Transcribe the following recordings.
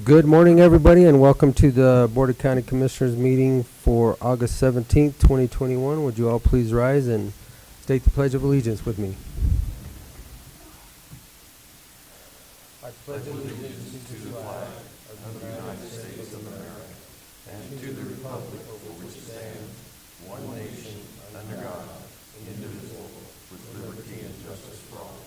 Good morning, everybody, and welcome to the Board of County Commissioners meeting for August 17th, 2021. Would you all please rise and state the Pledge of Allegiance with me? I pledge allegiance to the flag of the United States of America and to the republic for which it stands, one nation, under God, indivisible, with liberty and justice for all.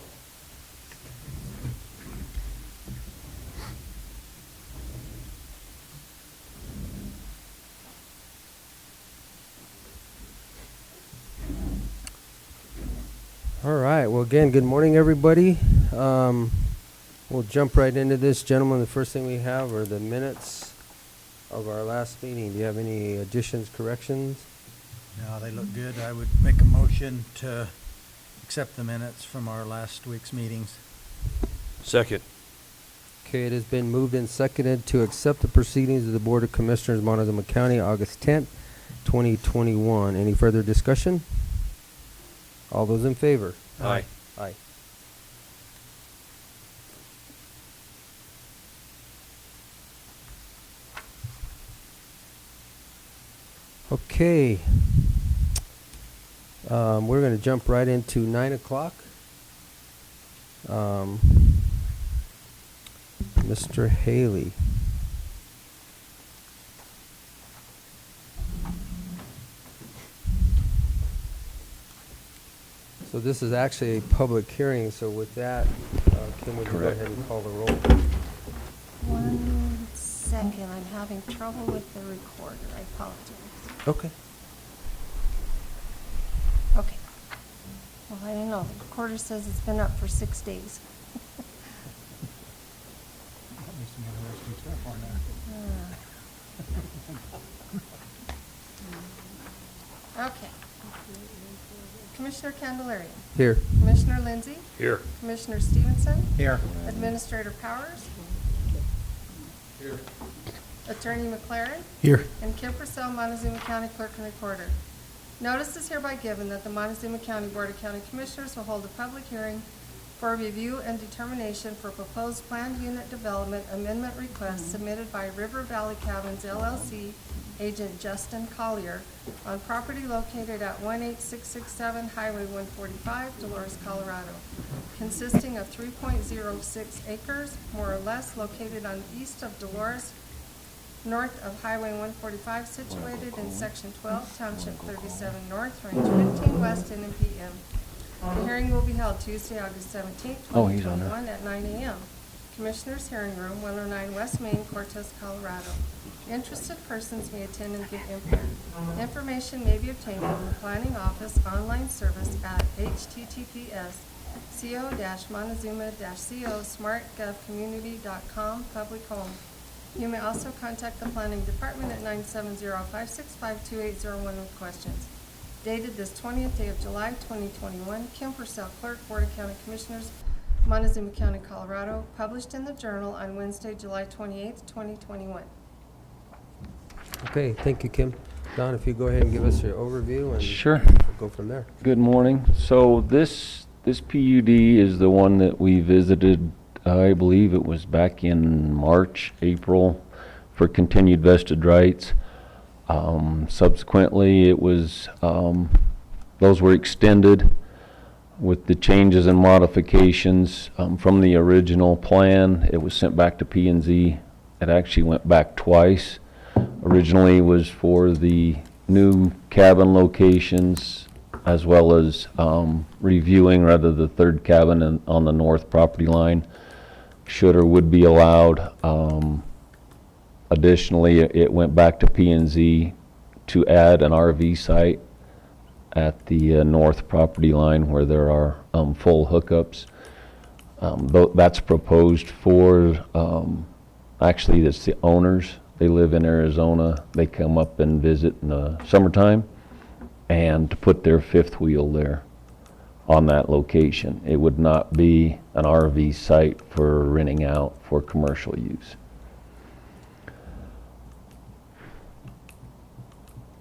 All right. Well, again, good morning, everybody. We'll jump right into this, gentlemen. The first thing we have are the minutes of our last meeting. Do you have any additions, corrections? No, they look good. I would make a motion to accept the minutes from our last week's meetings. Second. Okay, it has been moved and seconded to accept the proceedings of the Board of Commissioners, Montezuma County, August 10th, 2021. Any further discussion? All those in favor? Aye. Aye. Okay. We're going to jump right into 9 o'clock. Mr. Haley. So this is actually a public hearing, so with that, Kim, would you go ahead and call the roll? 1 second, I'm having trouble with the recorder, I apologize. Okay. Okay. Well, I don't know, the recorder says it's been up for 6 days. Okay. Commissioner Candelaria. Here. Commissioner Lindsay. Here. Commissioner Stevenson. Here. Administrator Powers. Here. Attorney McLaren. Here. And Kim Purcell, Montezuma County Clerk and Recorder. Notice is hereby given that the Montezuma County Board of County Commissioners will hold a public hearing for review and determination for proposed planned unit development amendment request submitted by River ValleyCabins LLC agent Justin Collier on property located at 18667 Highway 145, Dolores, Colorado, consisting of 3.06 acres, more or less, located on east of Dolores, north of Highway 145, situated in Section 12, Township 37 North, Range 15 West, N.M.P.M. The hearing will be held Tuesday, August 17, 2021 at 9 a.m. Commissioners' Hearing Room, 109 West Main, Cortez, Colorado. Interested persons may attend and give input. Information may be obtained from the Planning Office online service at https://co-montezuma-co smartgovcommunity.com public home. You may also contact the Planning Department at 970-565-2801 with questions. Dated this 20th day of July, 2021, Kim Purcell, Clerk, Board of County Commissioners, Montezuma County, Colorado, published in the Journal on Wednesday, July 28th, 2021. Okay, thank you, Kim. Don, if you go ahead and give us your overview and Sure. we'll go from there. Good morning. So this PUD is the one that we visited, I believe it was back in March, April, for continued vested rights. Subsequently, it was those were extended with the changes and modifications from the original plan. It was sent back to P&Z. It actually went back twice. Originally was for the new cabin locations, as well as reviewing rather the third cabin on the north property line should or would be allowed. Additionally, it went back to P&Z to add an RV site at the north property line where there are full hookups. That's proposed for, actually it's the owners. They live in Arizona. They come up and visit in the summertime and to put their fifth wheel there on that location. It would not be an RV site for renting out for commercial use.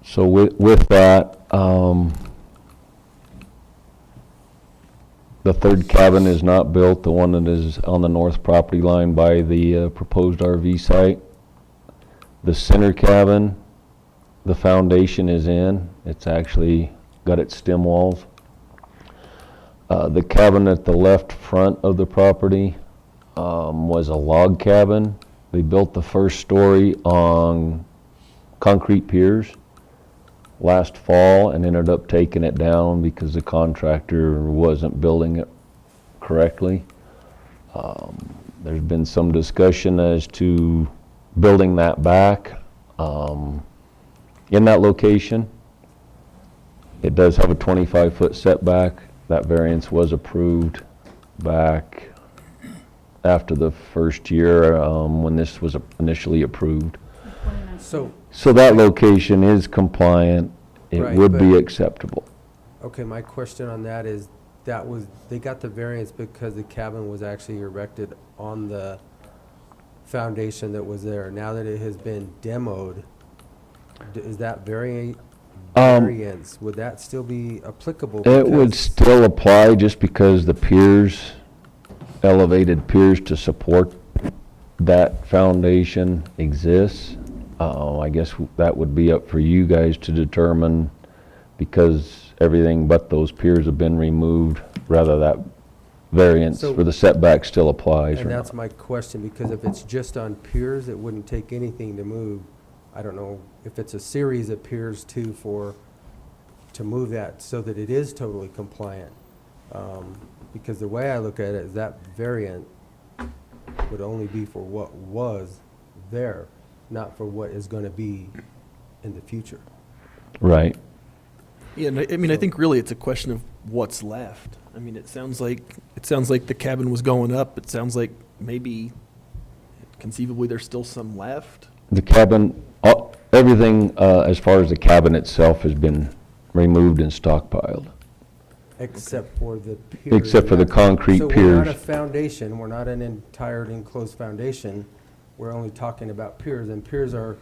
So with that, The third cabin is not built, the one that is on the north property line by the proposed RV site. The center cabin, the foundation is in. It's actually got its stem walls. The cabin at the left front of the property was a log cabin. They built the first story on concrete piers last fall and ended up taking it down because the contractor wasn't building it correctly. There's been some discussion as to building that back in that location. It does have a 25-foot setback. That variance was approved back after the first year when this was initially approved. So that location is compliant. It Right, would be but- acceptable. Okay, my question on that is, they got the variance because the cabin was actually erected on the foundation that was there. Now that it has been demoed, is that variance, would that still be applicable? It would Because- still apply just because the piers, elevated piers to support that foundation exists. I guess that would be up for you guys to determine, because everything but those piers have been removed, whether that variance So- for the setback still applies or And that's not. my question, because if it's just on piers, it wouldn't take anything to move. I don't know if it's a series of piers too to move that so that it is totally compliant. Because the way I look at it is that variant would only be for what was there, not for what is gonna be in the future. Right. Yeah, and I mean, I think really it's a question of what's left. I mean, it sounds like the cabin was going up. It sounds like maybe conceivably there's still some left. The cabin, everything as far as the cabin itself has been removed and stockpiled. Except for the piers. Except for the concrete So we're not a piers. foundation, we're not an entire enclosed foundation. We're only talking about piers, and piers are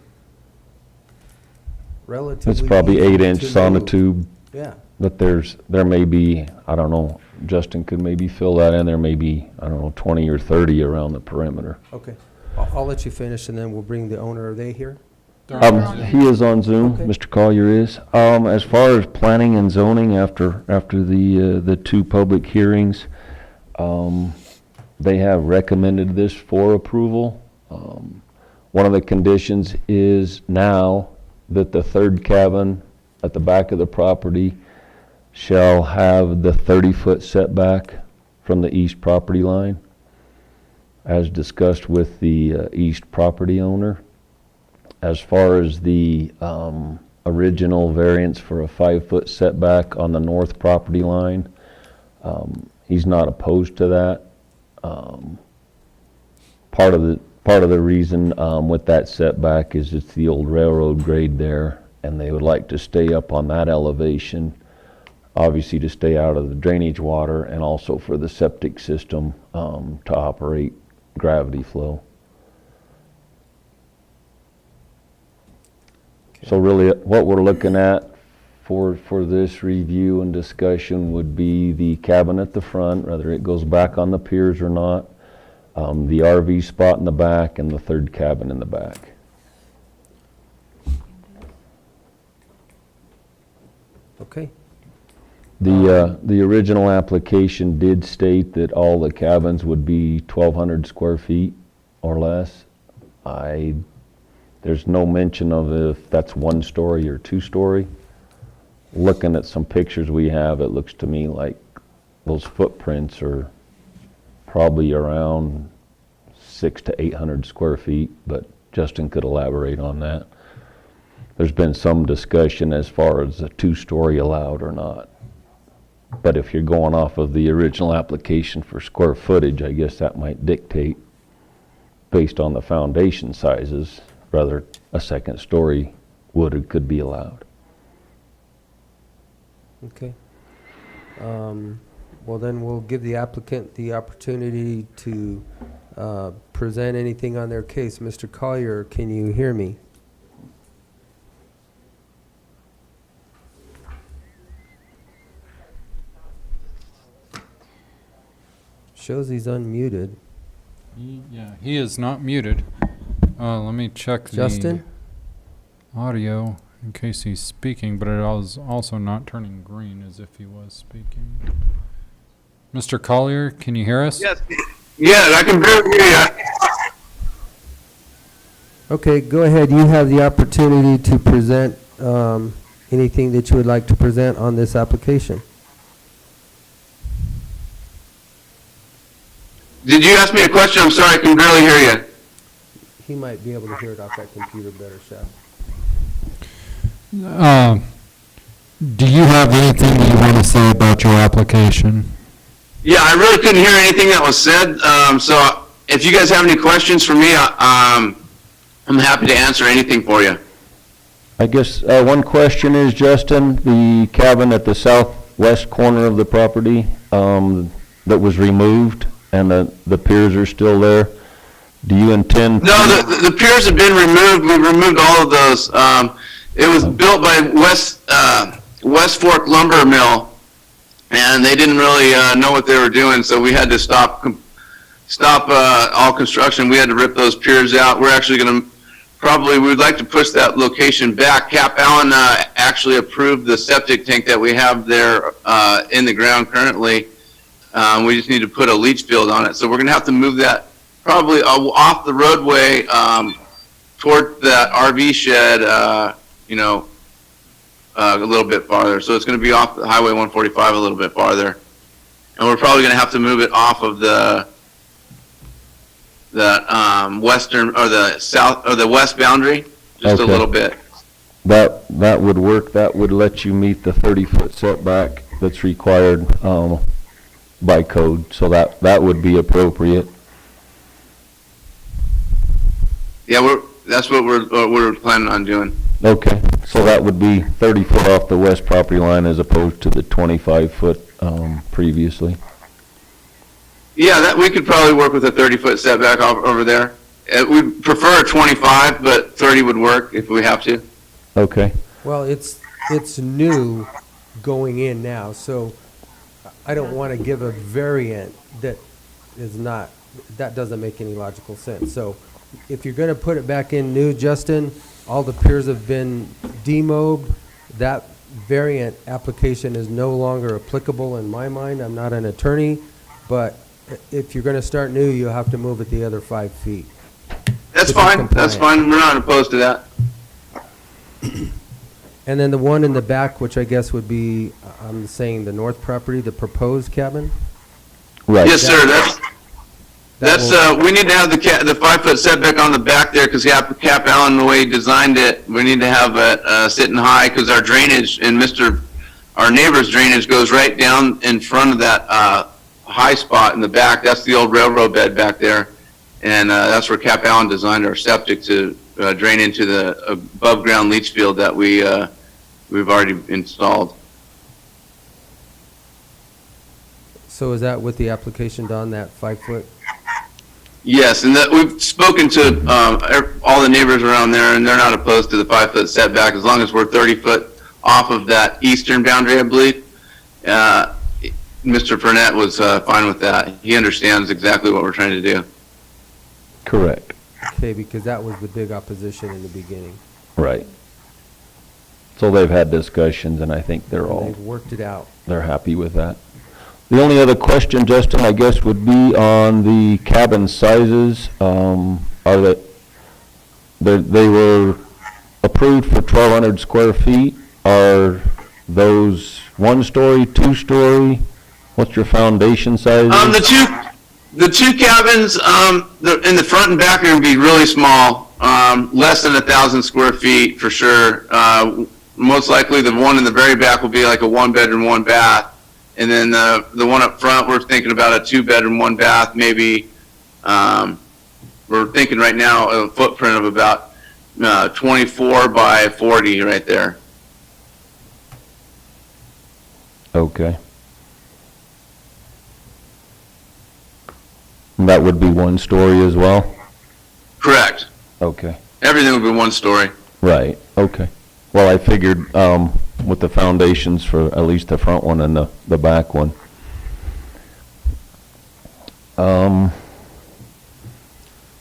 relatively. It's probably easy 8-inch to move. sonotube, Yeah, but there may be, I don't know, Justin could maybe fill that in, there may be, I don't know, 20 or 30 around the perimeter. okay. I'll let you finish, and then we'll bring the owner. Are they here? He is on Zoom, Okay. Mr. Collier is. As far as planning and zoning after the two public hearings, they have recommended this for approval. One of the conditions is now that the third cabin at the back of the property shall have the 30-foot setback from the east property line, as discussed with the east property owner. As far as the original variance for a 5-foot setback on the north property line, he's not opposed to that. Part of the reason with that setback is it's the old railroad grade there, and they would like to stay up on that elevation, obviously to stay out of the drainage water and also for the septic system to operate gravity flow. So really, what we're looking at for this review and discussion would be the cabin at the front, whether it goes back on the piers or not, the RV spot in the back, and the third cabin in the back. Okay. The original application did state that all the cabins would be 1,200 square feet or less. There's no mention of if that's 1-story or 2-story. Looking at some pictures we have, it looks to me like those footprints are probably around 600 to 800 square feet, but Justin could elaborate on that. There's been some discussion as far as a 2-story allowed or not. But if you're going off of the original application for square footage, I guess that might dictate, based on the foundation sizes, whether a 2nd story would or could be allowed. Okay. Well, then we'll give the applicant the opportunity to present anything on their case. Mr. Collier, can you hear me? Shows he's unmuted. Yeah, he is not muted. Let me check the Justin? audio in case he's speaking, but it was also not turning green as if he was speaking. Mr. Collier, can you hear us? Yes, yeah, I can barely hear you. Okay, go ahead. You have the opportunity to present anything that you would like to present on this application. Did you ask me a question? I'm sorry, I can barely hear you. He might be able to hear it off that computer better, Chef. Do you have anything that you want to say about your application? Yeah, I really couldn't hear anything that was said, so if you guys have any questions for me, I'm happy to answer anything for you. I guess one question is, Justin, the cabin at the southwest corner of the property that was removed and the piers are still there, do you intend? No, the piers have been removed. We've removed all of those. It was built by West Fork Lumber Mill, and they didn't really know what they were doing, so we had to stop all construction. We had to rip those piers out. We're actually going to we'd like to push that location back. Cap Allen actually approved the septic tank that we have there in the ground currently. We just need to put a leach field on it. So we're going to have to move that probably off the roadway toward that RV shed, a little bit farther. So it's going to be off the Highway 145 a little bit farther. And we're probably going to have to move it off of the western or the south or the west boundary just a Okay. little bit. That would work. That would let you meet the 30-foot setback that's required by code. So that would be appropriate. Yeah, that's what we're planning on doing. Okay, so that would be 30 foot off the west property line as opposed to the 25 foot previously. Yeah, that we could probably work with a 30-foot setback over there. We'd prefer a 25, but 30 would work if we have to. Okay, Well, it's new going in now, so I don't want to give a variant that is not, that doesn't make any logical sense. So if you're going to put it back in new, Justin, all the piers have been demobbed. That variant application is no longer applicable in my mind. I'm not an attorney, but if you're going to start new, you'll have to move it the other 5 feet. That's To be fine. That's compliant. fine. We're not opposed to that. And then the one in the back, which I guess would be, I'm saying the north property, the proposed cabin? right. Yes, sir. That's will- we need to have the 5-foot setback on the back there because Cap Allen, the way he designed it, we need to have it sitting high because our drainage and our neighbor's drainage goes right down in front of that high spot in the back. That's the old railroad bed back there, and that's where Cap Allen designed our septic to drain into the above ground leach field that we've already installed. So is that with the application done, that 5 foot? Yes, and that we've spoken to all the neighbors around there, and they're not opposed to the 5-foot setback as long as we're 30 foot off of that eastern boundary, I believe. Mr. Burnett was fine with that. He understands exactly what we're trying to do. Correct, Okay, because that was the big opposition in the beginning. right. So they've had discussions and I think they're They've worked it out. they're happy with that. The only other question, Justin, I guess, would be on the cabin sizes. They were approved for 1,200 square feet. Are those 1-story, 2-story? What's your foundation size? The two cabins in the front and back are going to be really small, less than 1,000 square feet for sure. Most likely the one in the very back will be like a 1-bedroom, 1-bath. And then the one up front, we're thinking about a 2-bedroom, 1-bath, maybe. We're thinking right now a footprint of about 24 by 40 right there. Okay. And that would be 1-story as well? Correct. Okay. Everything would be 1 story. Right, okay. Well, I figured with the foundations for at least the front one and the back one.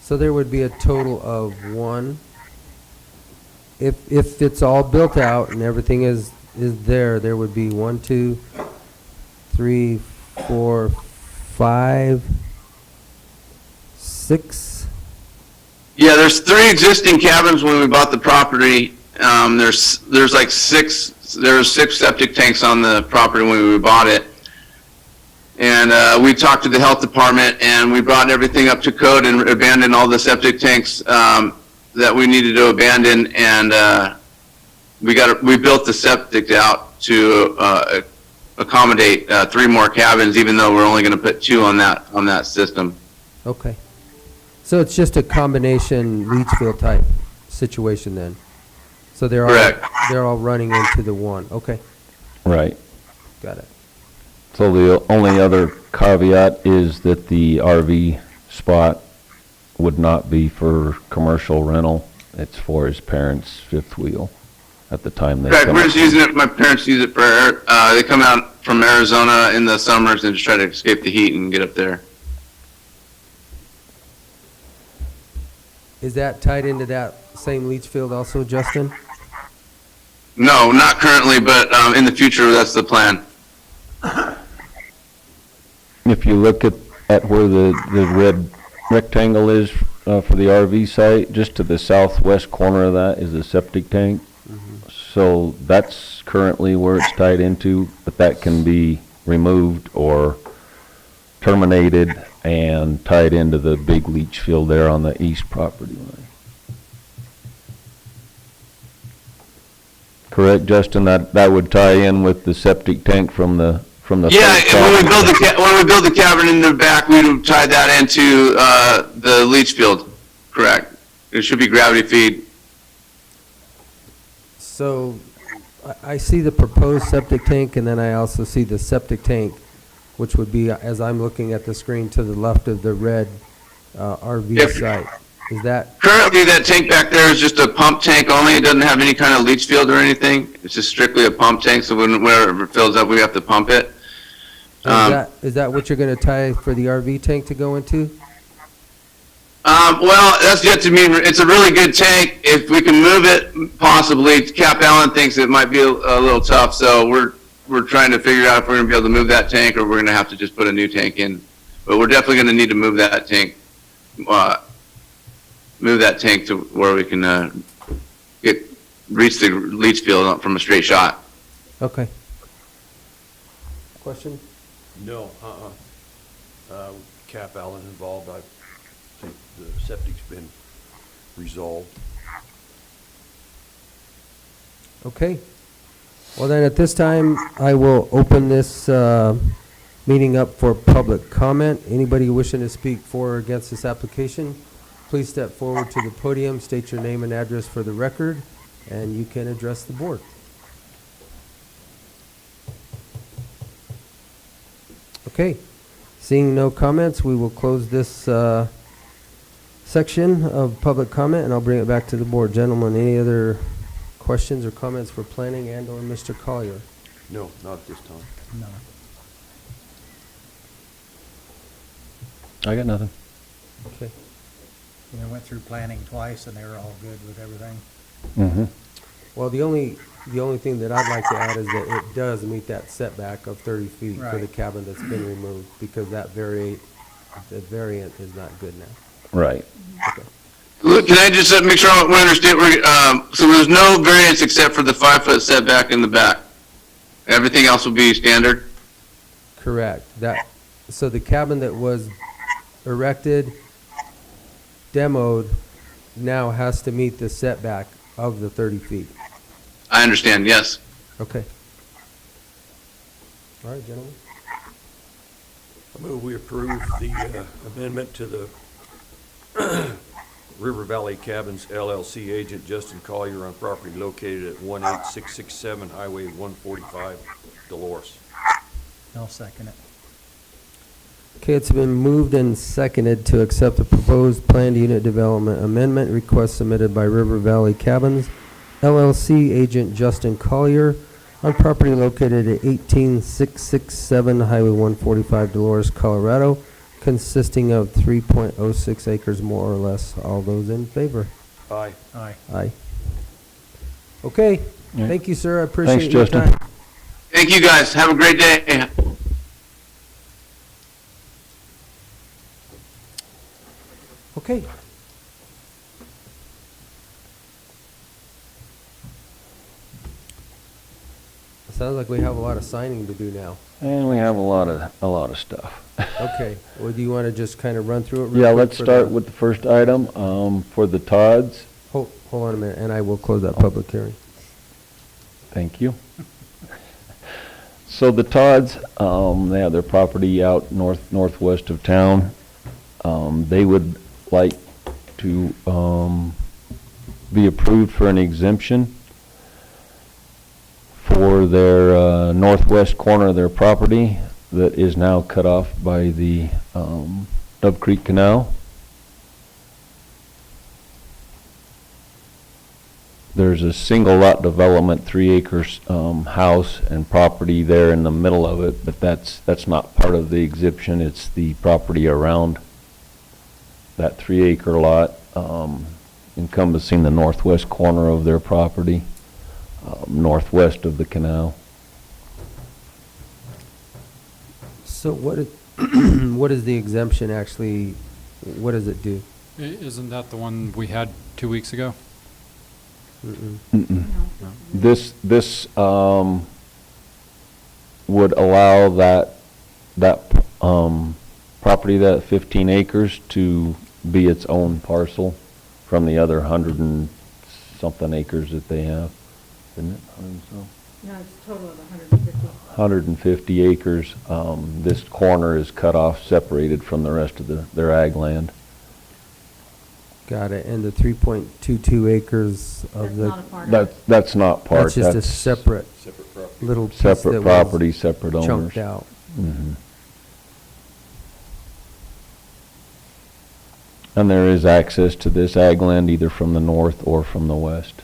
So there would be a total of one. If it's all built out and everything is there would be 1, 2, 3, 4, 5, 6. Yeah, there's 3 existing cabins when we bought the property. There's like 6. There were 6 septic tanks on the property when we bought it. And we talked to the health department, and we brought everything up to code and abandoned all the septic tanks that we needed to abandon. And we built the septic out to accommodate 3 more cabins, even though we're only going to put 2 on that system. Okay. So it's just a combination leach field type situation then? So Correct. they're all running into the one. Okay, Right. got it. So the only other caveat is that the RV spot would not be for commercial rental. It's for his parents' fifth wheel at the time they Correct. come. We're just using it. My parents use it for. They come out from Arizona in the summers and just try to escape the heat and get up there. Is that tied into that same leach field also, Justin? No, not currently, but in the future, that's the plan. If you look at where the red rectangle is for the RV site, just to the southwest corner of that is a septic tank. So that's currently where it's tied into, but that can be removed or terminated and tied into the big leach field there on the east property line. Correct, Justin? That would tie in with the septic tank from the Yeah, first and when property. we build the cabin in the back, we would tie that into the leach field. Correct. It should be gravity feed. So I see the proposed septic tank, and then I also see the septic tank, which would be, as I'm looking at the screen, to the left of the red RV Yep. site. Is that, Currently, that tank back there is just a pump tank only. It doesn't have any kind of leach field or anything. It's just strictly a pump tank, so whenever it fills up, we have to pump it. is that what you're going to tie for the RV tank to go into? Well, that's yet to be. It's a really good tank. If we can move it, possibly. Cap Allen thinks it might be a little tough, so we're trying to figure out if we're going to be able to move that tank or we're going to have to just put a new tank in. But we're definitely going to need to move that tank. Move that tank to where we can reach the leach field from a straight shot. Okay. Question? No, Cap Allen involved, I think the septic's been resolved. Okay. Well, then at this time, I will open this meeting up for public comment. Anybody wishing to speak for or against this application, please step forward to the podium, state your name and address for the record, and you can address the board. Okay. Seeing no comments, we will close this section of public comment, and I'll bring it back to the board. Gentlemen, any other questions or comments for planning and/or Mr. Collier? No, not at this time. No. I got nothing. Okay. I went through planning twice, and they were all good with everything. Mm-hmm. Well, the only thing that I'd like to add is that it does meet that setback of 30 feet for the Right. cabin that's been removed, because that variant is not good now. Right. Look, can I just make sure we understand? So there's no variance except for the 5-foot setback in the back. Everything else will be standard. Correct. So the cabin that was erected, demoed, now has to meet the setback of the 30 feet. I understand. Yes. Okay. All right, gentlemen. I move we approve the amendment to the River ValleyCabins LLC agent Justin Collier on property located at 18667 Highway 145, Dolores. I'll second it. Okay, it's been moved and seconded to accept the proposed planned unit development amendment request submitted by River ValleyCabins LLC agent Justin Collier on property located at 18667 Highway 145, Dolores, Colorado, consisting of 3.06 acres more or less. All those in favor? Aye. Aye. Aye. Okay, Yeah. thank you, sir. I appreciate Thanks, your Justin. time. Thank you, guys. Have a great day. Okay. Sounds like we have a lot of signing to do now. And we have a lot of stuff. Okay, well, do you want to just kind of run through it real Yeah, quick let's for start the- with the first item, for the Todds. Hold on a minute, and I will close that public hearing. Thank you. So the Todds, they have their property out northwest of town. They would like to, be approved for an exemption for their, northwest corner of their property that is now cut off by the, Dove Creek Canal. There's a single lot development, 3 acres, house and property there in the middle of it, but that's not part of the exemption. It's the property around that 3 acre lot, encompassing the northwest corner of their property, northwest of the canal. So what is, what is the exemption actually, what does it do? Isn't that the one we had 2 weeks ago? Mm-mm. Mm-mm. This would allow that property, that 15 acres, to be its own parcel from the other 100 and something acres that they have. Isn't it? 100 and some? No, it's a total of 150. 150 acres. This corner is cut off, separated from the rest of their ag land. Got it, and the 3.22 acres of That's not a the, part of it. That's not part. that's just a separate little piece that Separate was property, separate owners. chunked out. Mhm. And there is access to this ag land either from the north or from the west.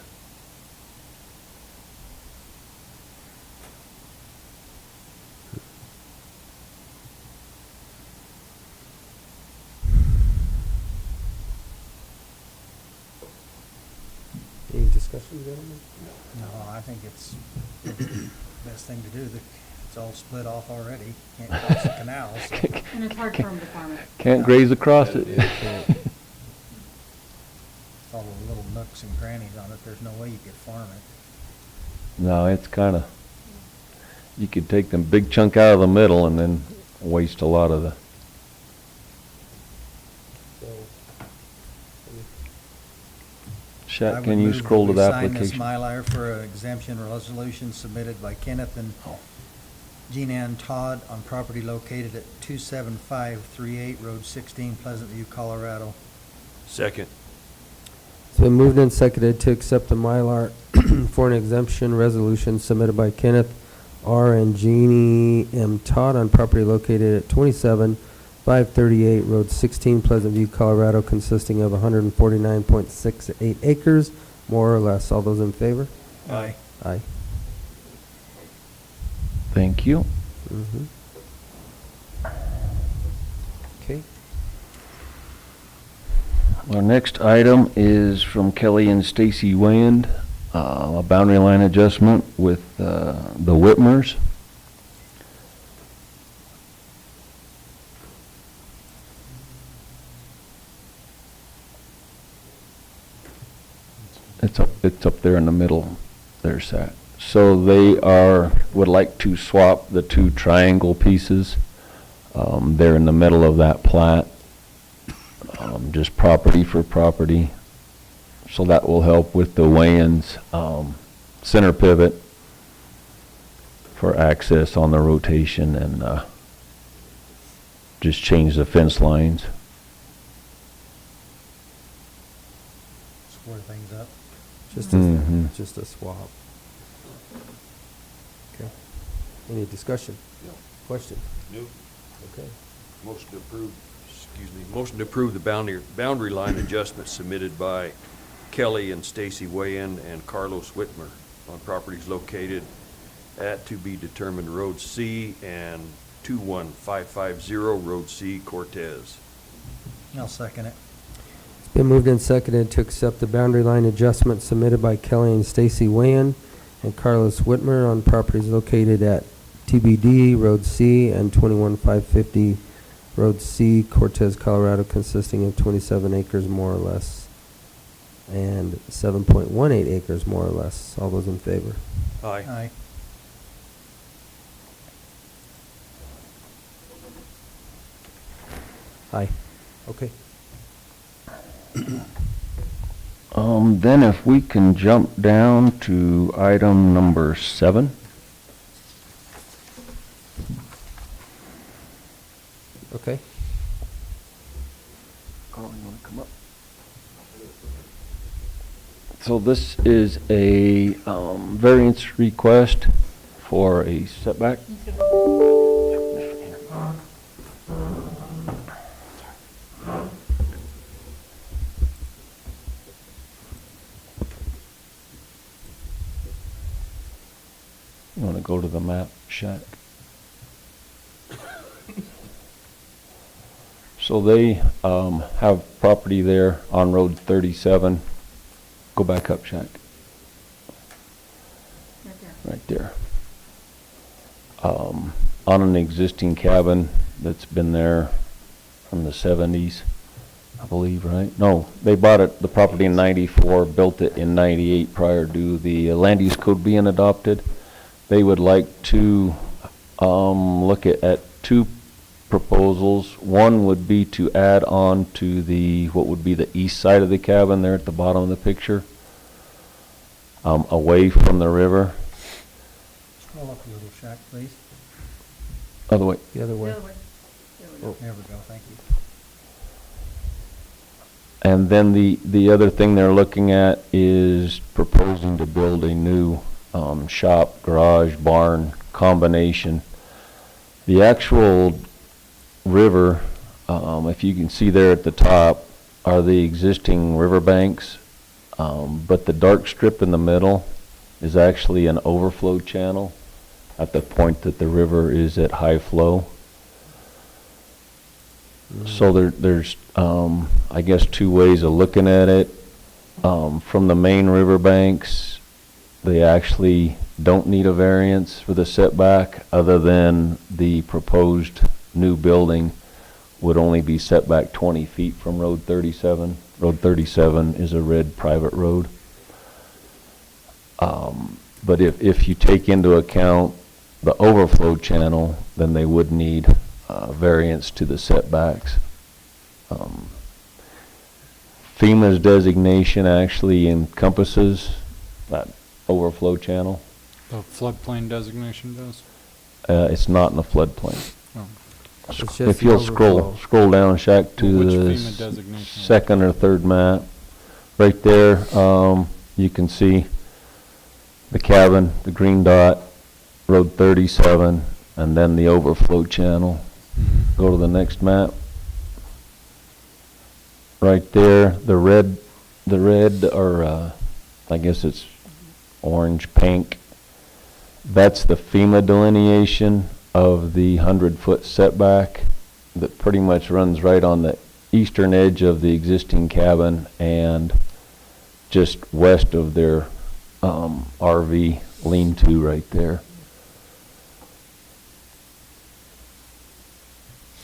Any discussion, gentlemen? No, I think it's the best thing to do. It's all split off already. Can't cross the canal, so. And it's hard for them to farm it. Can't graze across it. All the little nooks and crannies on it, there's no way you could farm it. No, it's kinda, you could take them big chunk out of the middle and then waste a lot of the, So, I Shat, would can you move that scroll to we the sign this application? Mylar for an exemption resolution submitted by Kenneth and Jeanne and Todd on property located at 27538 Road 16, Pleasant View, Colorado. Second. it's been moved and seconded to accept the Mylar for an exemption resolution submitted by Kenneth R. and Jeanne M. Todd on property located at 27538 Road 16, Pleasant View, Colorado, consisting of 149.68 acres, more or less. All those in favor? Aye. Aye. Thank you. Mm-hmm. Okay. Our next item is from Kelly and Stacey Weyand, a boundary line adjustment with the Whitmers. It's up there in the middle. There's that. So they would like to swap the 2 triangle pieces. They're in the middle of that plat. Just property for property. So that will help with the Weyand's center pivot for access on the rotation and just change the fence lines. Square things up. Just a swap. Okay. Any discussion? No. Question? No. Okay. Motion to approve, motion to approve the boundary line adjustment submitted by Kelly and Stacey Weyand and Carlos Whitmer on properties located at to be determined Road C and 21550 Road C, Cortez. I'll second it. It's been moved and seconded to accept the boundary line adjustment submitted by Kelly and Stacey Weyand and Carlos Whitmer on properties located at TBD Road C and 21550 Road C, Cortez, Colorado, consisting of 27 acres more or less and 7.18 acres more or less. All those in favor? Aye. Aye. Aye. Okay. Then if we can jump down to item number 7. Okay. Carl, you wanna come up? So this is a variance request for a setback. You want to go to the map, Shaq? So they have property there on Road 37. Go back up, Shaq. Right there. On an existing cabin that's been there from the 70s, I believe, right? No, they bought it, the property in 94, built it in 98 prior to the land use code being adopted. They would like to look at 2 proposals. One would be to add on to the, what would be the east side of the cabin there at the bottom of the picture, away from the river. Scroll up a little, Shaq, please. Other way. The other way. There we go, thank you. And then the other thing they're looking at is proposing to build a new shop, garage, barn combination. The actual river, if you can see there at the top, are the existing river banks, but the dark strip in the middle is actually an overflow channel at the point that the river is at high flow. So there's, I guess, 2 ways of looking at it. From the main river banks, they actually don't need a variance for the setback, other than the proposed new building would only be set back 20 feet from Road 37. Road 37 is a red private road. But if you take into account the overflow channel, then they would need variance to the setbacks. FEMA's designation actually encompasses that overflow channel. The floodplain designation does? It's not in the floodplain. Oh. It's just If the you'll overflow. scroll down, Shaq, to Well, which the FEMA designation? second or third map. Right there, you can see the cabin, the green dot, Road 37, and then the overflow channel. Go to the next map. Right there, the red, or I guess it's orange, pink. That's the FEMA delineation of the 100-foot setback that pretty much runs right on the eastern edge of the existing cabin and just west of their RV lean-to right there.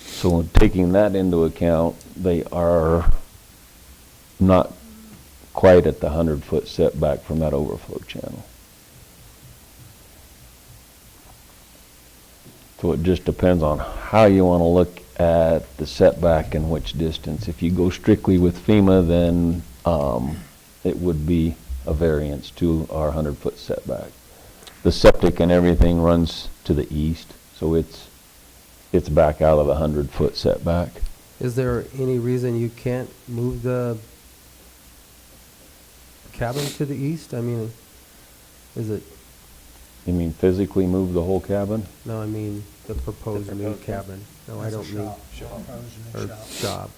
So taking that into account, they are not quite at the 100-foot setback from that overflow channel. So it just depends on how you want to look at the setback and which distance. If you go strictly with FEMA, then it would be a variance to our 100-foot setback. The septic and everything runs to the east, so it's back out of the 100-foot setback. Is there any reason you can't move the cabin to the east? I mean, is it, You mean physically move the whole cabin? no, I mean the proposed new cabin. No, I don't mean, or shop.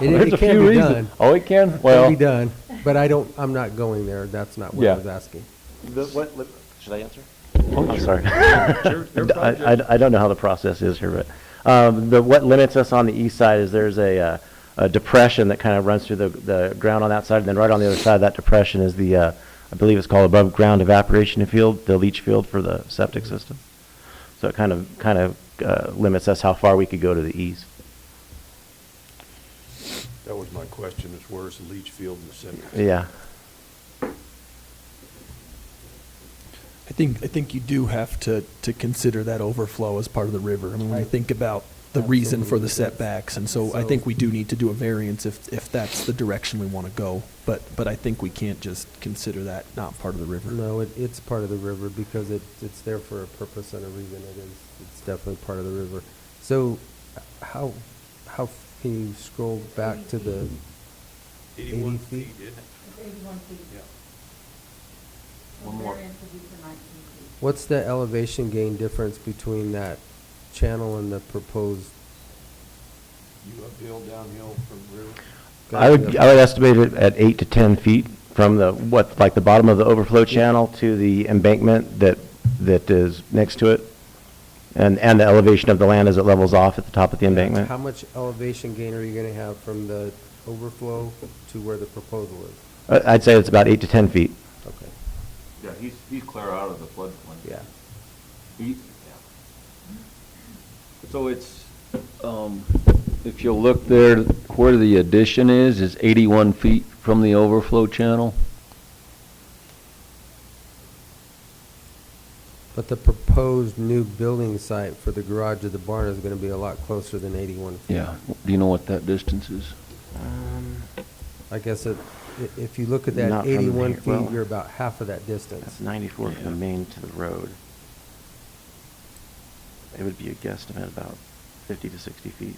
There's It a can few be reasons. done. Oh, it can? Can Well, be done, but I'm not going there. That's not what Yeah. I was asking. Should I answer? I'm sorry. I don't know how the process is here, but what limits us on the east side is there's a depression that kind of runs through the ground on that side, and then right on the other side of that depression is the, I believe it's called above ground evaporation field, the leach field for the septic system. So it kind of limits us how far we could go to the east. That was my question, is where's the leach field and the septic? Yeah. I think you do have to consider that overflow as part of the river. I mean, when you think about the reason for the setbacks, and so I think we do need to do a variance if that's the direction we want to go. But I think we can't just consider that not part of the river. No, it's part of the river because it's there for a purpose and a reason. It's definitely part of the river. So how can you scroll back to the 80 feet? It's 81 feet. Yeah. So One more. variance would be for 19 feet. What's the elevation gain difference between that channel and the proposed? You uphill, downhill from the river? I would estimate it at 8 to 10 feet from like the bottom of the overflow channel to the embankment that is next to it, and the elevation of the land as it levels off at the top of the embankment. How much elevation gain are you going to have from the overflow to where the proposal is? I'd say it's about 8 to 10 feet. Okay. Yeah, he's clear out of the floodplain. Yeah. So it's, if you'll look there, where the addition is 81 feet from the overflow channel. But the proposed new building site for the garage of the barn is going to be a lot closer than 81 feet. Yeah, do you know what that distance is? I guess if you look at Not that from 81 here, feet, well, you're about half of that That's distance. 94 from the main to the road. It would be a guesstimate about 50 to 60 feet.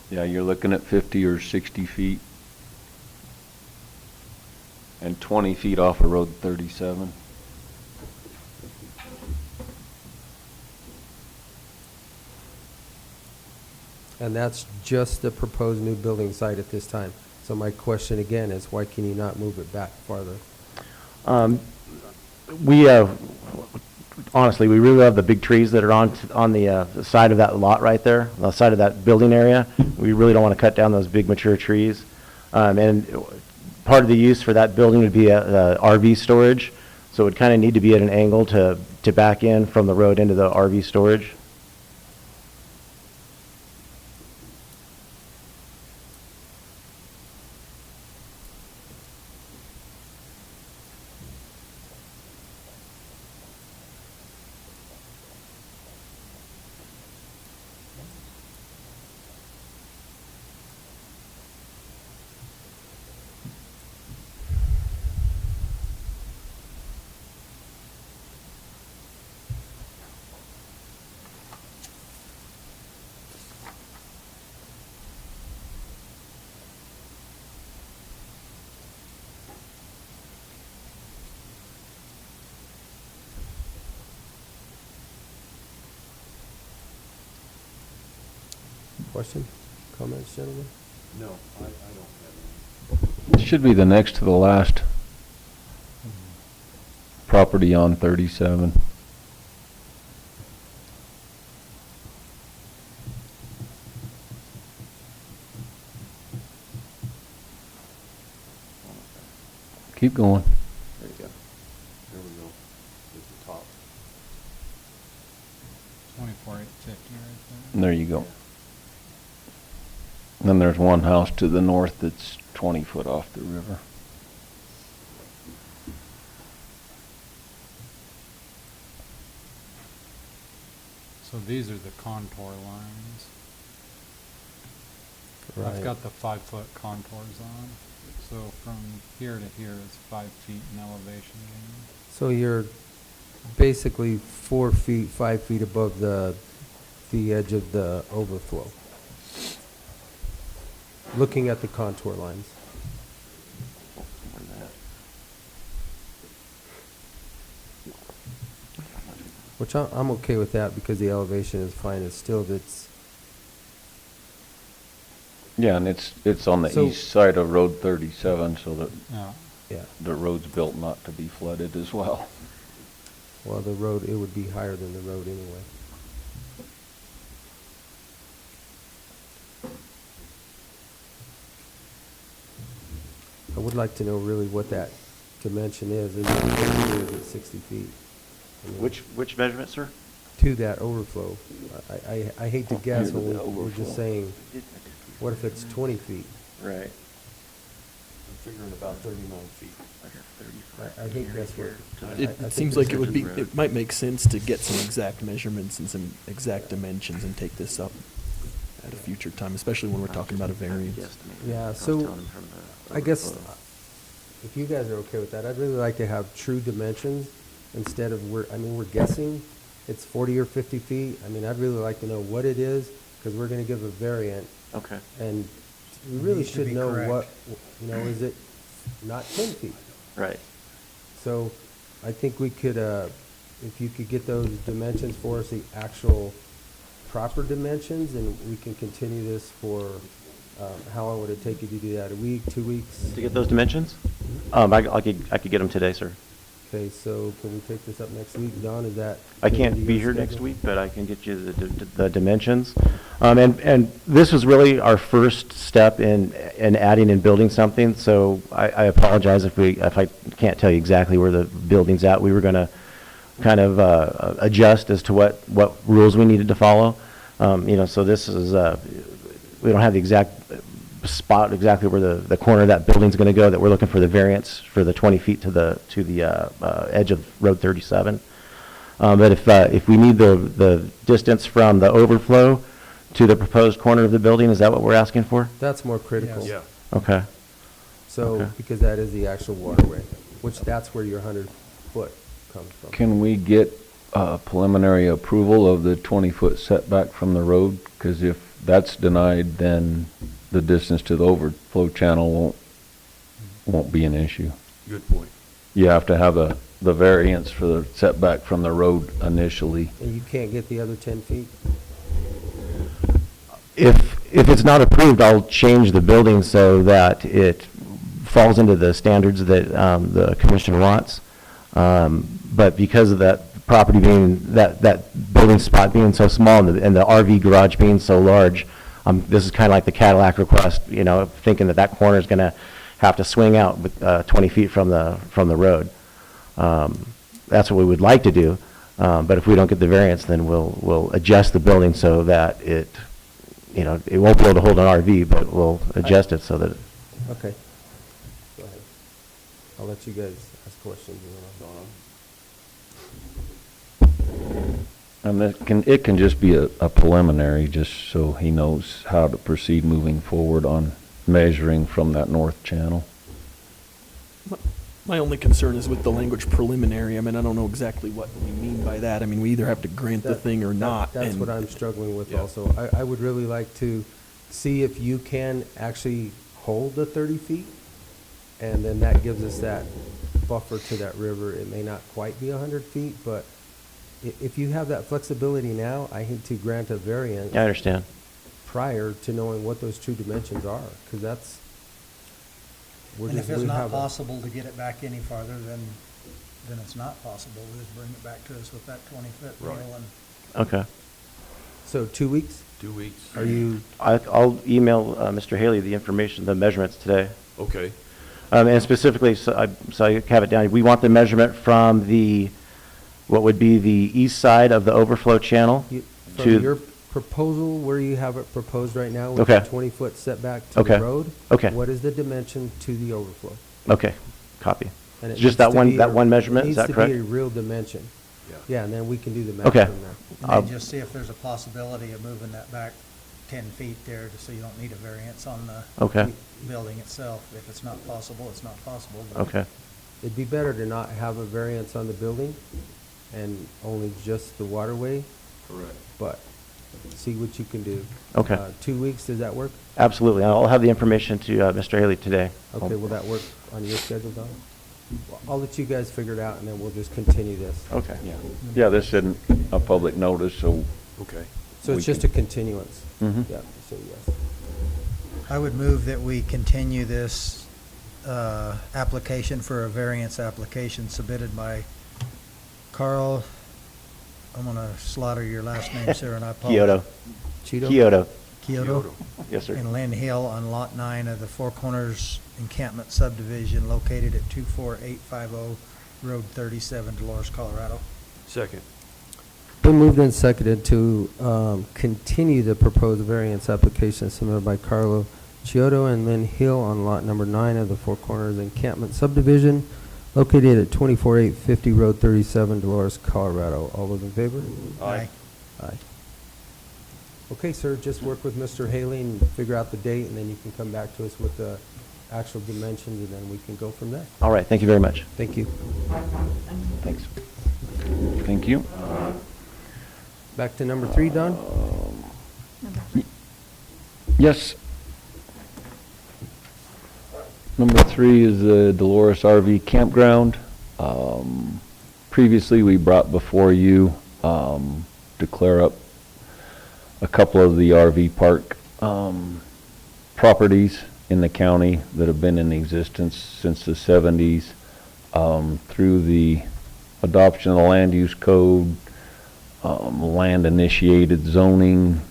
Yeah, you're looking at 50 or 60 feet. And 20 feet off of Road 37. And that's just the proposed new building site at this time. So my question again is, why can you not move it back farther? Honestly, we really love the big trees that are on the side of that lot right there, on the side of that building area. We really don't want to cut down those big mature trees. And part of the use for that building would be a RV storage. So it would kind of need to be at an angle to back in from the road into the RV storage. Question, comments, gentlemen? No, I don't have any. It should be the next to the last property on 37. Keep going. There you go. There we go. There's the top. 24,850 right there. And there you go. And then there's one house to the north that's 20 foot off the river. So these are the contour lines. Right. I've got the 5-foot contours on. So from here to here is 5 feet in elevation gain. So you're basically 4 feet, 5 feet above the edge of the overflow. Looking at the contour lines. Which I'm okay with that because the elevation is fine. It's still, Yeah, and it's on the So- east side of Road 37, so that Yeah. yeah. the road's built not to be flooded as well. Well, the road, it would be higher than the road anyway. I would like to know really what that dimension is. Is it 50 or is it 60 feet? I mean, Which measurement, sir? to that overflow. I hate to guess when we're just saying, what if it's 20 feet? Right. I'm figuring about 39 feet. I hate guess what. I It think seems it's like it would be, Right. it might make sense to get some exact measurements and some exact dimensions and take this up at a future time, especially when we're talking about a variance. Yeah, so I guess if you guys are okay with that, I'd really like to have true dimensions instead of we're guessing it's 40 or 50 feet. I mean, I'd really like to know what it is because we're going to give a variant. Okay. And we really Needs to should be know correct. what, is it not 10 feet? Right. So I think we could, if you could get those dimensions for us, the actual proper dimensions, and we can continue this for, how long would it take you to do that? A week, 2 weeks? To get those dimensions? I could get them today, sir. Okay, so can we take this up next week? Don, is that? I fit can't into be your here next schedule? week, but I can get you the dimensions. And this was really our first step in adding and building something, so I apologize if I can't tell you exactly where the building's at. We were gonna kind of adjust as to what rules we needed to follow. So this is, we don't have the exact spot exactly where the corner of that building's gonna go, that we're looking for the variance for the 20 feet to the edge of Road 37. But if we need the distance from the overflow to the proposed corner of the building, is that what we're asking for? That's more critical. Yes. Yeah. Okay. So, Okay. because that is the actual waterway, which that's where your 100-foot comes from. Can we get preliminary approval of the 20-foot setback from the road? Because if that's denied, then the distance to the overflow channel won't be an issue. Good point. You have to have the variance for the setback from the road initially. And you can't get the other 10 feet? If it's not approved, I'll change the building so that it falls into the standards that the commission wants. But because of that property being, that building spot being so small and the RV garage being so large, this is kind of like the Cadillac request, thinking that corner is going to have to swing out with 20 feet from the road. That's what we would like to do. But if we don't get the variance, then we'll adjust the building so that it won't be able to hold an RV, but we'll adjust it so that, Okay. Go ahead. I'll let you guys ask questions. and then I'll- And it can just be a preliminary, just so he knows how to proceed moving forward on measuring from that north channel. My only concern is with the language preliminary. I mean, I don't know exactly what we mean by that. I mean, we either have to grant the That- thing or not. That's and- what I'm struggling with Yeah. also. I would really like to see if you can actually hold the 30 feet, and then that gives us that buffer to that river. It may not quite be 100 feet, but if you have that flexibility now, I hate to grant a variance I understand. prior to knowing what those true dimensions are, because that's, And if it's not possible to get it back any farther, then it's not possible. We'll just bring it back to us with that 20-foot Right. deal and Okay. So 2 weeks? 2 weeks. Are you, I'll email Mr. Haley the information, the measurements today. Okay. And specifically, so I have it down, we want the measurement from what would be the east side of the overflow channel from to. your proposal, where you have it proposed right now with Okay. the 20-foot setback to Okay. the road? Okay. What is the dimension to the overflow? Okay, copy. And it Just needs that to one, be that a- one measurement, is that It needs to be a correct? real dimension. Yeah. Yeah, and then we can do the math Okay. from there. I'll- then just see if there's a possibility of moving that back 10 feet there, so you don't need a variance on the Okay. building itself. If it's not possible, it's not possible. but- Okay, It'd be better to not have a variance on the building and only just the waterway, Correct. but see what you can do. Okay. 2 weeks, does that work? absolutely. I'll have the information to Mr. Haley today. Okay, will that work on your schedule, Don? Well, I'll let you guys figure it out, and then we'll just continue this. Okay. Yeah, this isn't a public notice, so Okay. So We it's just can- a continuance? Mhm. Yeah, so yes. I would move that we continue this application for a variance application submitted by Carl, I'm gonna slaughter your last name, sir, and I apologize. Kyoto. Cheeto? Kyoto. Kyoto. Yes, sir. And Lynn Hill on Lot 9 of the Four Corners Encampment Subdivision located at 24850 Road 37, Dolores, Colorado. Second. Been moved and seconded to continue the proposed variance application submitted by Carlo Chiodo and Lynn Hill on lot number 9 of the Four Corners Encampment Subdivision located at 24850 Road 37, Dolores, Colorado. All those in favor? Aye. Aye. Okay, sir, just work with Mr. Haley and figure out the date, and then you can come back to us with the actual dimensions, and then we can go from there. All right, thank you very much. Thank you. Thanks. Thank you. Back to number 3, Don? Yes. Number 3 is the Dolores RV Campground. Previously, we brought before you to clear up a couple of the RV park properties in the county that have been in existence since the 70s. Through the adoption of the land use code, land initiated zoning,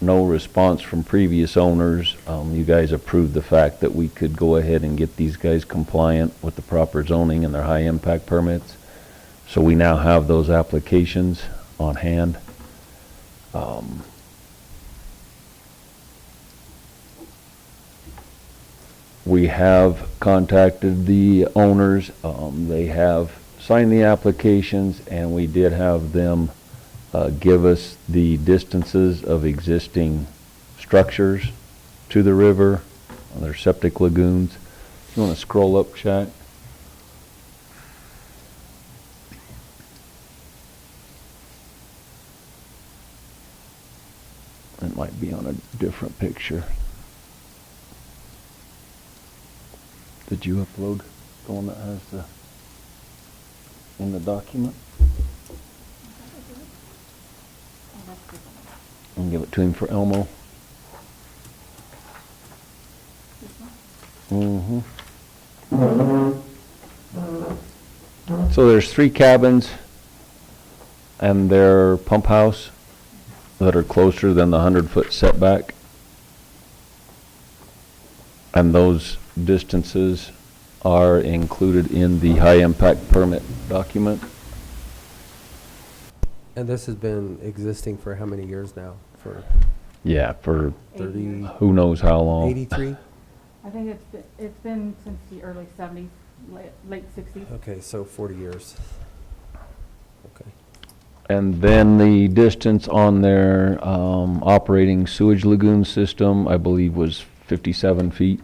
no response from previous owners. You guys approved the fact that we could go ahead and get these guys compliant with the proper zoning and their high impact permits. So we now have those applications on hand. We have contacted the owners. They have signed the applications, and we did have them give us the distances of existing structures to the river, their septic lagoons. You want to scroll up, Shaq? It might be on a different picture. Did you upload the one that has the, in the document? And give it to him for Elmo. So there's 3 cabins and their pump house that are closer than the 100-foot setback. And those distances are included in the high impact permit document. And this has been existing for how many years now? For Yeah, for 30, who knows how long. 83? I think it's been since the early 70s, late 60s. Okay, so 40 years. Okay. And then the distance on their operating sewage lagoon system, I believe, was 57 feet.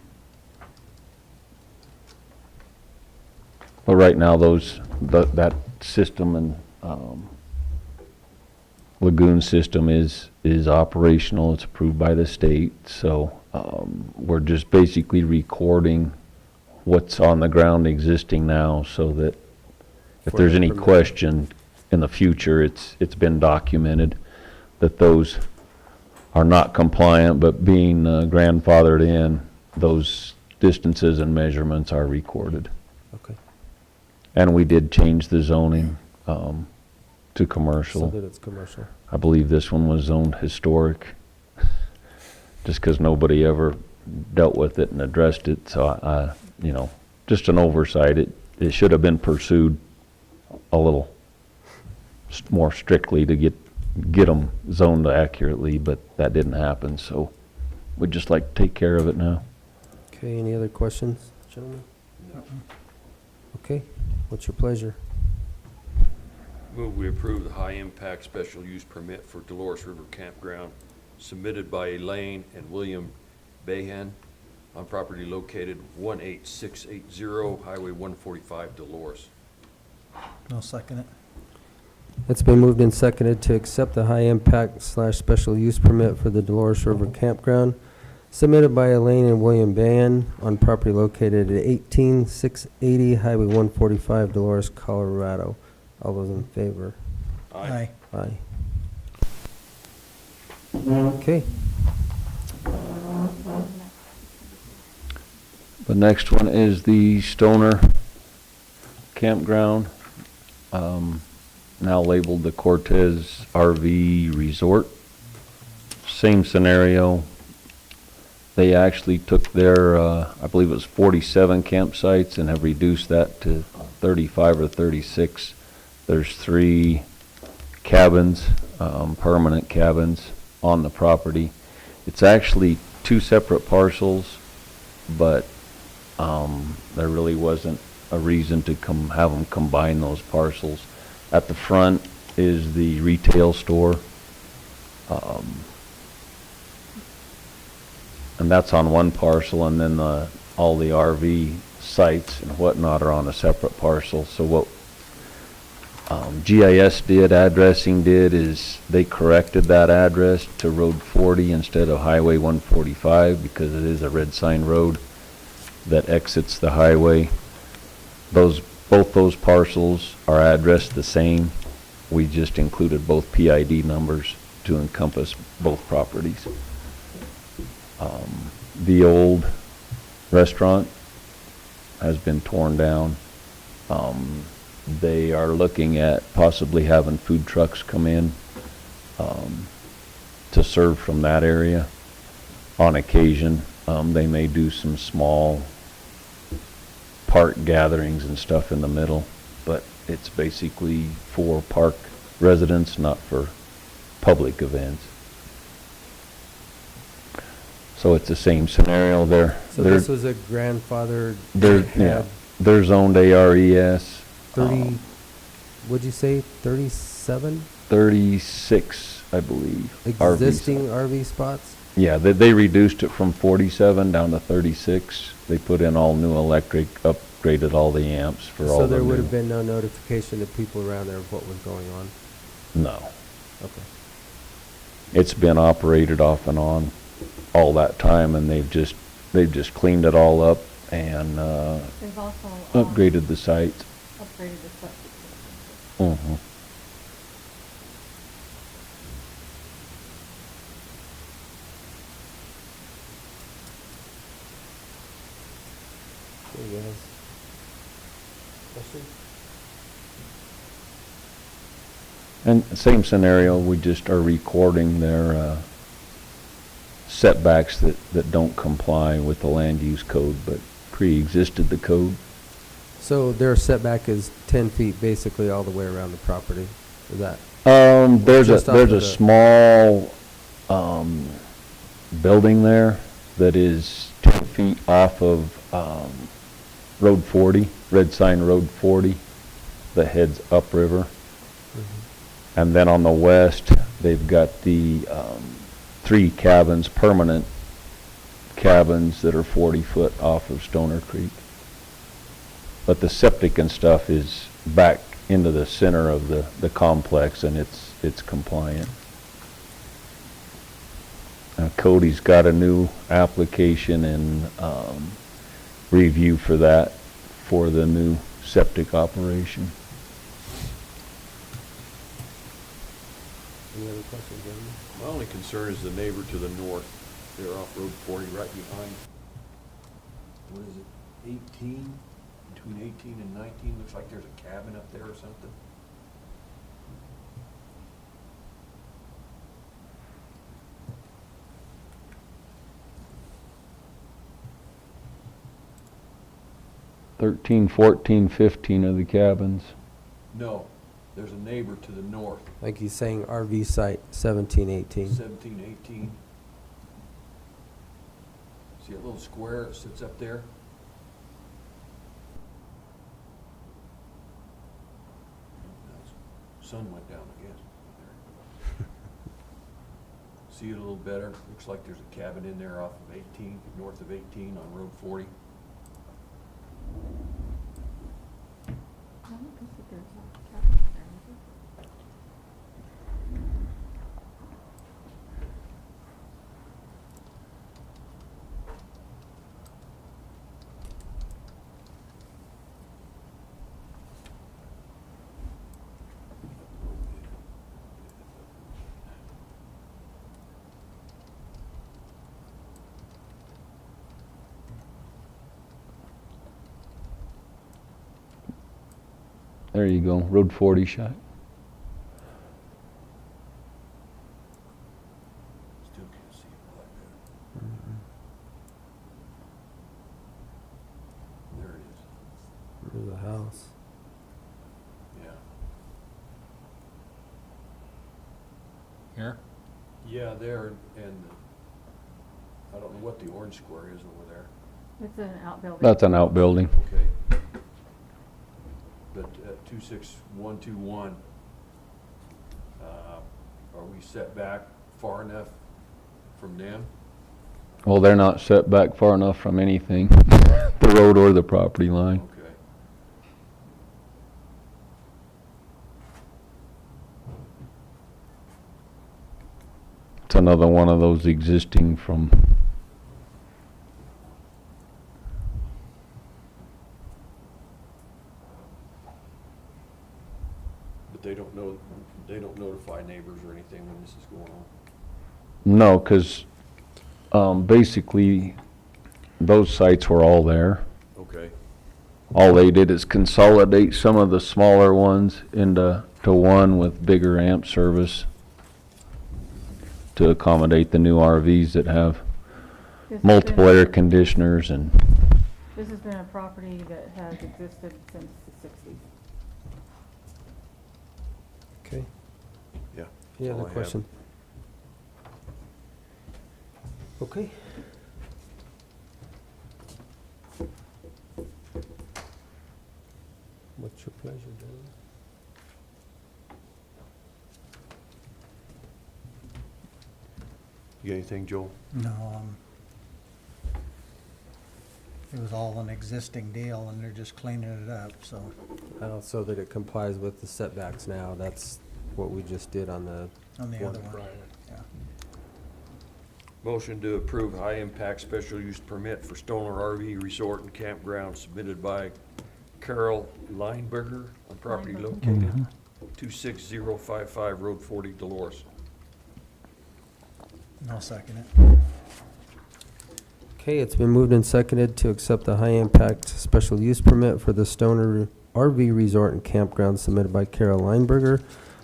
But right now, that system and lagoon system is operational. It's approved by the state. So we're just basically recording what's on the ground existing now, so that if For there's any information. question in the future, it's been documented that those are not compliant, but being grandfathered in, those distances and measurements are recorded. Okay. And we did change the zoning to So commercial. that it's commercial. I believe this one was zoned historic, just because nobody ever dealt with it and addressed it. So I, just an oversight. It should have been pursued a little more strictly to get them zoned accurately, but that didn't happen. So we'd just like to take care of it now. Okay, any other questions, gentlemen? Okay, what's your pleasure? Move we approve the high-impact special use permit for Dolores River Campground submitted by Elaine and William Weyand on property located 18680 Highway 145 Dolores. I'll second it. It's been moved and seconded to accept the high-impact / special use permit for the Dolores River Campground submitted by Elaine and William Ban on property located at 18680 Highway 145 Dolores, Colorado. All those in favor? Aye. Aye. Okay. The next one is the Stoner Campground. now labeled the Cortez RV Resort. Same scenario. They actually took their, I believe it was 47 campsites and have reduced that to 35 or 36. There's 3 cabins, permanent cabins on the property. It's actually 2 separate parcels, but there really wasn't a reason to have them combine those parcels. At the front is the retail store. And that's on one parcel, and then all the RV sites and whatnot are on a separate parcel. So what GIS addressing did, is they corrected that address to Road 40 instead of Highway 145, because it is a red sign road that exits the highway. Both those parcels are addressed the same. We just included both PID numbers to encompass both properties. The old restaurant has been torn down. They are looking at possibly having food trucks come in to serve from that area on occasion. They may do some small park gatherings and stuff in the middle, but it's basically for park residents, not for public events. So it's the same scenario there. So this was a grandfather. They're zoned ARES. 30, what'd you say, 37? 36, I believe. Existing RV spots? Yeah, they reduced it from 47 down to 36. They put in all new electric, upgraded all the amps for all the So there new. would have been no notification to people around there of what was going on? No. Okay. It's been operated off and on all that time, and they've just cleaned it all up and They've also upgraded the site. upgraded the septic system. Mm-hmm. There you guys. Question? And same scenario, we just are recording their setbacks that don't comply with the land use code, but pre-existed the code. So their setback is 10 feet basically all the way around the property? Is that? There's Just off a of the- small building there that is 10 feet off of Road 40, red sign Road 40, that heads upriver. Mm-hmm. And then on the west, they've got the 3 cabins, permanent cabins that are 40 foot off of Stoner Creek. But the septic and stuff is back into the center of the complex, and it's compliant. Cody's got a new application and review for that, for the new septic operation. Any other questions, gentlemen? My only concern is the neighbor to the north. They're off Road 40, right behind, what is it, 18? Between 18 and 19, looks like there's a cabin up there or something. Thirteen, 14, 15 of the cabins. No, there's a neighbor to the north, I think he's saying RV site 17, 18. 17, 18. See that little square that sits up there? Sun went down, I guess. See it a little better? Looks like there's a cabin in there off of 18, north of 18 on Road 40. I don't think that there's a cabin there, is there? There you go, Road 40 shot. house. Yeah. Here? Yeah, there, and I don't know what the orange square is over there. It's an outbuilding. That's an outbuilding. Okay. But at 26121, are we set back far enough from them? Well, they're not set back far enough from anything, the road or the property line. Okay. It's another one of those existing from, But they don't know, they don't notify neighbors or anything when this is going on? no, 'cause basically, those sites were all there. Okay. All they did is consolidate some of the smaller ones into one with bigger amp service to accommodate the new RVs that have This has multiple been- air conditioners and, This has been a property that has existed since the sixties. Okay. Yeah. Any that's all other I have. question? Okay. What's your pleasure, Dylan? You got anything, Joel? No, it was all an existing deal and they're just cleaning it up, so. So that it complies with the setbacks now, that's what we just did on the. On the other one. prior. Yeah. Motion to approve high-impact special use permit for Stoner RV Resort and Campground submitted by Carol Lineberger on property Lineberger. located 26055 Road 40, Dolores. And I'll second it. Okay, it's been moved and seconded to accept the high-impact special use permit for the Stoner RV Resort and Campground submitted by Carol Lineberger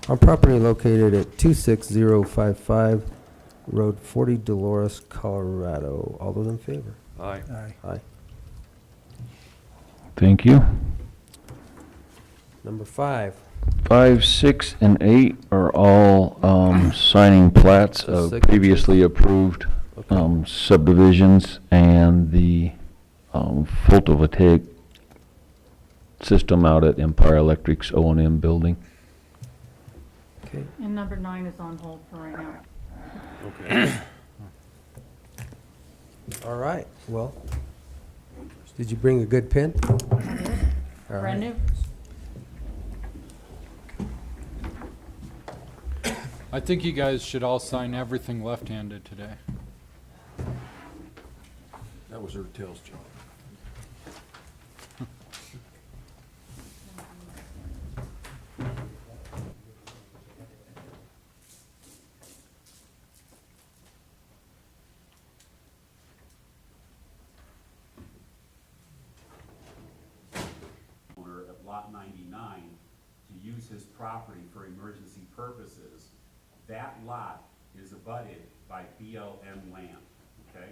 on property located at 26055 Road 40, Dolores, Colorado. All those in favor? Aye. Aye. Aye. thank you. Number 5. 5, 6, and 8 are all signing plats of Signatures. previously approved Okay. subdivisions and the photovoltaic system out at Empire Electric's O&M building. Okay. And number 9 is on hold for right now. Okay. All right. Well, did you bring a good pen? All Brand right. new. I think you guys should all sign everything left-handed today. That was Ertel's job. Owner of Lot 99 to use his property for emergency purposes. That lot is abutted by BLM land, okay?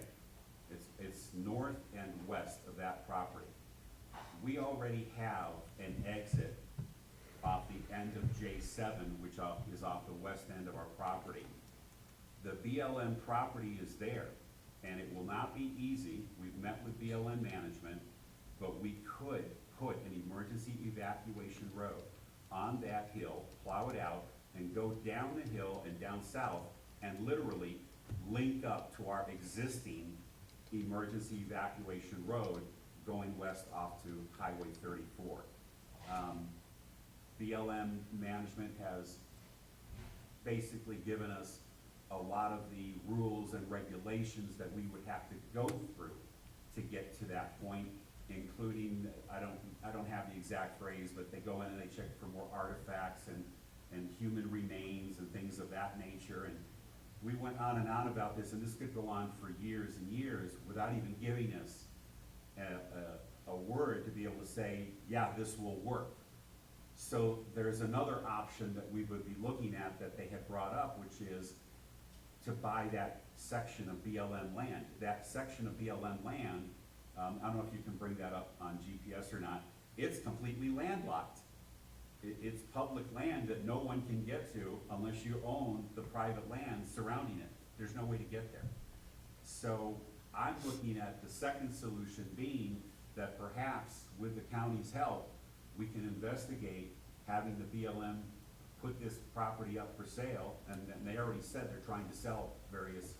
It's north and west of that property. We already have an exit off the end of J7, which is off the west end of our property. The BLM property is there, and it will not be easy. We've met with BLM management, but we could put an emergency evacuation road on that hill, plow it out, and go down the hill and down south, and literally link up to our existing emergency evacuation road going west off to Highway 34. BLM management has basically given us a lot of the rules and regulations that we would have to go through to get to that point, including, I don't have the exact phrase, but they go in and they check for more artifacts and human remains and things of that nature. And we went on and on about this, and this could go on for years and years without even giving us a word to be able to say, yeah, this will work. So there's another option that we would be looking at that they had brought up, which is to buy that section of BLM land. That section of BLM land, I don't know if you can bring that up on GPS or not, it's completely landlocked. It's public land that no one can get to unless you own the private land surrounding it. There's no way to get there. So I'm looking at the second solution being that perhaps with the county's help, we can investigate having the BLM put this property up for sale, and they already said they're trying to sell various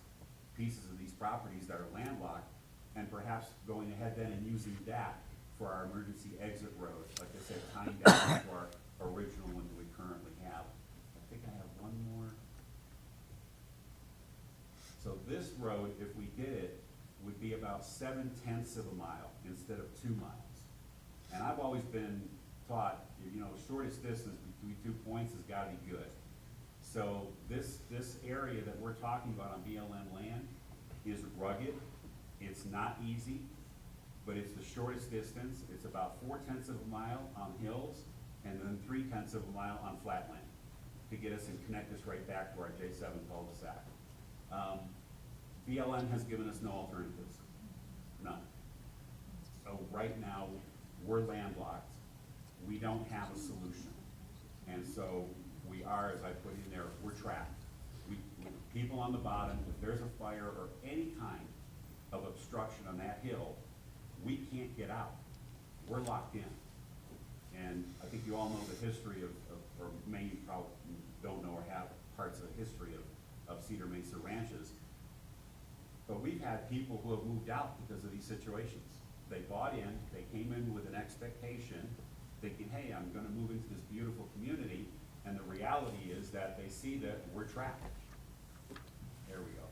pieces of these properties that are landlocked, and perhaps going ahead then and using that for our emergency exit road, like I said, tying down to our original one that we currently have. I think I have one more. So this road, if we did it, would be about 7/10 of a mile instead of 2 miles. And I've always been taught, you know, shortest distance between 2 points has gotta be good. So this area that we're talking about on BLM land is rugged, it's not easy, but it's the shortest distance. It's about 4/10 of a mile on hills, and then 3/10 of a mile on flat land to get us and connect us right back to our J7 cul-de-sac. BLM has given us no alternatives, none. So right now, we're landlocked. We don't have a solution. And so we are, as I put in there, we're trapped. People on the bottom, if there's a fire or any kind of obstruction on that hill, we can't get out. We're locked in. And I think you all know the history of or maybe probably don't know or have parts of the history of Cedar Mesa ranches. But we've had people who have moved out because of these situations. They bought in, they came in with an expectation, thinking, hey, I'm gonna move into this beautiful community, and the reality is that they see that we're trapped. There we go.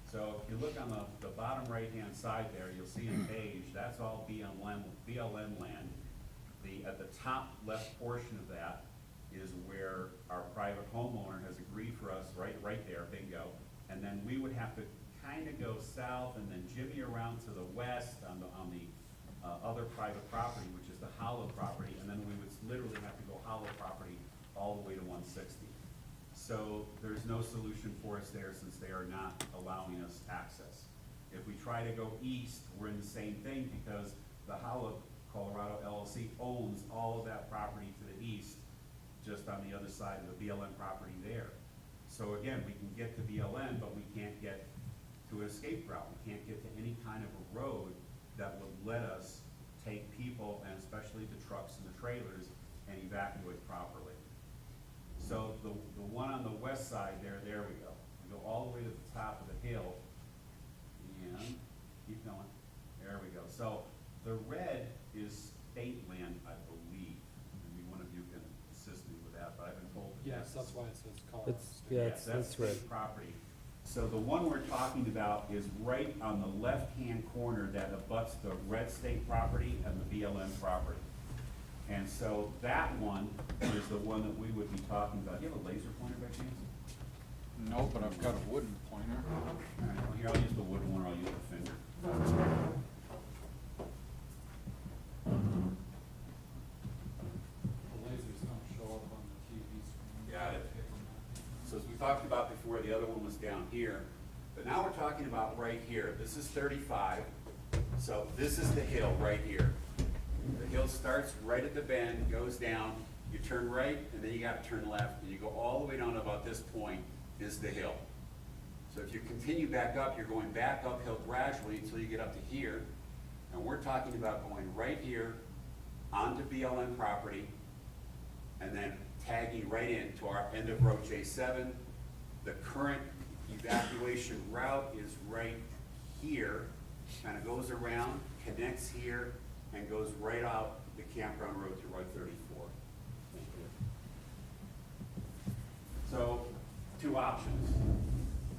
So if you look on the bottom right-hand side there, you'll see in beige, that's all BLM land. At the top left portion of that is where our private homeowner has agreed for us, right there, bingo. And then we would have to kind of go south and then jimmy around to the west on the other private property, which is the hollow property, and then we would literally have to go hollow property all the way to 160. So there's no solution for us there since they are not allowing us access. If we try to go east, we're in the same thing because the Hollow Colorado LLC owns all of that property to the east, just on the other side of the BLM property there. So again, we can get to BLM, but we can't get to an escape route. We can't get to any kind of a road that would let us take people, and especially the trucks and the trailers, and evacuate properly. So the one on the west side there we go. We go all the way to the top of the hill, and keep going. There we go. So the red is state land, I believe. Maybe one of you can assist me with that, but I've been told that Yes, that's why it says Colorado. yes, that's red. state property. So the one we're talking about is right on the left-hand corner that abuts the red state property and the BLM property. And so that one is the one that we would be talking about. Do you have a laser pointer by chance? No, but I've got a wooden pointer. All right, well, here, I'll use the wooden one, or I'll use the finger. The lasers don't show up on the TV screen. Got it. So as we talked about before, the other one was down here, but now we're talking about right here. This is 35, so this is the hill right here. The hill starts right at the bend, goes down, you turn right, and then you gotta turn left, and you go all the way down to about this point is the hill. So if you continue back up, you're going back uphill gradually until you get up to here, and we're talking about going right here onto BLM property, and then tagging right into our end of road J7. The current evacuation route is right here, kind of goes around, connects here, and goes right out the campground road to Route 34. So, two options.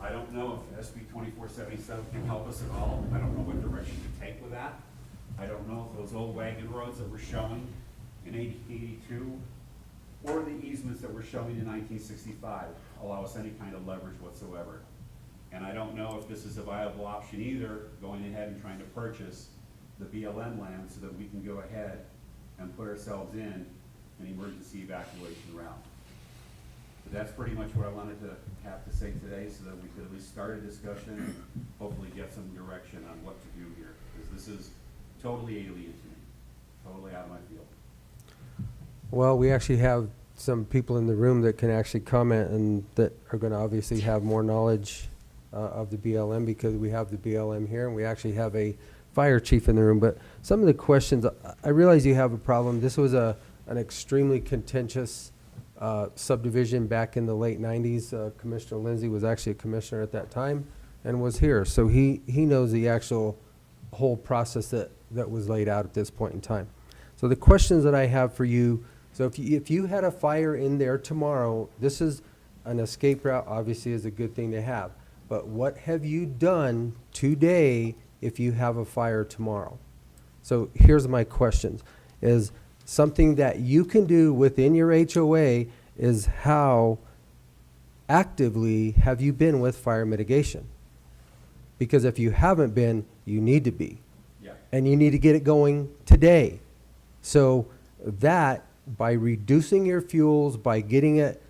I don't know if SB 2477 can help us at all. I don't know what direction to take with that. I don't know if those old wagon roads that we're showing in 82 or the easements that we're showing in 1965 allow us any kind of leverage whatsoever. And I don't know if this is a viable option either, going ahead and trying to purchase the BLM land so that we can go ahead and put ourselves in an emergency evacuation route. But that's pretty much what I wanted to have to say today, so that we could at least start a discussion and hopefully get some direction on what to do here, because this is totally alien to me. totally out of my field. Well, we actually have some people in the room that can actually comment and that are going to obviously have more knowledge of the BLM, because we have the BLM here and we actually have a fire chief in the room. But some of the questions, I realize you have a problem. This was an extremely contentious subdivision back in the late 90s. Commissioner Lindsay was actually a commissioner at that time and was here. So he knows the actual whole process that was laid out at this point in time. So the questions that I have for you, so if you had a fire in there tomorrow, this is an escape route, obviously is a good thing to have. But what have you done today if you have a fire tomorrow? So here's my questions. Is something that you can do within your HOA is how actively have you been with fire mitigation? Because if you haven't been, you need to be. Yeah. And you need to get it going today. So that, by reducing your fuels, by getting it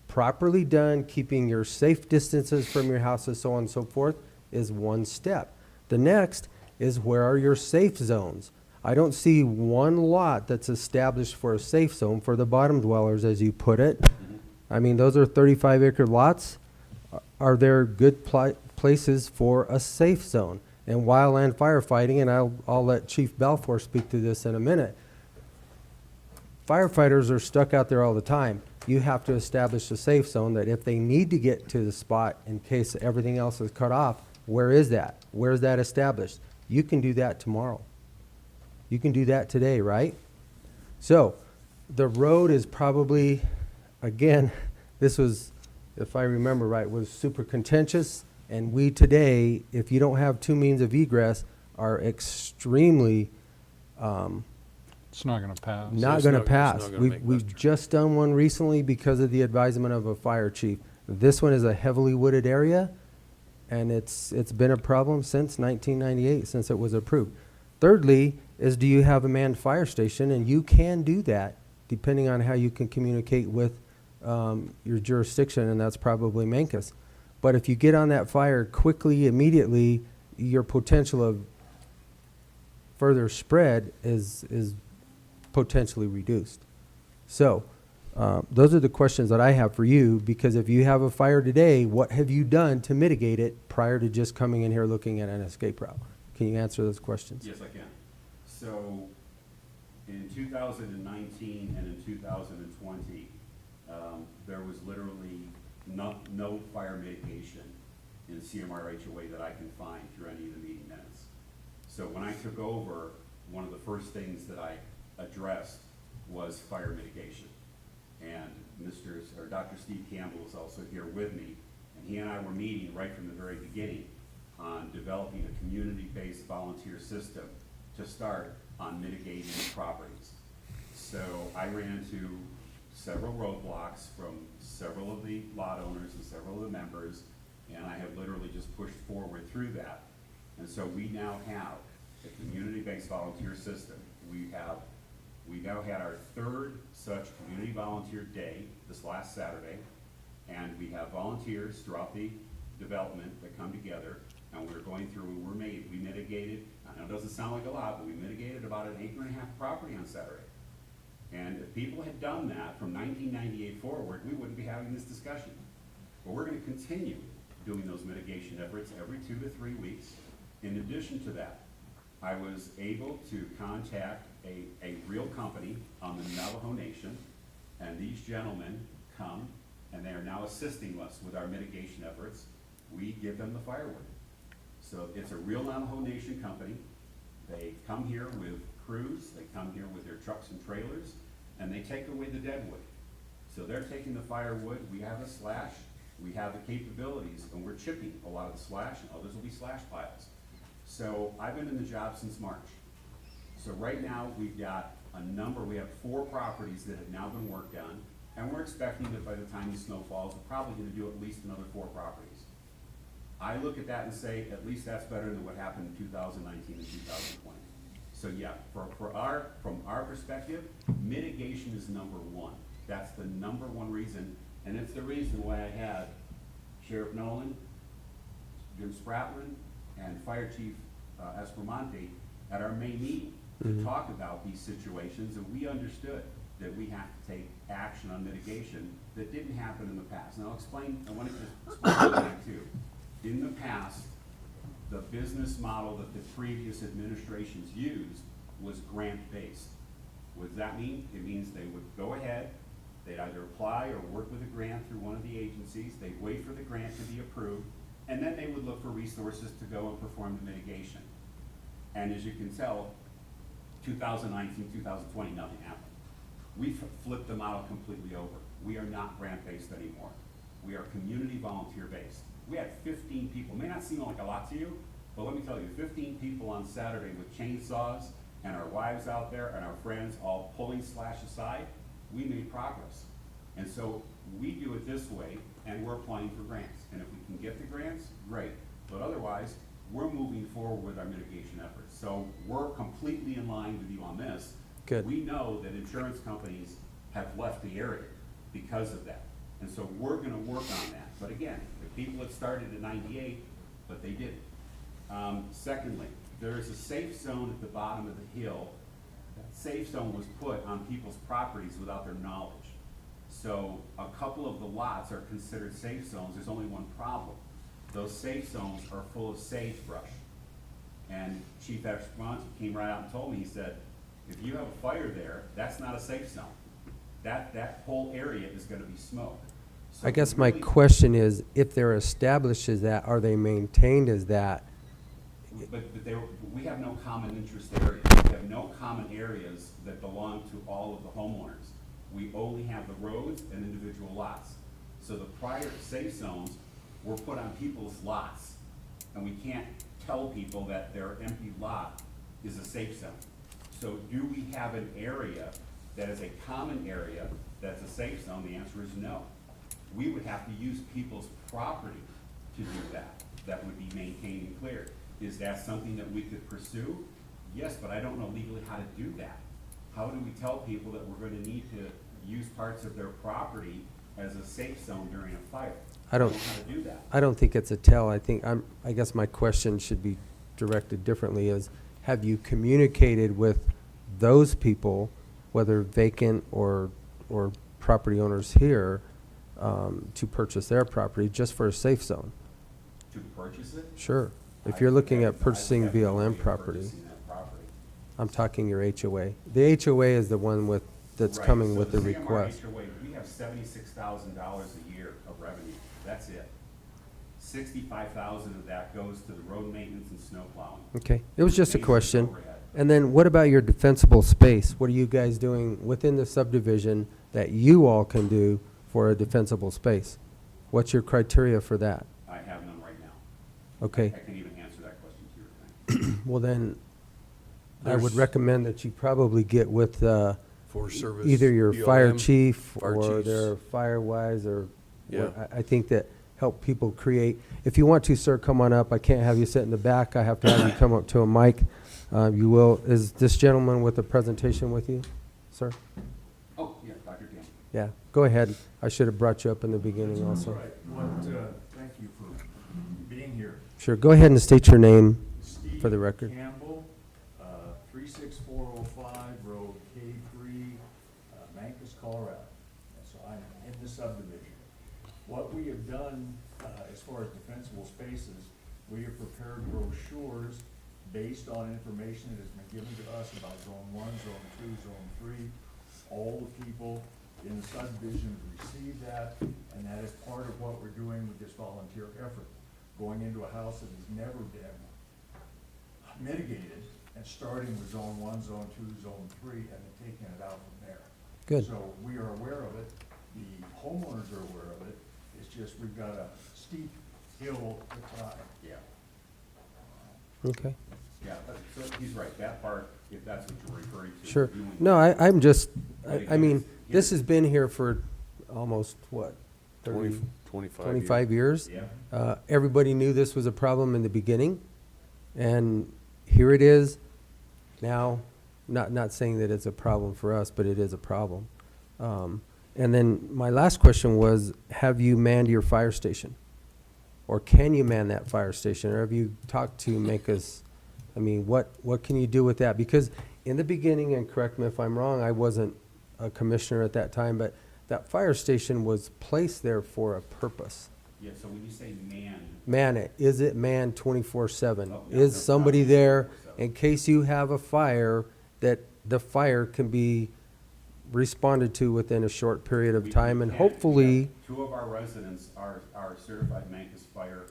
properly done, keeping your safe distances from your houses, so on and so forth, is one step. The next is, where are your safe zones? I don't see one lot that's established for a safe zone for the bottom dwellers, as you put it. I mean, those are 35-acre lots. Are there good places for a safe zone? And wildland firefighting, and I'll let Chief Balfour speak to this in a minute. Firefighters are stuck out there all the time. You have to establish a safe zone that if they need to get to the spot in case everything else is cut off, where is that? Where is that established? You can do that tomorrow. You can do that today, right? So the road is probably, again, this was, if I remember right, was super contentious. And we today, if you don't have two means of egress, are extremely It's not gonna pass. not going to pass. We've just done one recently because of the advisement of a fire chief. This one is a heavily wooded area, and it's been a problem since 1998, since it was approved. Thirdly is, do you have a manned fire station? And you can do that depending on how you can communicate with your jurisdiction, and that's probably Mancus. But if you get on that fire quickly, immediately, your potential of further spread is potentially reduced. So those are the questions that I have for you, because if you have a fire today, what have you done to mitigate it prior to just coming in here looking at an escape route? Can you answer those questions? Yes, I can. So in 2019 and in 2020, there was literally no fire mitigation in CMR HOA that I can find through any of the meeting minutes. So when I took over, one of the first things that I addressed was fire mitigation. And Dr. Steve Campbell is also here with me, and he and I were meeting right from the very beginning on developing a community-based volunteer system to start on mitigating properties. So I ran into several roadblocks from several of the lot owners and several of the members, and I have literally just pushed forward through that. And so we now have a community-based volunteer system. We now had our third such community volunteer day this last Saturday, and we have volunteers throughout the development that come together, and we're going through, we mitigated, I know it doesn't sound like a lot, but we mitigated about an 1.5 acre property on Saturday. And if people had done that from 1998 forward, we wouldn't be having this discussion. But we're going to continue doing those mitigation efforts every 2 to 3 weeks. In addition to that, I was able to contact a real company on the Navajo Nation, and these gentlemen come, and they are now assisting us with our mitigation efforts. We give them the firewood. So it's a real Navajo Nation company. They come here with crews, they come here with their trucks and trailers, and they take away the dead wood. So they're taking the firewood, we have a slash, we have the capabilities, and we're chipping a lot of the slash, and others will be slash piles. So I've been in the job since March. So right now, we've got we have 4 properties that have now been worked on, and we're expecting that by the time the snow falls, we're probably gonna do at least another 4 properties. I look at that and say, at least that's better than what happened in 2019 and 2020. So yeah, from our perspective, mitigation is number 1. That's the number 1 reason, and it's the reason why I had Sheriff Nolan, Jim Spratlin, and Fire Chief Espromonte at our May meeting. to talk about these situations, and we understood that we have to take action on mitigation that didn't happen in the past. Now I want to just explain that too. In the past, the business model that the previous administrations used was grant-based. What does that mean? It means they would go ahead, they'd either apply or work with a grant through one of the agencies, they'd wait for the grant to be approved, and then they would look for resources to go and perform the mitigation. And as you can tell, 2019, 2020, nothing happened. We flipped the model completely over. We are not grant-based anymore. We are community volunteer-based. We had 15 people. It may not seem like a lot to you, but let me tell you, 15 people on Saturday with chainsaws and our wives out there and our friends all pulling slash aside, we made progress. And so we do it this way, and we're applying for grants. And if we can get the grants, great. But otherwise, we're moving forward with our mitigation efforts. So we're completely in line with you on this. Good. We know that insurance companies have left the area because of that. And so we're gonna work on that. But again, the people had started in '98, but they didn't. Secondly, there is a safe zone at the bottom of the hill. That safe zone was put on people's properties without their knowledge. So a couple of the lots are considered safe zones. There's only one problem. Those safe zones are full of sagebrush. And Chief Escamont came right out and told me, he said, if you have a fire there, that's not a safe zone. That whole area is gonna be smoke. So I guess my really- question is, if they're established as that, are they maintained as that? But we have no common interest areas. We have no common areas that belong to all of the homeowners. We only have the roads and individual lots. So the prior safe zones were put on people's lots, and we can't tell people that their empty lot is a safe zone. So do we have an area that is a common area that's a safe zone? The answer is no. We would have to use people's property to do that. That would be maintained and cleared. Is that something that we could pursue? Yes, but I don't know legally how to do that. How do we tell people that we're gonna need to use parts of their property as a safe zone during a fire? I don't- know how to do that. I don't think it's a tell. I guess my question should be directed differently is, have you communicated with those people, whether vacant or property owners here, to purchase their property just for a safe zone? To purchase it? Sure. If you're looking at I purchasing have no way BLM of property, purchasing that property. I'm talking your HOA. The HOA is the one that's Right, coming so with the CMR request. HOA, we have $76,000 a year of revenue. That's it. 65,000 of that goes to the road maintenance and snow plowing. Okay, it was just a Maintenance question. overhead. And then what about your defensible space? What are you guys doing within the subdivision that you all can do for a defensible space? What's your criteria for that? I have none right now. Okay, I can even answer that question to your thing. well then, I would There's- recommend that you probably get with Forest Service. either your fire BLM, chief fire or chiefs. their firewise or, Yeah. I think that help people create. If you want to, sir, come on up. I can't have you sit in the back. I have to have you come up to a mic. You will. Is this gentleman with the presentation with you, sir? Oh, yeah, Dr. Dan. Yeah, go ahead. I should have brought you up in the beginning also. Right. Thank you for being here. Sure, go ahead and state your name Steve for the record. Campbell, 36405 Road K3, Mancos, Colorado. And so I'm in the subdivision. What we have done as far as defensible spaces, we have prepared brochures based on information that has been given to us about Zone 1, Zone 2, Zone 3. All the people in the subdivision receive that, and that is part of what we're doing with this volunteer effort. Going into a house that has never been mitigated and starting with Zone 1, Zone 2, Zone 3, and then taking it out from there. Good. So we are aware of it, the homeowners are aware of it, it's just we've got a steep hill to climb. Yeah. Okay, Yeah, so he's right. That part, if that's what you're referring to. sure. doing- No, I'm just, But I mean, again, this has been here for almost, what, 30, 25 25 years? Yeah. Everybody knew this was a problem in the beginning, and here it is now. Not saying that it's a problem for us, but it is a problem. And then my last question was, have you manned your fire station? Or can you man that fire station? Or have you talked to Mancos I mean, what can you do with that? Because in the beginning, and correct me if I'm wrong, I wasn't a commissioner at that time, but that fire station was placed there for a purpose. Yeah, so when you say man, Man it, is it manned 24/7? Oh, no, Is no, somebody not there 24/7. in case you have a fire, that the fire can be responded to within a short period of we time, and can. hopefully, Two of our residents are certified Mancus Fire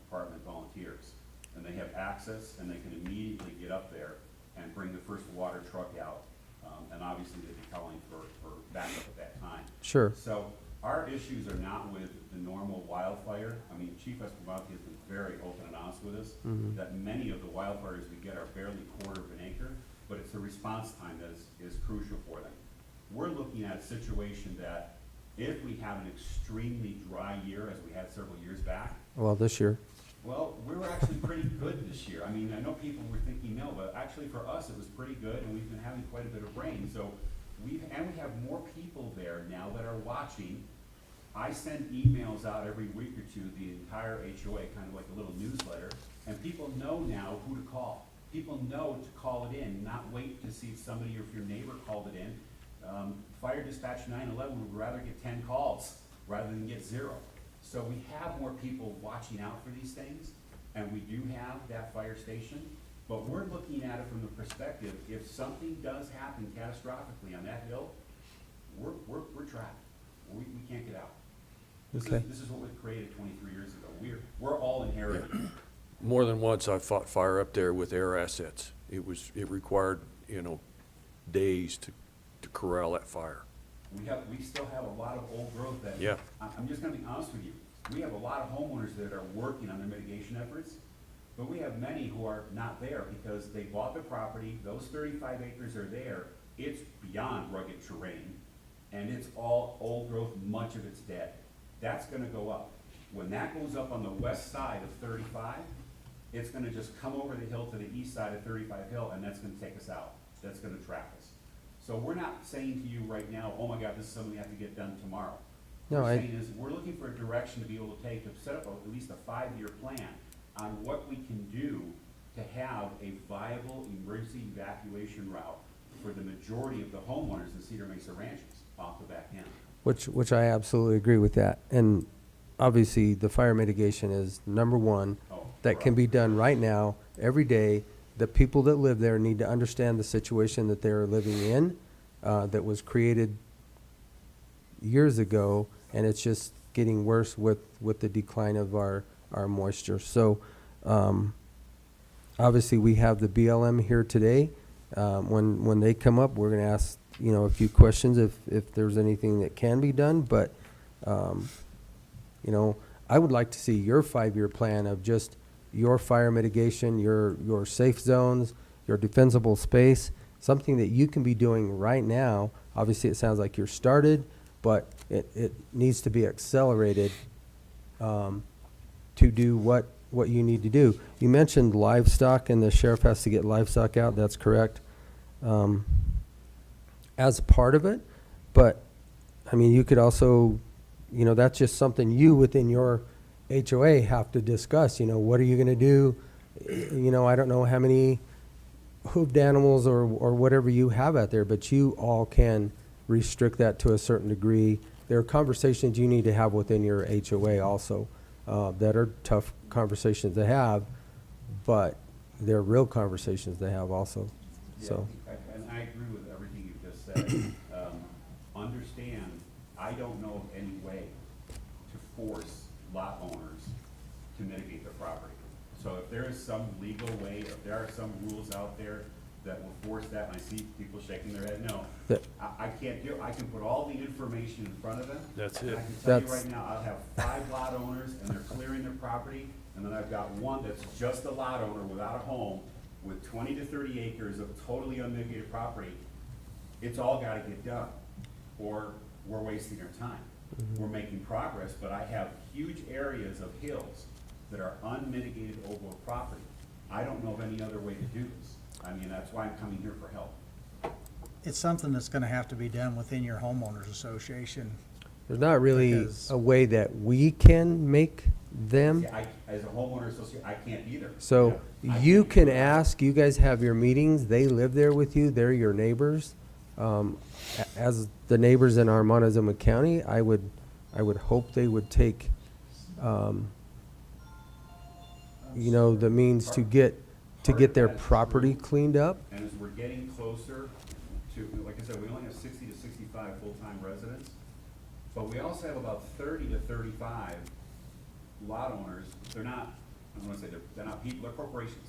Department volunteers. And they have access, and they can immediately get up there and bring the first water truck out. And obviously, they'd be calling for backup at that time. sure, So our issues are not with the normal wildfire. I mean, Chief Escobar has been very open and honest with us, that many of the wildfires we get are barely quarter of an acre, but it's the response time that is crucial for them. We're looking at a situation that if we have an extremely dry year, as we had several years back, well, this year. well, we were actually pretty good this year. I mean, I know people were thinking no, but actually for us, it was pretty good, and we've been having quite a bit of rain. So we have more people there now that are watching. I send emails out every week or two, the entire HOA, kind of like a little newsletter, and people know now who to call. People know to call it in, not wait to see if somebody or if your neighbor called it in. Fire dispatch 911 would rather get 10 calls rather than get 0. So we have more people watching out for these things, and we do have that fire station, but we're looking at it from the perspective, if something does happen catastrophically on that hill, we're trapped. We can't get out. Okay. This is what was created 23 years ago. We're all inherited. More than once, I've fought fire up there with air assets. It required, days to corral that fire. We still have a lot of old growth that. Yeah. I'm just gonna be honest with you. We have a lot of homeowners that are working on their mitigation efforts, but we have many who are not there because they bought the property, those 35 acres are there, it's beyond rugged terrain, and it's all old growth, much of it's dead. That's gonna go up. When that goes up on the west side of 35, it's gonna just come over the hill to the east side of 35 Hill, and that's gonna take us out. That's gonna trap us. So we're not saying to you right now, oh my God, this is something we have to get done tomorrow. No, What we're I- saying is, we're looking for a direction to be able to take, to set up at least a 5-year plan on what we can do to have a viable emergency evacuation route for the majority of the homeowners in Cedar Mesa Ranches off the back end. Which I absolutely agree with that. And obviously, the fire mitigation is number one. Oh, That can be done right now, every day. The people that live there need to understand the situation that they're living in, that was created years ago, and it's just getting worse with the decline of our moisture. So, obviously, we have the BLM here today. When they come up, we're gonna ask, a few questions if there's anything that can be done, but, I would like to see your 5-year plan of just your fire mitigation, your safe zones, your defensible space, something that you can be doing right now. Obviously, it sounds like you're started, but it needs to be accelerated to do what you need to do. You mentioned livestock, and the sheriff has to get livestock out. That's correct. As part of it, but, I mean, you could also, that's just something you within your HOA have to discuss. What are you gonna do? I don't know how many hooved animals or whatever you have out there, but you all can restrict that to a certain degree. There are conversations you need to have within your HOA also, that are tough conversations to have, but they're real conversations to have also, so. Yeah, and I agree with everything you just said. Understand, I don't know of any way to force lot owners to mitigate their property. So if there is some legal way, if there are some rules out there that will force that, and I see people shaking their head, no. That- I can't do, I can put all the information in front of them. That's and it. I can tell you That's- right now, I'll have 5 lot owners, and they're clearing their property, and then I've got one that's just a lot owner without a home, with 20 to 30 acres of totally unmitigated property. It's all gotta get done, or we're wasting our time. We're making progress, but I have huge areas of hills that are unmitigated over property. I don't know of any other way to do this. I mean, that's why I'm coming here for help. It's something that's gonna have to be done within your homeowners association. There's not really Because- a way that we can make them. See, as a homeowner associate, I can't either. So Yeah, I you can't can do that. ask, you guys have your meetings, they live there with you, they're your neighbors. As the neighbors in our Montezuma County, I would hope they would take, the means to get their property cleaned up. And as we're getting closer to, like I said, we only have 60 to 65 full-time residents, but we also have about 30 to 35 lot owners. They're not, I don't want to say they're not people, they're corporations.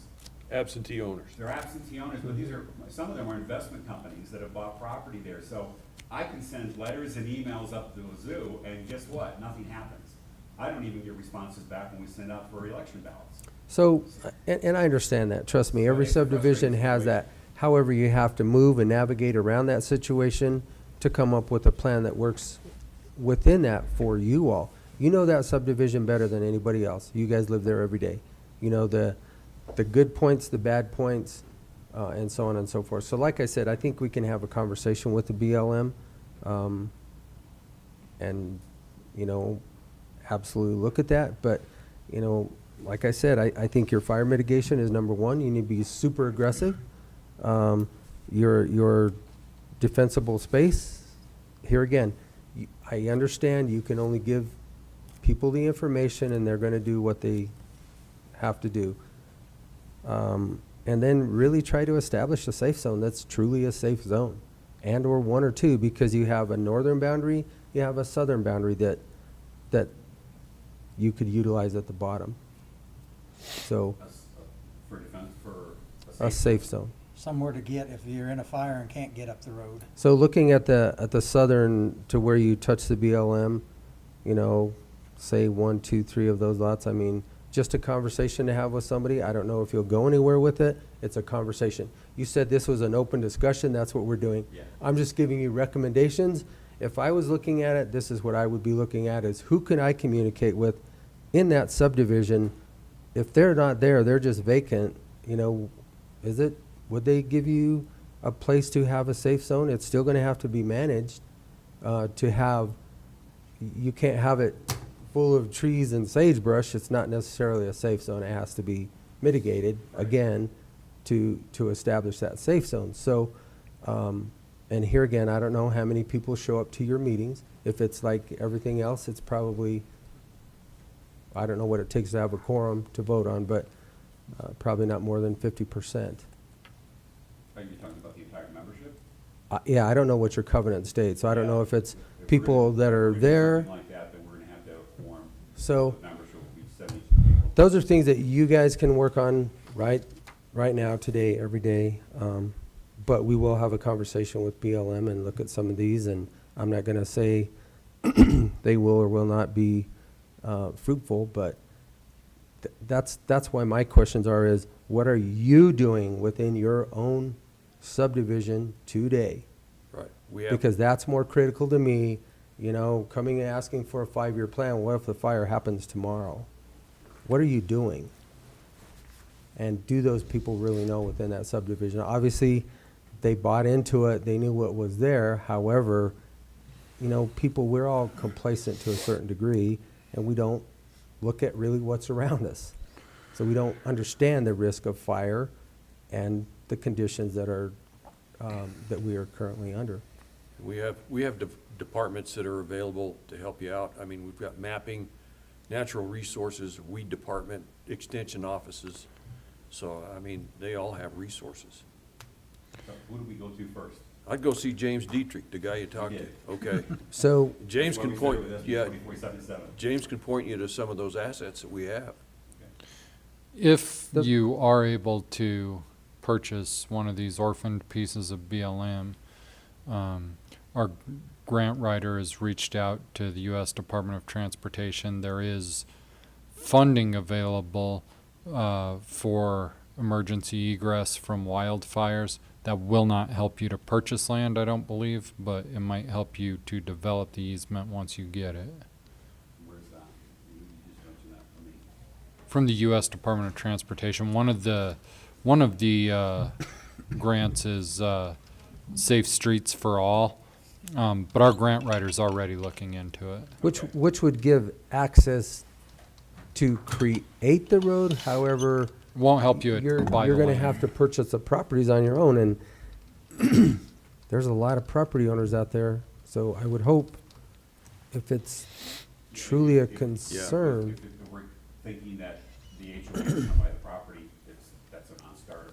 Absentee owners. They're absentee owners, but these are, some of them are investment companies that have bought property there. So I can send letters and emails up to the zoo, and guess what? Nothing happens. I don't even get responses back when we send out for election ballots. So, and I understand that, trust me, every It's a subdivision frustrating has that. However, you have to move and navigate around that situation to come up with a plan that works within that for you all. You know that subdivision better than anybody else. You guys live there every day. You know the good points, the bad points, and so on and so forth. So like I said, I think we can have a conversation with the BLM, and, absolutely look at that. But, like I said, I think your fire mitigation is number one. You need to be super aggressive. Your defensible space, here again, I understand you can only give people the information and they're going to do what they have to do. And then really try to establish a safe zone that's truly a safe zone, and or one or two, because you have a northern boundary, you have a southern boundary that you could utilize at the bottom. So For defense, for a safe zone. Somewhere to get if you're in a fire and can't get up the road. So looking at the southern, to where you touch the BLM, say 1, 2, 3 of those lots, I mean, just a conversation to have with somebody. I don't know if you'll go anywhere with it. It's a conversation. You said this was an open discussion. That's what we're doing. Yeah. I'm just giving you recommendations. If I was looking at it, this is what I would be looking at, is who can I communicate with in that subdivision? If they're not there, they're just vacant, would they give you a place to have a safe zone? It's still gonna have to be managed, you can't have it full of trees and sagebrush. It's not necessarily a safe zone. It has to be mitigated, again, to establish that safe zone. So, and here again, I don't know how many people show up to your meetings. If it's like everything else, it's probably, I don't know what it takes to have a quorum to vote on, but probably not more than 50%. Are you talking about the entire membership? Yeah, I don't know what your covenant states, so I don't Yeah. know if it's If people we're that are gonna do there. something like that, then we're gonna have to have a quorum. So The membership will be 72 people. those are things that you guys can work on right now, today, every day. But we will have a conversation with BLM and look at some of these, and I'm not gonna say they will or will not be fruitful, but that's why my questions is what are you doing within your own subdivision today? Right. We have, Because that's more critical to me, coming and asking for a 5-year plan. What if the fire happens tomorrow? What are you doing? And do those people really know within that subdivision? Obviously, they bought into it, they knew what was there. However, people, we're all complacent to a certain degree, and we don't look at really what's around us. So we don't understand the risk of fire and the conditions that are, that we are currently under. we have departments that are available to help you out. I mean, we've got mapping, natural resources, weed department, extension offices. So, I mean, they all have resources. So who do we go to first? I'd go see James Dietrich, the guy you talked to. did. Okay. So, James That's why can we point, started with yeah, SB 4477. James can point you to some of those assets that we have. If The- you are able to purchase one of these orphaned pieces of BLM, our grant writer has reached out to the U.S. Department of Transportation. There is funding available for emergency egress from wildfires. That will not help you to purchase land, I don't believe, but it might help you to develop the easement once you get it. Where's that? You just mentioned that for me. From the U.S. Department of Transportation, one of the grants is Safe Streets for All, But our grant writer's already looking into it. Which would give access to create the road, however. Won't help you You're buy the gonna land. have to purchase the properties on your own, and there's a lot of property owners out there, so I would hope if it's truly a concern. If we're thinking that the HOA is gonna buy the property, that's a non-starter.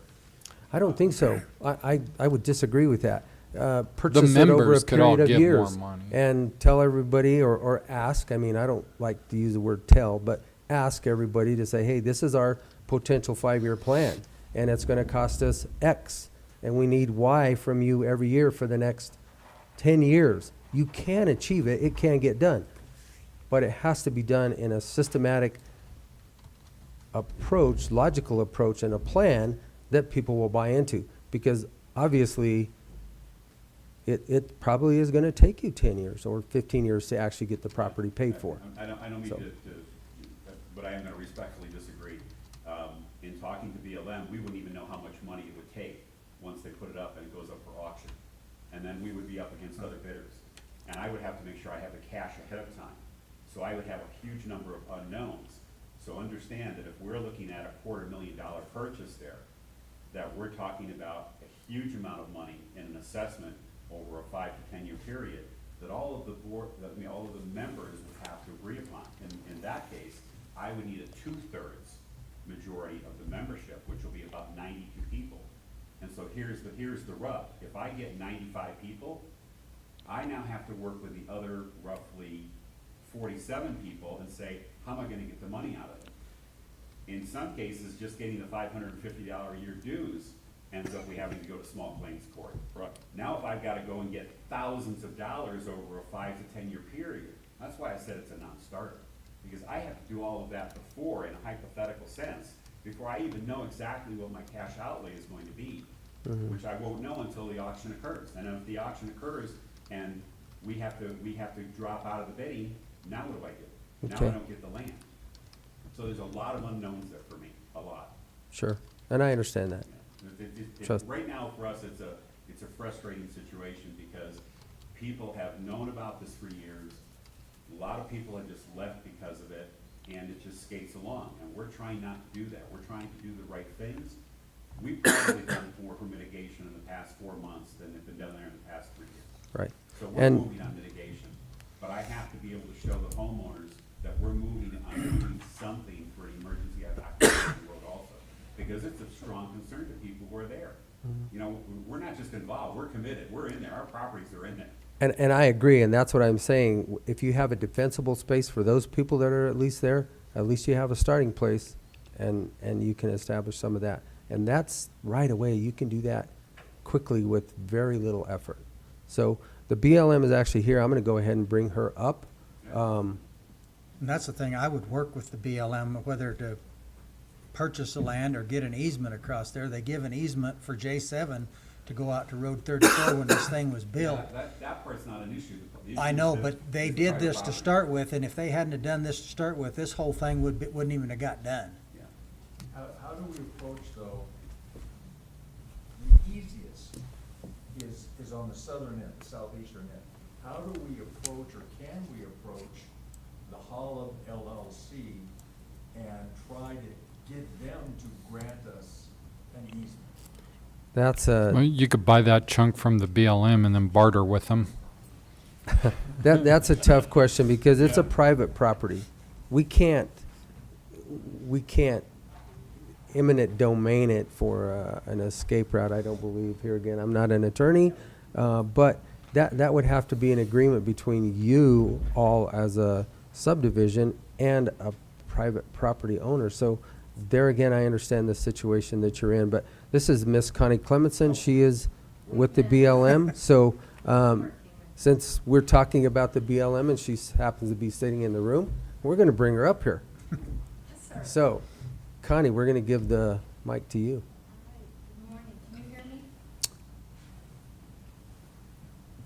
I don't think so. I would disagree with that. Purchase it over a members could all period of give more years money. and tell everybody or ask, I mean, I don't like to use the word tell, but ask everybody to say, hey, this is our potential 5-year plan, and it's gonna cost us X, and we need Y from you every year for the next 10 years. You can achieve it, it can get done, but it has to be done in a systematic approach, logical approach, and a plan that people will buy into, because obviously it probably is gonna take you 10 years or 15 years to actually get the property paid for. I don't mean So- but I am gonna respectfully disagree. In talking to BLM, we wouldn't even know how much money it would take once they put it up and it goes up for auction. And then we would be up against other bidders. And I would have to make sure I have the cash ahead of time. So I would have a huge number of unknowns. So understand that if we're looking at a $250,000 purchase there, that we're talking about a huge amount of money in an assessment over a 5 to 10 year period, that all of the board, all of the members would have to agree upon. In that case, I would need a 2/3 majority of the membership, which will be about 92 people. And so here's the rub. If I get 95 people, I now have to work with the other roughly 47 people and say, how am I gonna get the money out of it? In some cases, just getting the $550 a year dues ends up we having to go to small claims court. Now if I've gotta go and get thousands of dollars over a 5 to 10 year period, that's why I said it's a non-starter. Because I have to do all of that before, in a hypothetical sense, before I even know exactly what my cash outlay is going to be, which I won't know until the auction occurs. And if the auction occurs and we have to drop out of the bidding, now what do I do? Now I Okay. don't get the land. So there's a lot of unknowns there for me, a lot. Sure, and I understand that. Trust- Right now, for us, it's a frustrating situation because people have known about this for years. A lot of people have just left because of it, and it just skates along. And we're trying not to do that. We're trying to do the right things. We've probably done more for mitigation in the past 4 months than have been done there in the past 3 years. Right. So we're And- moving on mitigation. But I have to be able to show the homeowners that we're moving on doing something for an emergency evacuation road also. Because it's a strong concern to people who are there. You know, we're not just involved, we're committed. We're in there. Our properties are in there. And I agree, and that's what I'm saying. If you have a defensible space for those people that are at least there, at least you have a starting place, and you can establish some of that. And that's right away. You can do that quickly with very little effort. So the BLM is actually here. I'm going to go ahead and bring her up. And that's the thing, I would work with the BLM, whether to purchase the land or get an easement across there. They give an easement for J7 to go out to Road 34 when this thing was built. That part's not an issue. The issue I know, is but they it's did private this to property. start with, and if they hadn't have done this to start with, this whole thing wouldn't even have got done. Yeah. How do we approach, though, the easiest is on the southern end, the southeastern end. How do we approach, or can we approach, the Holland LLC and try to get them to grant us an easement? That's Well, you could buy that chunk from the BLM and then barter with them. that's a tough question because it's a private property. We can't eminent domain it for an escape route. I don't believe. Here again, I'm not an attorney, but that would have to be an agreement between you all as a subdivision and a private property owner. So there again, I understand the situation that you're in, but this is Miss Connie Clementson. She is with the BLM. So since we're talking about the BLM and she happens to be sitting in the room, we're going to bring her up here. So, Connie, we're going to give the mic to you. Good morning. Can you hear me?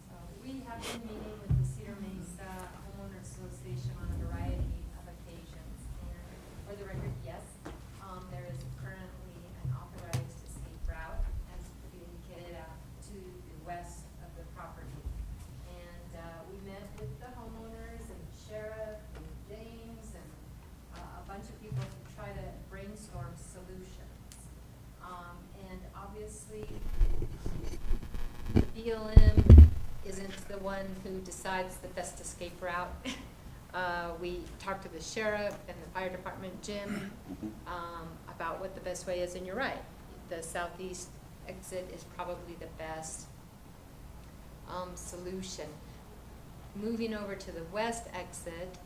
So we have been meeting with the Cedar Mesa Homeowners Association on a variety of occasions. And for the record, yes, there is currently an authorized escape route as indicated out to the west of the property. BLM isn't the one who decides the best escape route. We talked to the sheriff and the fire department, Jim, about what the best way is, and you're right. The southeast exit is probably the best solution. Moving over to the west exit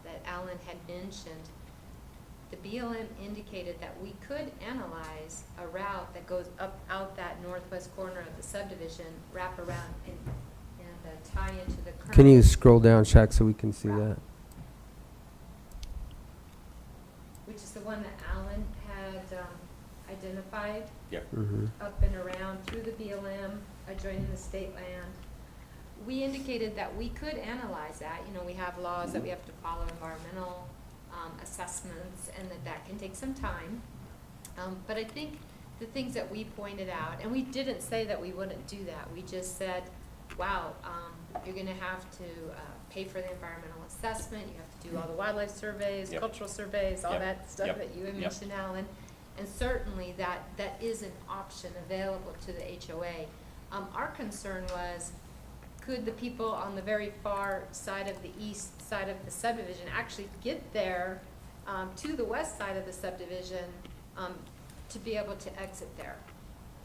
that Alan had mentioned, the BLM indicated that we could analyze a route that goes up out that northwest corner of the subdivision, wrap around and tie into the current. Can you scroll down, Shaq, so we can see that? Which is the one that Alan had identified. Yep. Up and around through the BLM, adjoining the state land. We indicated that we could analyze that. You know, we have laws that we have to follow, environmental assessments, and that can take some time. But I think the things that we pointed out, and we didn't say that we wouldn't do that. We just said, wow, you're gonna have to pay for the environmental assessment. You have to do all the wildlife surveys, Yep. cultural surveys, all Yep. that stuff Yep. that you had Yep. mentioned, Alan. And certainly that is an option available to the HOA. Our concern was, could the people on the very far side of the east side of the subdivision actually get there to the west side of the subdivision to be able to exit there?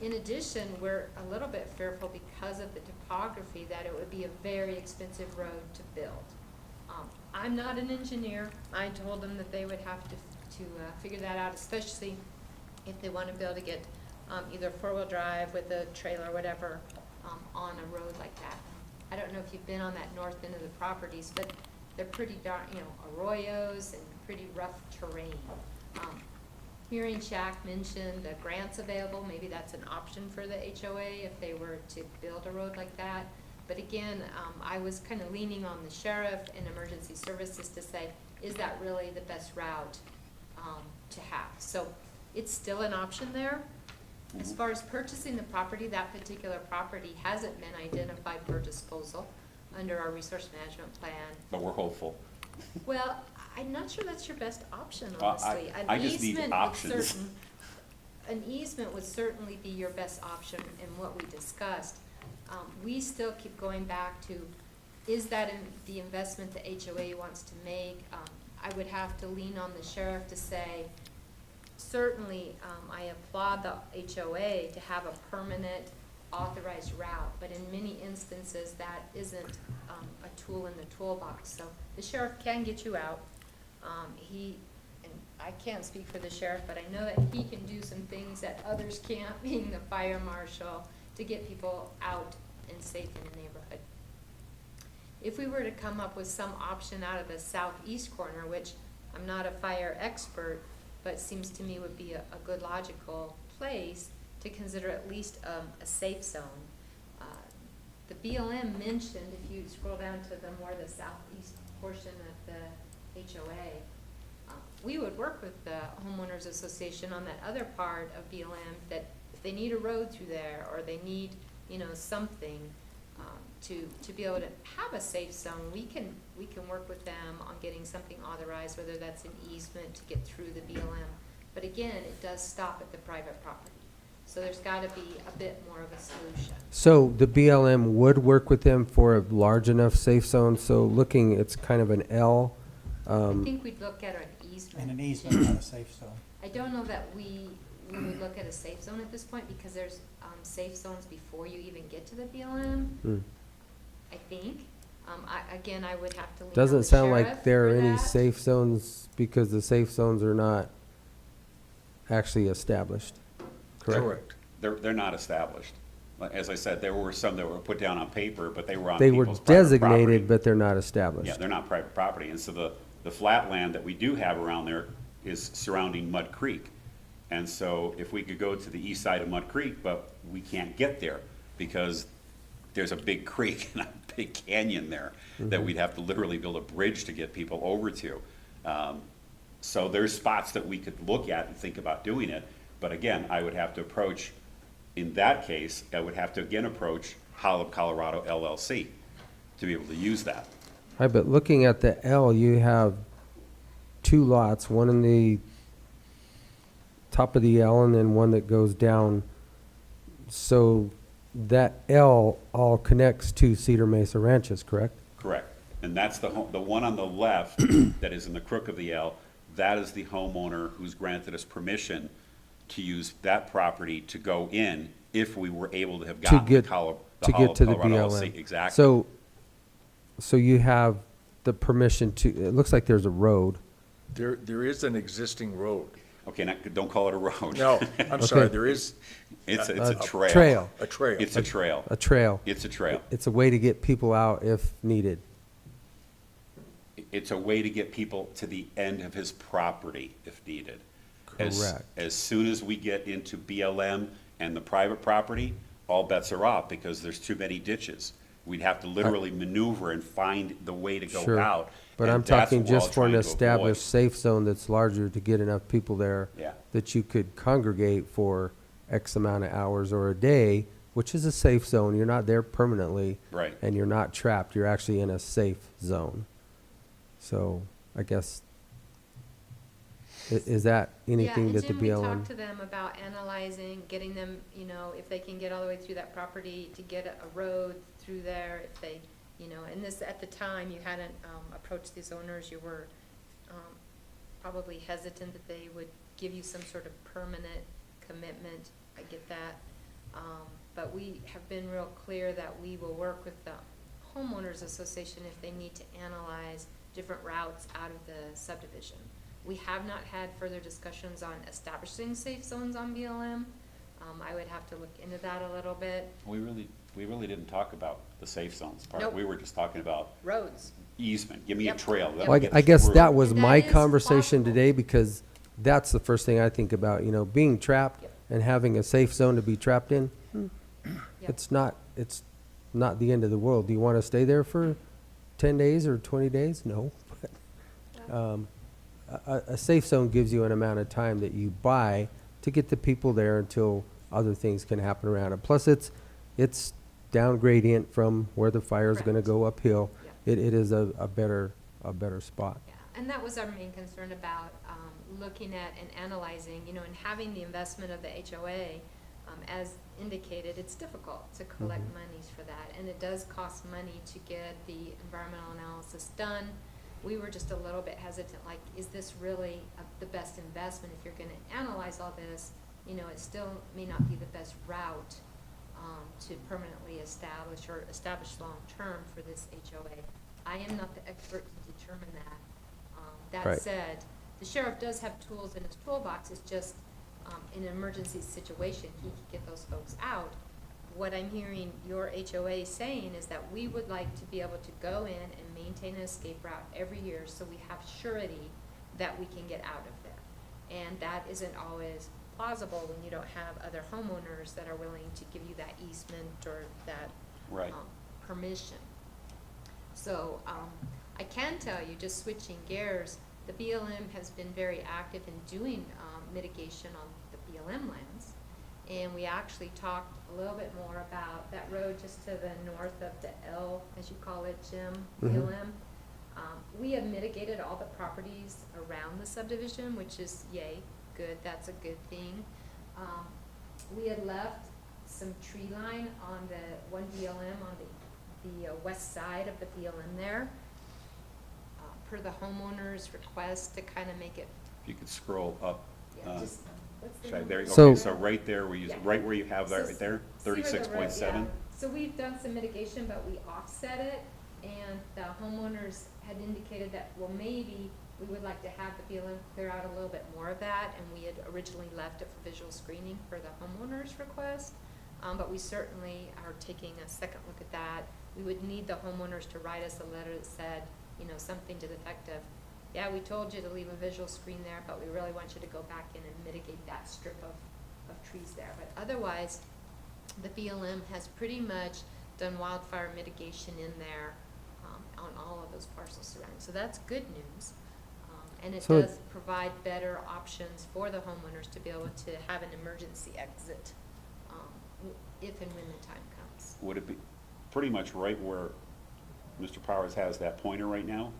In addition, we're a little bit fearful because of the topography that it would be a very expensive road to build. I'm not an engineer. I told them that they would have to figure that out, especially if they want to be able to get either four-wheel drive with a trailer or whatever on a road like that. I don't know if you've been on that north end of the properties, but they're pretty darn, arroyos and pretty rough terrain. Hearing Shaq mention the grants available, maybe that's an option for the HOA if they were to build a road like that. But again, I was kind of leaning on the sheriff and emergency services to say, is that really the best route to have? So it's still an option there. As far as purchasing the property, that particular property hasn't been identified for disposal under our resource management plan. But we're hopeful. Well, I'm not sure that's your best option, Well, honestly. I just need options. An easement would certainly be your best option in what we discussed. We still keep going back to, is that the investment the HOA wants to make? I would have to lean on the sheriff to say, certainly, I applaud the HOA to have a permanent authorized route, but in many instances, that isn't a tool in the toolbox. So the sheriff can get you out. And I can't speak for the sheriff, but I know that he can do some things that others can't, being the fire marshal, to get people out and safe in the neighborhood. If we were to come up with some option out of the southeast corner, which I'm not a fire expert, but seems to me would be a good logical place to consider at least a safe zone. The BLM mentioned, if you scroll down to the southeast portion of the HOA, we would work with the homeowners association on that other part of BLM, that if they need a road through there or they need, something to be able to have a safe zone, we can work with them on getting something authorized, whether that's an easement to get through the BLM. But again, it does stop at the private property. So there's got to be a bit more of a solution. So the BLM would work with them for a large enough safe zone, so it's kind of an L. I think we'd look at an easement. And an easement, not a safe zone. I don't know that we would look at a safe zone at this point, because there's safe zones before you even get to the BLM, I think. I would have to lean on the Doesn't sound like sheriff there are for any that. safe zones, because the safe zones are not actually established, correct? They're not established. Like, as I said, there were some that were put down on paper, but they were on They were people's private property. designated, but they're not established. Yeah, they're not private property, and so the flat land that we do have around there is surrounding Mud Creek. And so if we could go to the east side of Mud Creek, but we can't get there because there's a big creek and a big canyon there that we'd have to literally build a bridge to get people over to. So there's spots that we could look at and think about doing it, but again, I would have to approach, in that case, I would have to again approach Holland Colorado LLC to be able to use that. Right, but looking at the L, you have two lots, one in the top of the L and then one that goes down. So that L all connects to Cedar Mesa Ranches, correct? Correct. And that's the one on the left that is in the crook of the L, that is the homeowner who's granted us permission to use that property to go in if we were able to have To gotten get, the Hollow to get to the Colorado LLC. BLM. Exactly. So you have the permission to, it looks like there's a road. There is an existing road. Okay, don't call it a road. No, I'm sorry, Okay. there is It's a trail. Trail, a trail. It's a trail. a trail. It's a trail. It's a way to get people out if needed. It's a way to get people to the end of his property if needed. Correct. As soon as we get into BLM and the private property, all bets are off because there's too many ditches. We'd have to literally maneuver and find the way to go Sure. out. But and I'm that's talking what we're all just for an trying to established avoid. safe zone that's larger to get enough people there. Yeah. That you could congregate for X amount of hours or a day, which is a safe zone. You're not there permanently. Right. And you're not trapped. You're actually in a safe zone. So I guess, is that anything that the Yeah, and Jim, we BLM? talked to them about analyzing, getting them, you know, if they can get all the way through that property to get a road through there, if they, you know, and this, at the time, you hadn't, approached these owners, you were, probably hesitant that they would give you some sort of permanent commitment, I get that. But we have been real clear that we will work with the homeowners association if they need to analyze different routes out of the subdivision. We have not had further discussions on establishing safe zones on BLM. I would have to look into that a little bit. We really didn't talk about the safe zones part. Nope. We were just talking about Roads. easement. Give me a Yep. trail. Yep. That'll Well, get I us guess through. that was And my that is conversation possible. today, because that's the first thing I think about, you know, being trapped Yep. and having a safe zone to be trapped in. Yep. It's not the end of the world. Do you want to stay there for 10 days or 20 days? No. A safe zone gives you an amount of time that you buy to get the people there until other things can happen around it. Plus, it's down gradient from where the fire is going to Correct. go uphill. Yeah. It is a better spot. Yeah, and that was our main concern about looking at and analyzing, you know, and having the investment of the HOA. As indicated, it's difficult to collect monies for that, and it does cost money to get the environmental analysis done. We were just a little bit hesitant, like, is this really the best investment? If you're gonna analyze all this, you know, it still may not be the best route to permanently establish or establish long-term for this HOA. I am not the expert to determine that. That Right. said, the sheriff does have tools in his toolbox. It's just, in an emergency situation, he could get those folks out. What I'm hearing your HOA saying is that we would like to be able to go in and maintain an escape route every year, so we have surety that we can get out of there. And that isn't always plausible when you don't have other homeowners that are willing to give you that easement or that Right. permission. So, I can tell you, just switching gears, the BLM has been very active in doing mitigation on the BLM lands. And we actually talked a little bit more about that road just to the north of the L, as you call it, Jim, BLM. We have mitigated all the properties around the subdivision, which is yay, good, that's a good thing. We had left some tree line on the one BLM on the west side of the BLM there, per the homeowner's request to kind of make it, If you could scroll up. yeah, just, what's the Should I- number? there, So- okay, so right there, Yeah. right where you have that So right there, see where the road- 36.7? yeah. So we've done some mitigation, but we offset it, and the homeowners had indicated that, well, maybe we would like to have the BLM clear out a little bit more of that, and we had originally left it for visual screening for the homeowner's request. But we certainly are taking a second look at that. We would need the homeowners to write us a letter that said, you know, something to the effect of, yeah, we told you to leave a visual screen there, but we really want you to go back in and mitigate that strip of trees there. But otherwise, the BLM has pretty much done wildfire mitigation in there on all of those parcels surrounding. So that's good news. And it So- does provide better options for the homeowners to be able to have an emergency exit if and when the time comes. Would it be pretty much right where Mr. Powers has that pointer right now?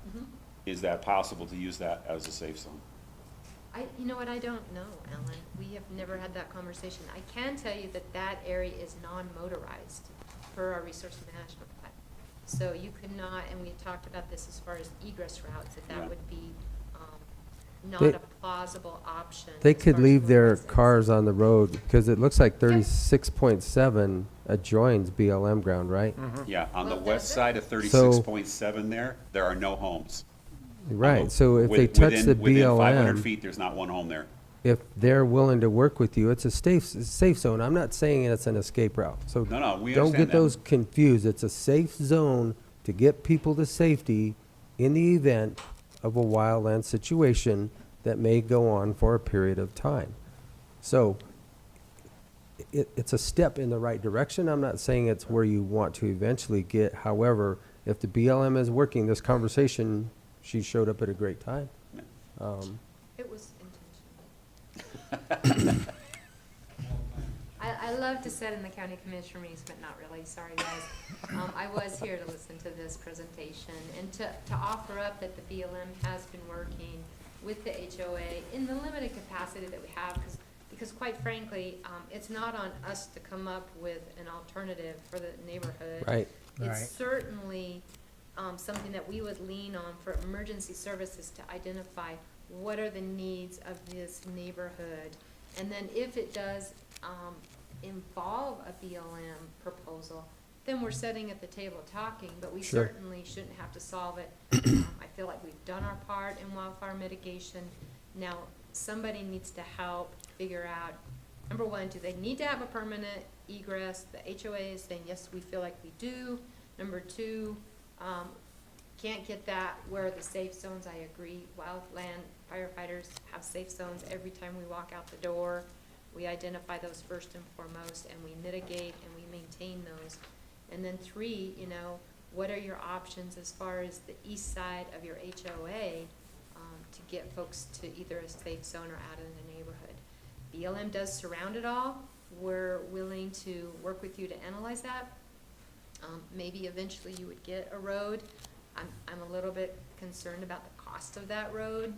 Mhm. Is that possible to use that as a safe zone? You know what, I don't know, Alan. We have never had that conversation. I can tell you that that area is non-motorized per our resource management plan. So you could not, and we talked about this as far as egress routes, that Yeah. would be not They- a plausible option. They as could far as leave road their access. cars on the road, because it looks like 36.7 adjoins BLM ground, right? Yeah, on the Well, west does it? side of 36.7 there are no homes. Right, so if they With- touch the Within 500 BLM, feet, there's not one home there. if they're willing to work with you, it's a safe zone. I'm not saying it's an escape route, so No, we don't understand get that. those confused. It's a safe zone to get people to safety in the event of a wildland situation that may go on for a period of time. So it's a step in the right direction. I'm not saying it's where you want to eventually get. However, if the BLM is working this conversation, she showed up at a great time. It was intentional. I love to sit in the county commissioner meetings, but not really, sorry guys. I was here to listen to this presentation and to offer up that the BLM has been working with the HOA in the limited capacity that we have, because quite frankly, it's not on us to come up with an alternative for the neighborhood. Right. Right. It's certainly something that we would lean on for emergency services to identify what are the needs of this neighborhood. And then if it does involve a BLM proposal, then we're sitting at the table talking, but we Sure. certainly shouldn't have to solve it. I feel like we've done our part in wildfire mitigation. Now, somebody needs to help figure out, number one, do they need to have a permanent egress? The HOA is saying, yes, we feel like we do. Number two, can't get that where the safe zones, I agree. Wildland firefighters have safe zones every time we walk out the door. We identify those first and foremost, and we mitigate and we maintain those. And then three, what are your options as far as the east side of your HOA to get folks to either a safe zone or out of the neighborhood? BLM does surround it all. We're willing to work with you to analyze that. Maybe eventually you would get a road. I'm a little bit concerned about the cost of that road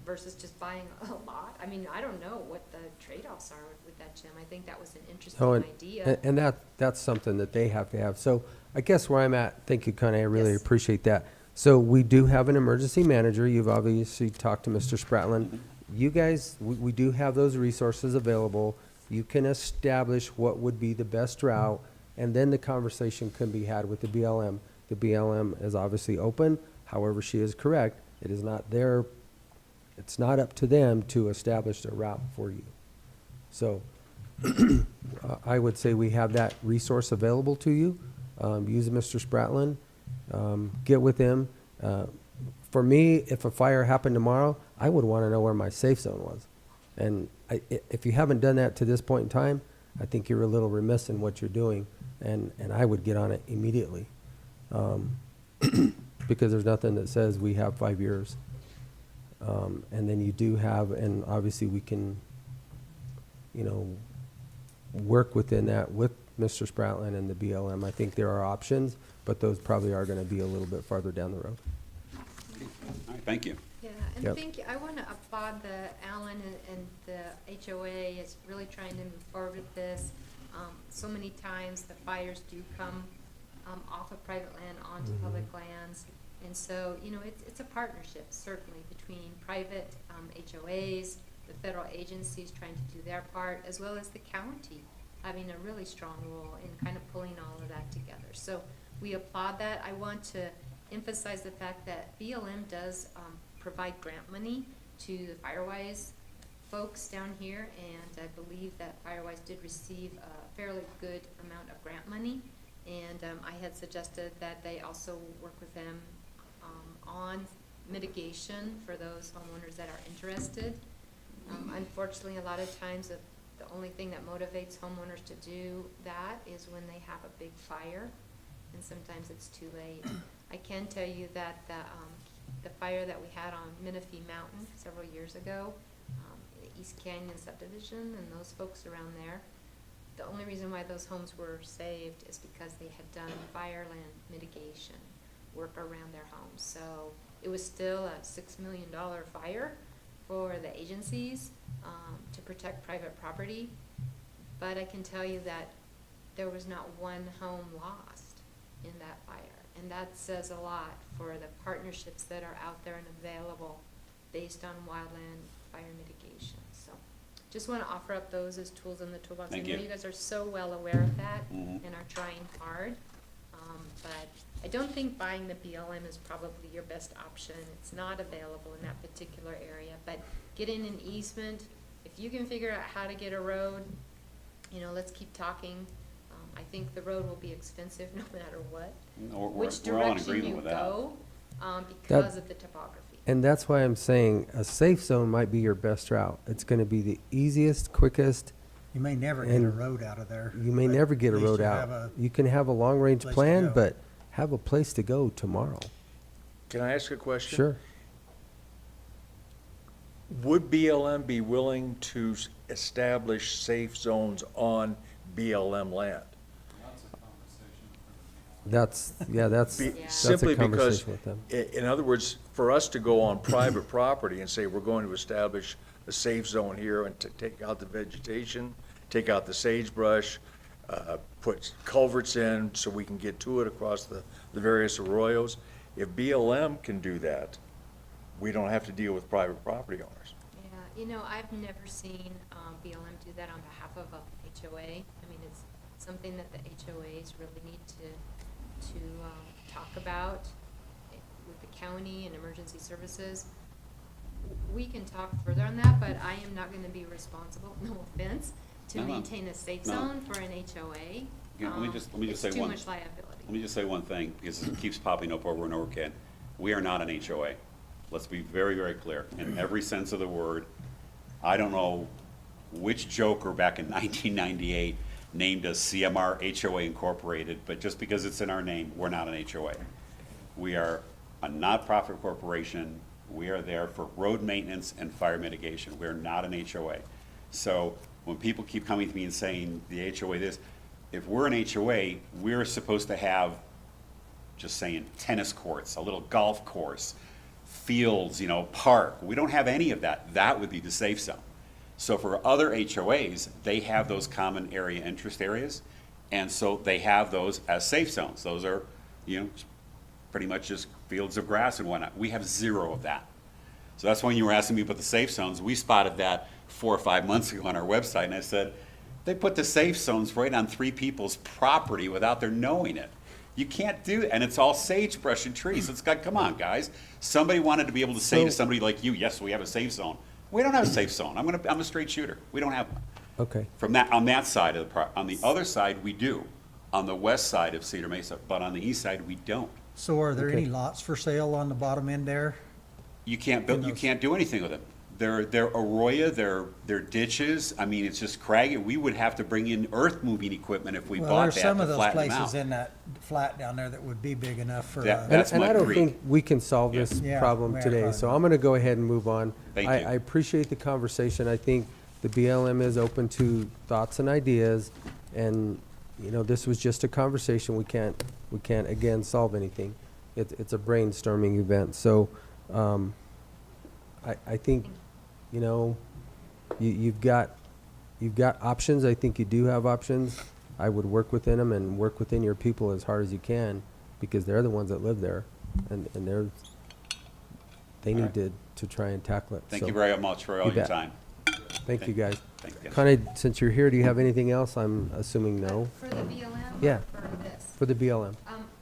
versus just buying a lot. I mean, I don't know what the trade-offs are with that, Jim. I think that was an interesting Oh, idea. and that's something that they have to have. So I guess where I'm at, thank you, Connie, I really Yes. appreciate that. So we do have an emergency manager. You've obviously talked to Mr. Spratland. You guys, we do have those resources available. You can establish what would be the best route, and then the conversation can be had with the BLM. The BLM is obviously open. However, she is correct. It is not their, it's not up to them to establish a route for you. So I would say we have that resource available to you. Use Mr. Spratland. Get with him. For me, if a fire happened tomorrow, I would want to know where my safe zone was. And if you haven't done that to this point in time, I think you're a little remiss in what you're doing, and I would get on it immediately. Because there's nothing that says we have 5 years. And then you do have, and obviously we can, work within that with Mr. Spratland and the BLM. I think there are options, but those probably are going to be a little bit farther down the road. All right, thank you. Yeah, and Yep. thank you. I want to applaud the Allen and the HOA is really trying to move forward with this. So many times the fires do come off of private land onto public lands. And so, it's a partnership certainly between private HOAs, the federal agencies trying to do their part, as well as the county having a really strong role in kind of pulling all of that together. So we applaud that. I want to emphasize the fact that BLM does provide grant money to the Firewise folks down here, and I believe that Firewise did receive a fairly good amount of grant money. And I had suggested that they also work with them on mitigation for those homeowners that are interested. Unfortunately, a lot of times the only thing that motivates homeowners to do that is when they have a big fire, and sometimes it's too late. I can tell you that the fire that we had on Menifee Mountain several years ago, the East Canyon subdivision and those folks around there, the only reason why those homes were saved is because they had done fireland mitigation work around their homes. So it was still a $6 million fire, for the agencies to protect private property, but I can tell you that there was not one home lost in that fire. And that says a lot for the partnerships that are out there and available based on wildland fire mitigation. So just want to offer up those as tools in the toolbox. Thank I know you. you guys are so well aware of that Mhm. and are trying hard. But I don't think buying the BLM is probably your best option. It's not available in that particular area. But getting an easement, if you can figure out how to get a road, you know, let's keep talking. I think the road will be expensive no matter what. Which We're all in direction agreement you with that. go, because of the topography. And that's why I'm saying a safe zone might be your best route. It's gonna be the easiest, quickest. You may never get a And road out of there. You may but never get at a least road you out. have a You can have a long-range place to plan, go. but have a place to go tomorrow. Can I ask a question? Sure. Would BLM be willing to establish safe zones on BLM land? That's a conversation. That's Yeah. a Simply because, conversation with them. in other words, for us to go on private property and say, we're going to establish a safe zone here and to take out the vegetation, take out the sagebrush, put culverts in so we can get to it across the various arroyos. If BLM can do that, we don't have to deal with private property owners. Yeah, you know, I've never seen BLM do that on behalf of a HOA. I mean, it's something that the HOAs really need to talk about with the county and emergency services. We can talk further on that, but I am not gonna be responsible, no offense, to No, no. maintain a safe No. zone for an HOA. Yeah, let me just It's say too one. much liability. Let me just say one thing, because it keeps popping up over and over again. We are not an HOA. Let's be very, very clear, in every sense of the word. I don't know which joker back in 1998 named us CMR HOA Incorporated, but just because it's in our name, we're not an HOA. We are a not-profit corporation. We are there for road maintenance and fire mitigation. We're not an HOA. So when people keep coming to me and saying the HOA this, if we're an HOA, we're supposed to have, just saying, tennis courts, a little golf course, fields, you know, park. We don't have any of that. That would be the safe zone. So for other HOAs, they have those common area interest areas, and so they have those as safe zones. Those are, you know, pretty much just fields of grass and whatnot. We have zero of that. So that's when you were asking me about the safe zones. We spotted that 4 or 5 months ago on our website, and I said, they put the safe zones right on 3 people's property without their knowing it. You can't do it, and it's all sagebrush and trees. It's got, come on, guys. Somebody wanted to be able to say to somebody like you, yes, we have a safe zone. We don't have a safe zone. I'm a straight shooter. We don't have one. Okay. From that, on that side of the on the other side, we do. On the west side of Cedar Mesa, but on the east side, we don't. So are there Okay. any lots for sale on the bottom end there? You can't build, you can't do anything with them. They're arroyo, they're ditches. I mean, it's just craggy. We would have to bring in earth moving equipment if we Well, bought there's that some to of those flatten them places out. in that flat down there that would be big enough for, That's And I Mud don't Creek. think we can solve Yeah. this Yeah, problem we are today, fine. so I'm gonna go ahead and move on. Thank I you. appreciate the conversation. I think the BLM is open to thoughts and ideas, and, you know, this was just a conversation. We can't, again, solve anything. It's a brainstorming event, so, I think, you know, you've got options. I think you do have options. I would work within them and work within your people as hard as you can, because they're the ones that live there, and they need to try and tackle it. Thank So, you very much for all You your bet. time. Thank you, guys. Thank you. Connie, since you're here, do you have anything else? I'm assuming no. For the BLM? Yeah. Or for this? For the BLM.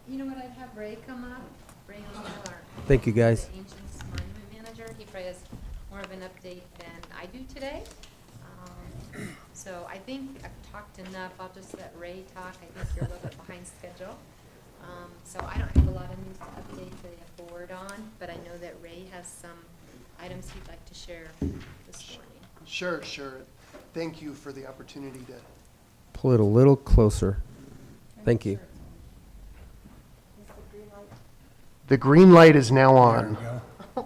You know what, I'd have Ray come up, Ray O'Neill, our. Thank you, guys. The Ancients Monument Manager, he probably has more of an update than I do today. So I think I've talked enough, I'll just let Ray talk, I think you're a little bit behind schedule. So I don't have a lot of news to update the board on, but I know that Ray has some items he'd like to share this morning. Sure. Thank you for the opportunity to. Pull it a little closer. Thank you. The green light is now there we on.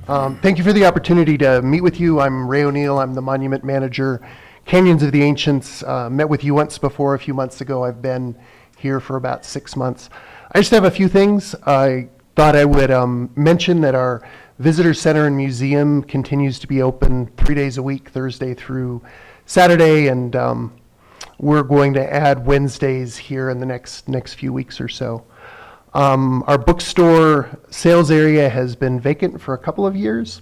go. Thank you for the opportunity to meet with you. I'm Ray O'Neill. I'm the monument manager. Canyons of the Ancients, met with you once before a few months ago. I've been here for about 6 months. I just have a few things. I thought I would mention that our Visitor Center and Museum continues to be open 3 days a week, Thursday through Saturday, and we're going to add Wednesdays here in the next few weeks or so. Our bookstore sales area has been vacant for a couple of years.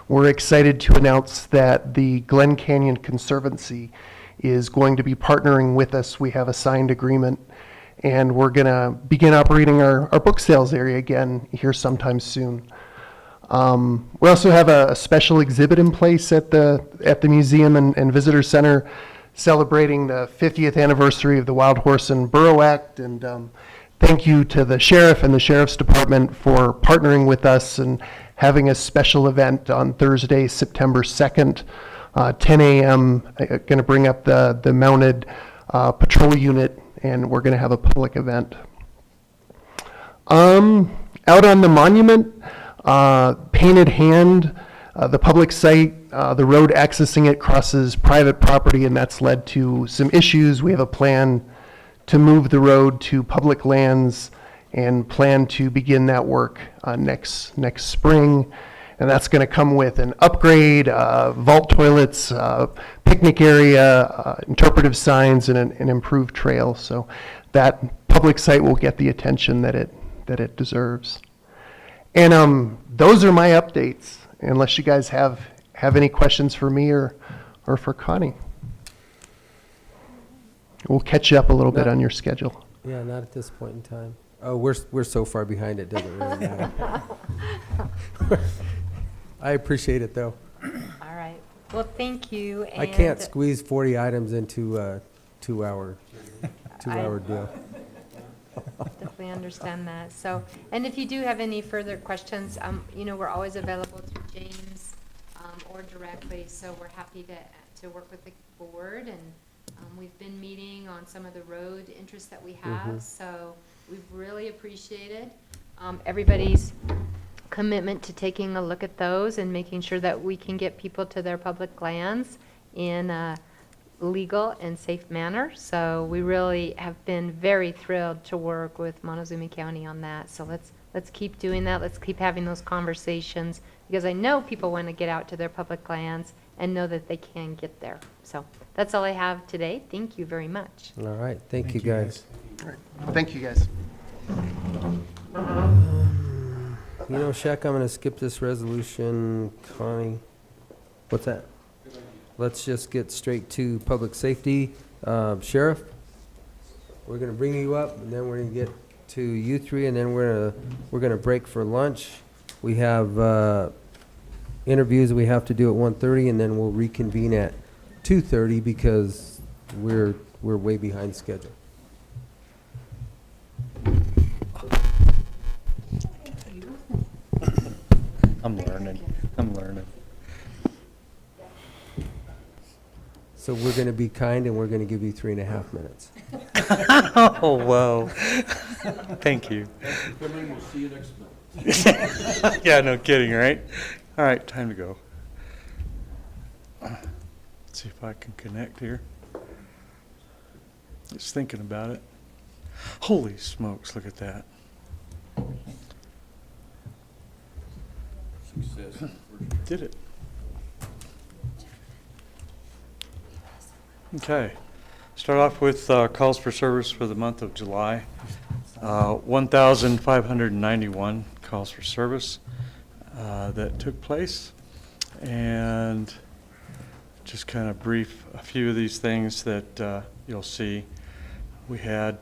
We're excited to announce that the Glen Canyon Conservancy is going to be partnering with us. We have a signed agreement, and we're going to begin operating our book sales area again here sometime soon. We also have a special exhibit in place at the museum and visitor center celebrating the 50th anniversary of the Wild Horse and Burro Act, and thank you to the sheriff and the sheriff's department for partnering with us and having a special event on Thursday, September 2nd, 10 a.m. Going to bring up the mounted patrol unit, and we're going to have a public event. Out on the monument, Painted Hand, the public site, the road accessing it crosses private property, and that's led to some issues. We have a plan to move the road to public lands and plan to begin that work next spring. And that's going to come with an upgrade, vault toilets, picnic area, interpretive signs, and an improved trail. So that public site will get the attention that it deserves. And those are my updates, unless you guys have any questions for me or for Connie. We'll catch you up a little bit on your schedule. Yeah, not at this point in time. Oh, we're so far behind, it doesn't really matter. I appreciate it, though. All right. Well, thank you. I can't squeeze 40 items into a 2-hour deal. Definitely understand that. So, and if you do have any further questions, we're always available through James or directly. So we're happy to work with the board, and we've been meeting on some of the road interests that we have. So we've really appreciated everybody's commitment to taking a look at those and making sure that we can get people to their public lands in a legal and safe manner. So we really have been very thrilled to work with Montezuma County on that. So let's keep doing that. Let's keep having those conversations, because I know people want to get out to their public lands and know that they can get there. So that's all I have today. Thank you very much. All right. Thank you, guys. All right. Thank you, guys. Shaq, I'm going to skip this resolution. Connie, what's that? Let's just get straight to public safety. Sheriff, we're going to bring you up, and then we're going to get to you three, and then we're going to break for lunch. We have interviews we have to do at 1:30, and then we'll reconvene at 2:30 because we're way behind schedule. I'm learning. So we're going to be kind, and we're going to give you 3.5 minutes. Oh, wow. Thank you. Come in, we'll see you next month. Yeah, no kidding, right? All right, time to go. Let's see if I can connect here. Just thinking about it. Holy smokes, look at that. Success. Did it. Okay. Start off with calls for service for the month of July. 1,591 calls for service that took place. And just kind of brief a few of these things that you'll see. We had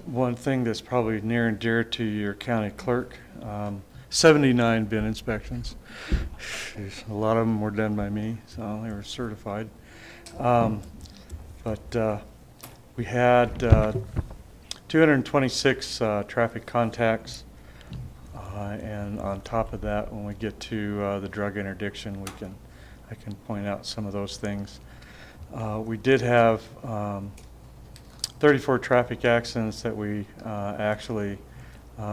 one thing that's probably near and dear to your county clerk, 79 bin inspections. Jeez, a lot of them were done by me, so they were certified. But we had 226 traffic contacts, and on top of that, when we get to the drug interdiction, I can point out some of those things. We did have 34 traffic accidents that we actually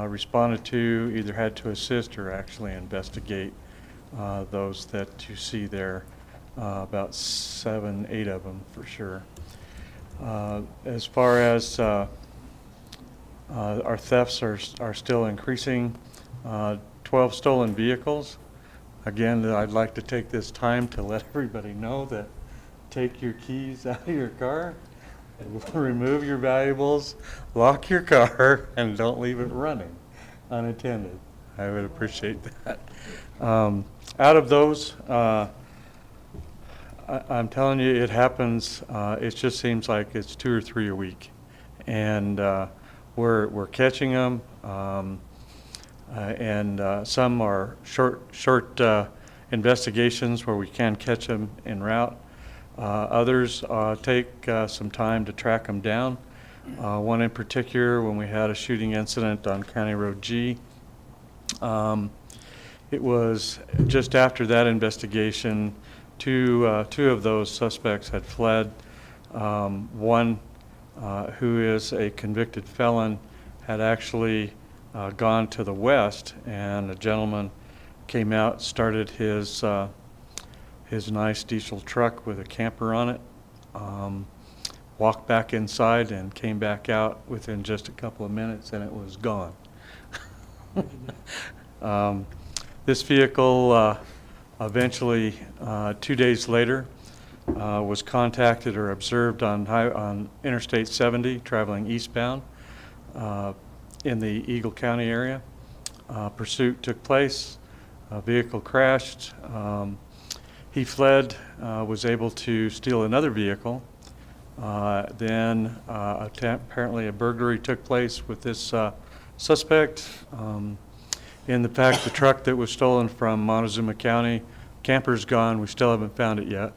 responded to, either had to assist or actually investigate those that you see there, about 7, 8 of them for sure. As far as Our thefts are still increasing. 12 stolen vehicles. Again, I'd like to take this time to let everybody know that take your keys out of your car, remove your valuables, lock your car, and don't leave it running unattended. I would appreciate that. Out of those, I'm telling you, it happens. It just seems like it's 2 or 3 a week, and we're catching them. And some are short investigations where we can catch them en route. Others take some time to track them down. One in particular, when we had a shooting incident on County Road G, it was just after that investigation, two of those suspects had fled. One, who is a convicted felon, had actually gone to the west, and a gentleman came out, started his nice diesel truck with a camper on it, walked back inside and came back out within just a couple of minutes, and it was gone. This vehicle eventually, 2 days later, was contacted or observed on Interstate 70 traveling eastbound in the Eagle County area. Pursuit took place. A vehicle crashed. He fled, was able to steal another vehicle. Then apparently a burglary took place with this suspect. In fact, the truck that was stolen from Montezuma County, camper's gone. We still haven't found it yet.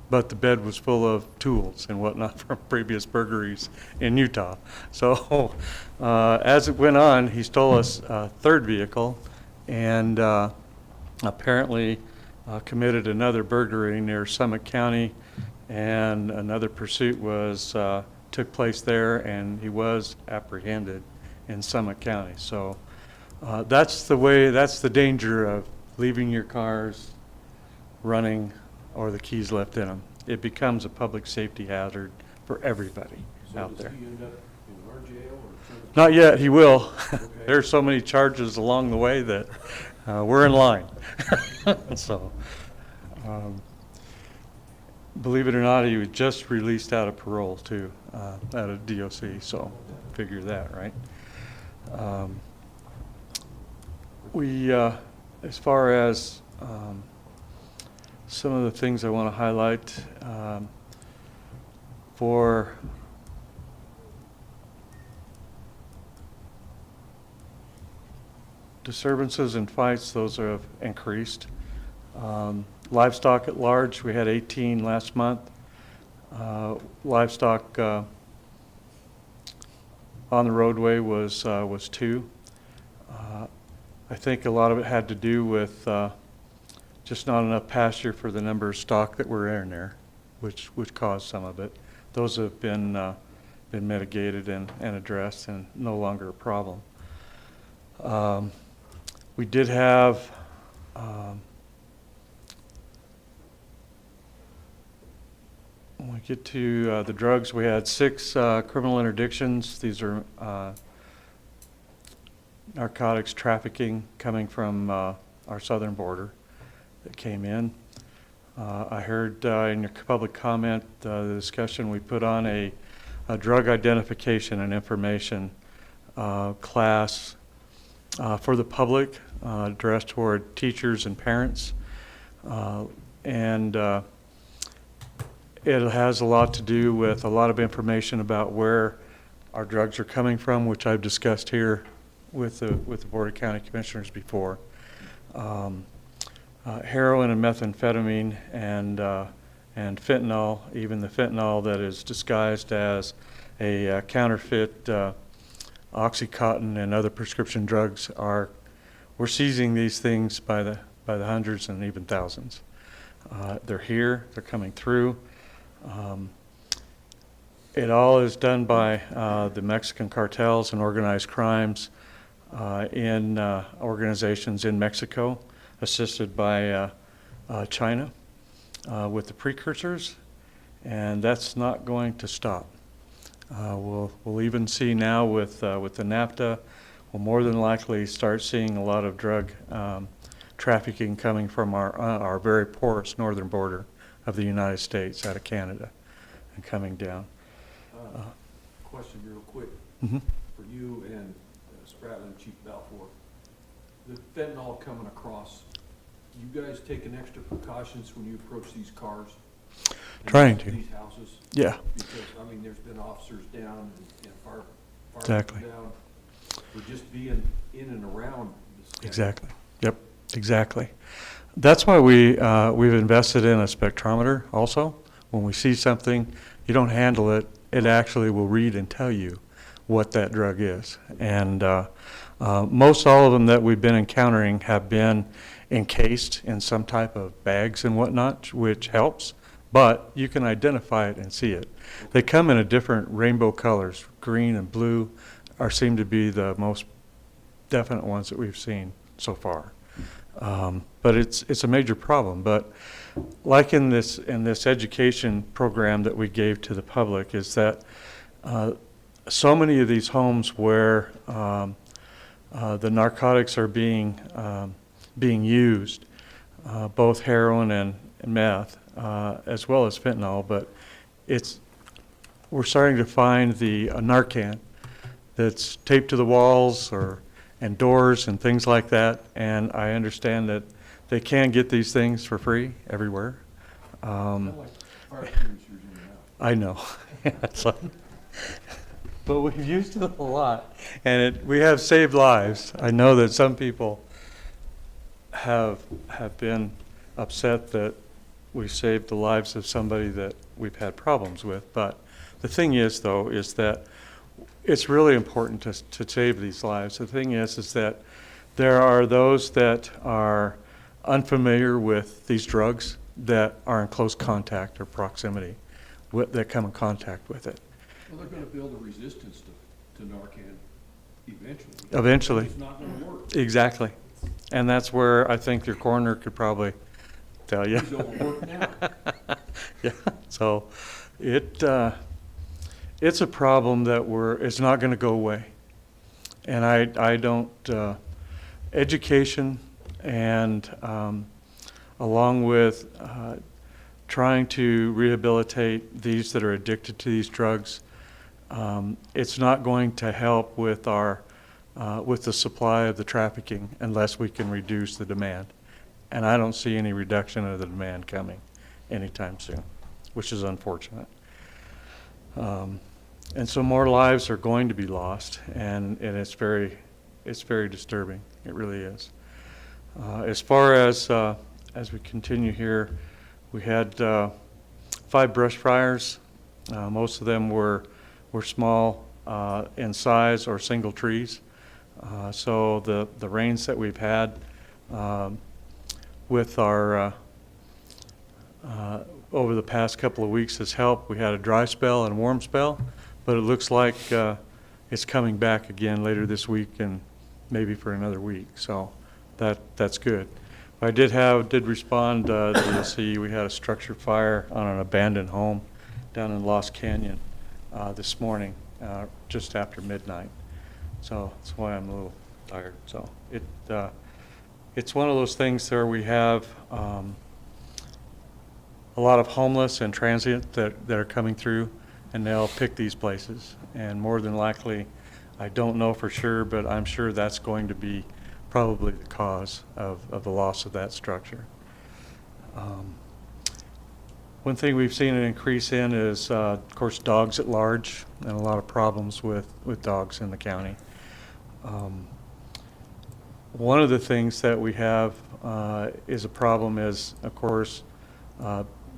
But the bed was full of tools and whatnot from previous burglaries in Utah. So as it went on, he stole a third vehicle, and apparently committed another burglary near Summit County, and another pursuit took place there, and he was apprehended in Summit County. So that's the danger of leaving your cars running or the keys left in them. It becomes a public safety hazard for everybody out there. Does he end up in our jail or? Not yet, he will. There's so many charges along the way that we're in line. So, believe it or not, he was just released out of parole too, out of DOC, so figure that, right? As far as some of the things I want to highlight, for disturbances and fights, those have increased. Livestock at large, we had 18 last month. Livestock on the roadway was 2. I think a lot of it had to do with just not enough pasture for the number of stock that were in there, which caused some of it. Those have been mitigated and addressed, and no longer a problem. We did have when we get to the drugs, we had 6 criminal interdictions. These are narcotics trafficking coming from our southern border that came in. I heard in your public comment, the discussion, we put on a drug identification and information class for the public, addressed toward teachers and parents. And it has a lot to do with a lot of information about where our drugs are coming from, which I've discussed here with the Board of County Commissioners before. Heroin and methamphetamine and fentanyl, even the fentanyl that is disguised as a counterfeit Oxycontin and other prescription drugs, we're seizing these things by the hundreds and even thousands. They're here, they're coming through. It all is done by the Mexican cartels and organized crimes in organizations in Mexico, assisted by China with the precursors, and that's not going to stop. We'll even see now with the NAFTA, we'll more than likely start seeing a lot of drug trafficking coming from our very porous northern border of the United States out of Canada and coming down. Question real quick Mhm. for you and Spratly and Chief Balfour. The fentanyl coming across, you guys taking extra precautions when you approach these cars? and Trying to. These houses? Yeah. Because, I mean, there's been officers down and fire Exactly. down for just being in and around this. Exactly. Yep, exactly. That's why we've invested in a spectrometer also. When we see something, you don't handle it, it actually will read and tell you what that drug is. And most all of them that we've been encountering have been encased in some type of bags and whatnot, which helps, but you can identify it and see it. They come in a different rainbow colors. Green and blue seem to be the most definite ones that we've seen so far. But it's a major problem. But like in this education program that we gave to the public, is that so many of these homes where the narcotics are being used, both heroin and meth, as well as fentanyl, but we're starting to find the Narcan that's taped to the walls and doors and things like that, and I understand that they can get these things for free everywhere. I know. It's like, but we've used it a lot, and we have saved lives. I know that some people have been upset that we saved the lives of somebody that we've had problems with, but the thing is, though, is that it's really important to save these lives. The thing is that there are those that are unfamiliar with these drugs that are in close contact or proximity, that come in contact with it. Well, they're gonna build a resistance to Narcan eventually. Eventually. It's not gonna work. Exactly. And that's where I think your coroner could probably tell you. He's overworked now. Yeah, so it's a problem that it's not gonna go away. And I don't, education and along with trying to rehabilitate these that are addicted to these drugs, it's not going to help with the supply of the trafficking unless we can reduce the demand. And I don't see any reduction of the demand coming anytime soon, which is unfortunate. And so more lives are going to be lost, and it's very disturbing. It really is. As far as we continue here, we had 5 brush fires. Most of them were small in size or single trees. So the rains that we've had with our over the past couple of weeks has helped. We had a dry spell and a warm spell, but it looks like it's coming back again later this week and maybe for another week. So that's good. I did respond to see we had a structure fire on an abandoned home down in Lost Canyon this morning, just after midnight. So that's why I'm a little tired. So it's one of those things where we have a lot of homeless and transient that are coming through, and they'll pick these places. And more than likely, I don't know for sure, but I'm sure that's going to be probably the cause of the loss of that structure. One thing we've seen an increase in is, of course, dogs at large, and a lot of problems with dogs in the county. One of the things that we have is a problem is, of course,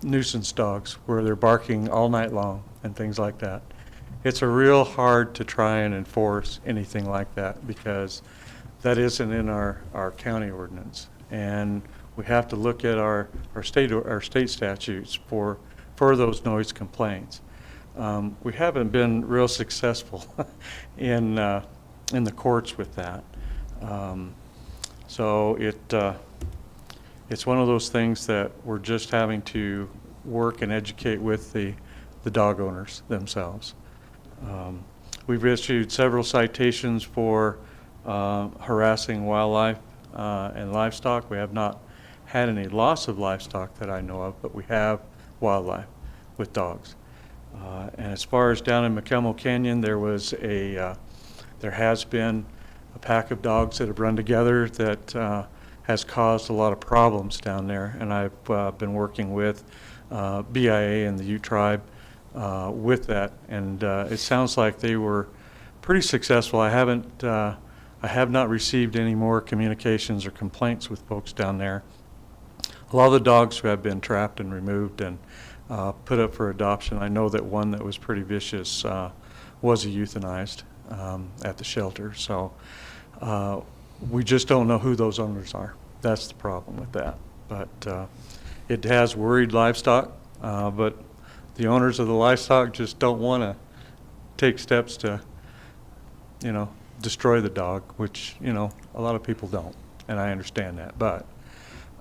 nuisance dogs, where they're barking all night long and things like that. It's a real hard to try and enforce anything like that because that isn't in our county ordinance, and we have to look at our state statutes for those noise complaints. We haven't been real successful in the courts with that. So it's one of those things that we're just having to work and educate with the dog owners themselves. We've issued several citations for harassing wildlife and livestock. We have not had any loss of livestock that I know of, but we have wildlife with dogs. And as far as down in McElmo Canyon, there has been a pack of dogs that have run together that has caused a lot of problems down there. And I've been working with BIA and the Ute tribe with that. And it sounds like they were pretty successful. I have not received any more communications or complaints with folks down there. A lot of the dogs have been trapped and removed and put up for adoption. I know that one that was pretty vicious was euthanized at the shelter. So we just don't know who those owners are. That's the problem with that. But it has worried livestock, but the owners of the livestock just don't want to take steps to, destroy the dog, which, a lot of people don't, and I understand that. But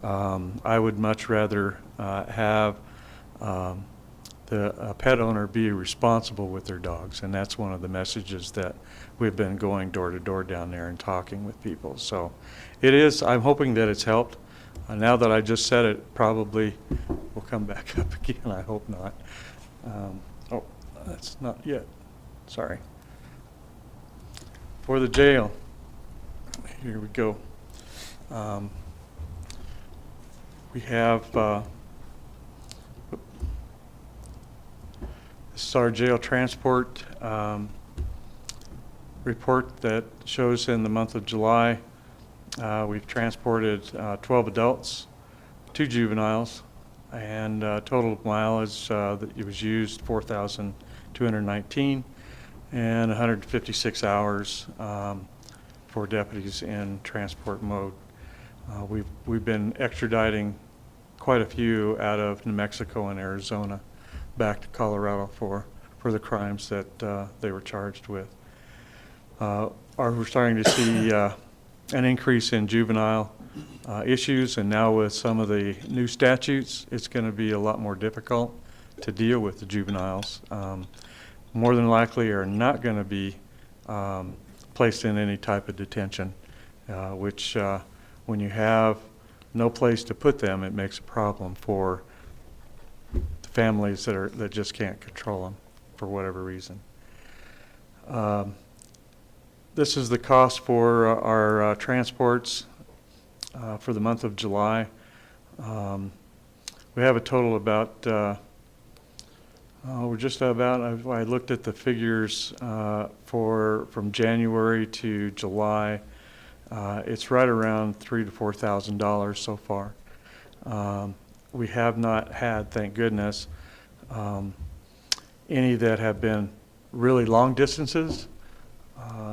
I would much rather have the pet owner be responsible with their dogs, and that's one of the messages that we've been going door to door down there and talking with people. So it is, I'm hoping that it's helped. Now that I just said it, probably will come back up again. I hope not. Oh, that's not yet. Sorry. For the jail, here we go. We have this is our jail transport report that shows in the month of July we've transported 12 adults, 2 juveniles, and total mileage that it was used 4,219 and 156 hours for deputies in transport mode. We've been extraditing quite a few out of New Mexico and Arizona back to Colorado for the crimes that they were charged with. We're starting to see an increase in juvenile issues, and now with some of the new statutes, it's going to be a lot more difficult to deal with the juveniles. More than likely are not going to be placed in any type of detention, which when you have no place to put them, it makes a problem for the families that just can't control them for whatever reason. This is the cost for our transports for the month of July. We have a total about we're just about, I looked at the figures from January to July. It's right around $3,000 to $4,000 so far. We have not had, thank goodness, any that have been really long distances.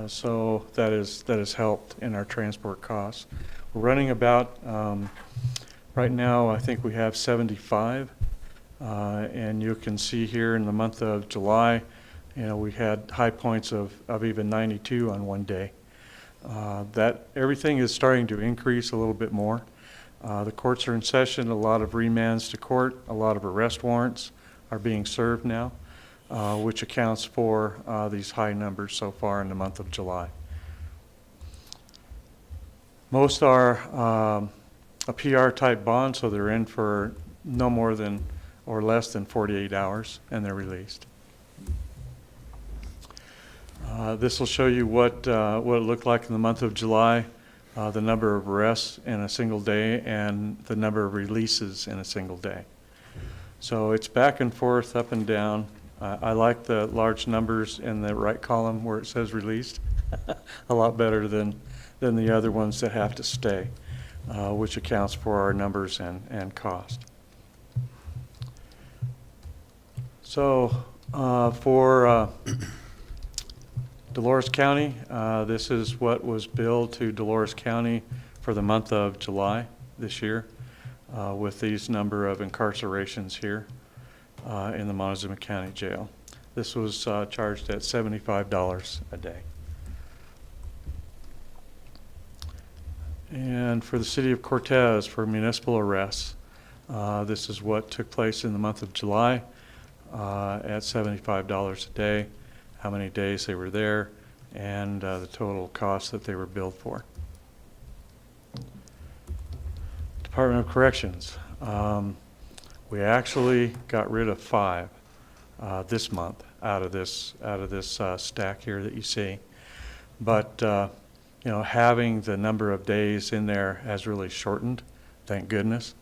So that has helped in our transport costs. We're running about, right now, I think we have 75. And you can see here in the month of July, we had high points of even 92 on one day. That everything is starting to increase a little bit more. The courts are in session, a lot of remands to court, a lot of arrest warrants are being served now, which accounts for these high numbers so far in the month of July. Most are a PR type bond, so they're in for no more than or less than 48 hours, and they're released. This will show you what it looked like in the month of July, the number of arrests in a single day and the number of releases in a single day. So it's back and forth, up and down. I like the large numbers in the right column where it says released a lot better than the other ones that have to stay, which accounts for our numbers and cost. So for Dolores County, this is what was billed to Dolores County for the month of July this year with these number of incarcerations here in the Montezuma County Jail. This was charged at $75 a day. And for the city of Cortez, for municipal arrests, this is what took place in the month of July. At $75 a day. how many days they were there, and the total cost that they were billed for. Department of Corrections. We actually got rid of 5 this month out of this stack here that you see. But you know, having the number of days in there has really shortened, thank goodness.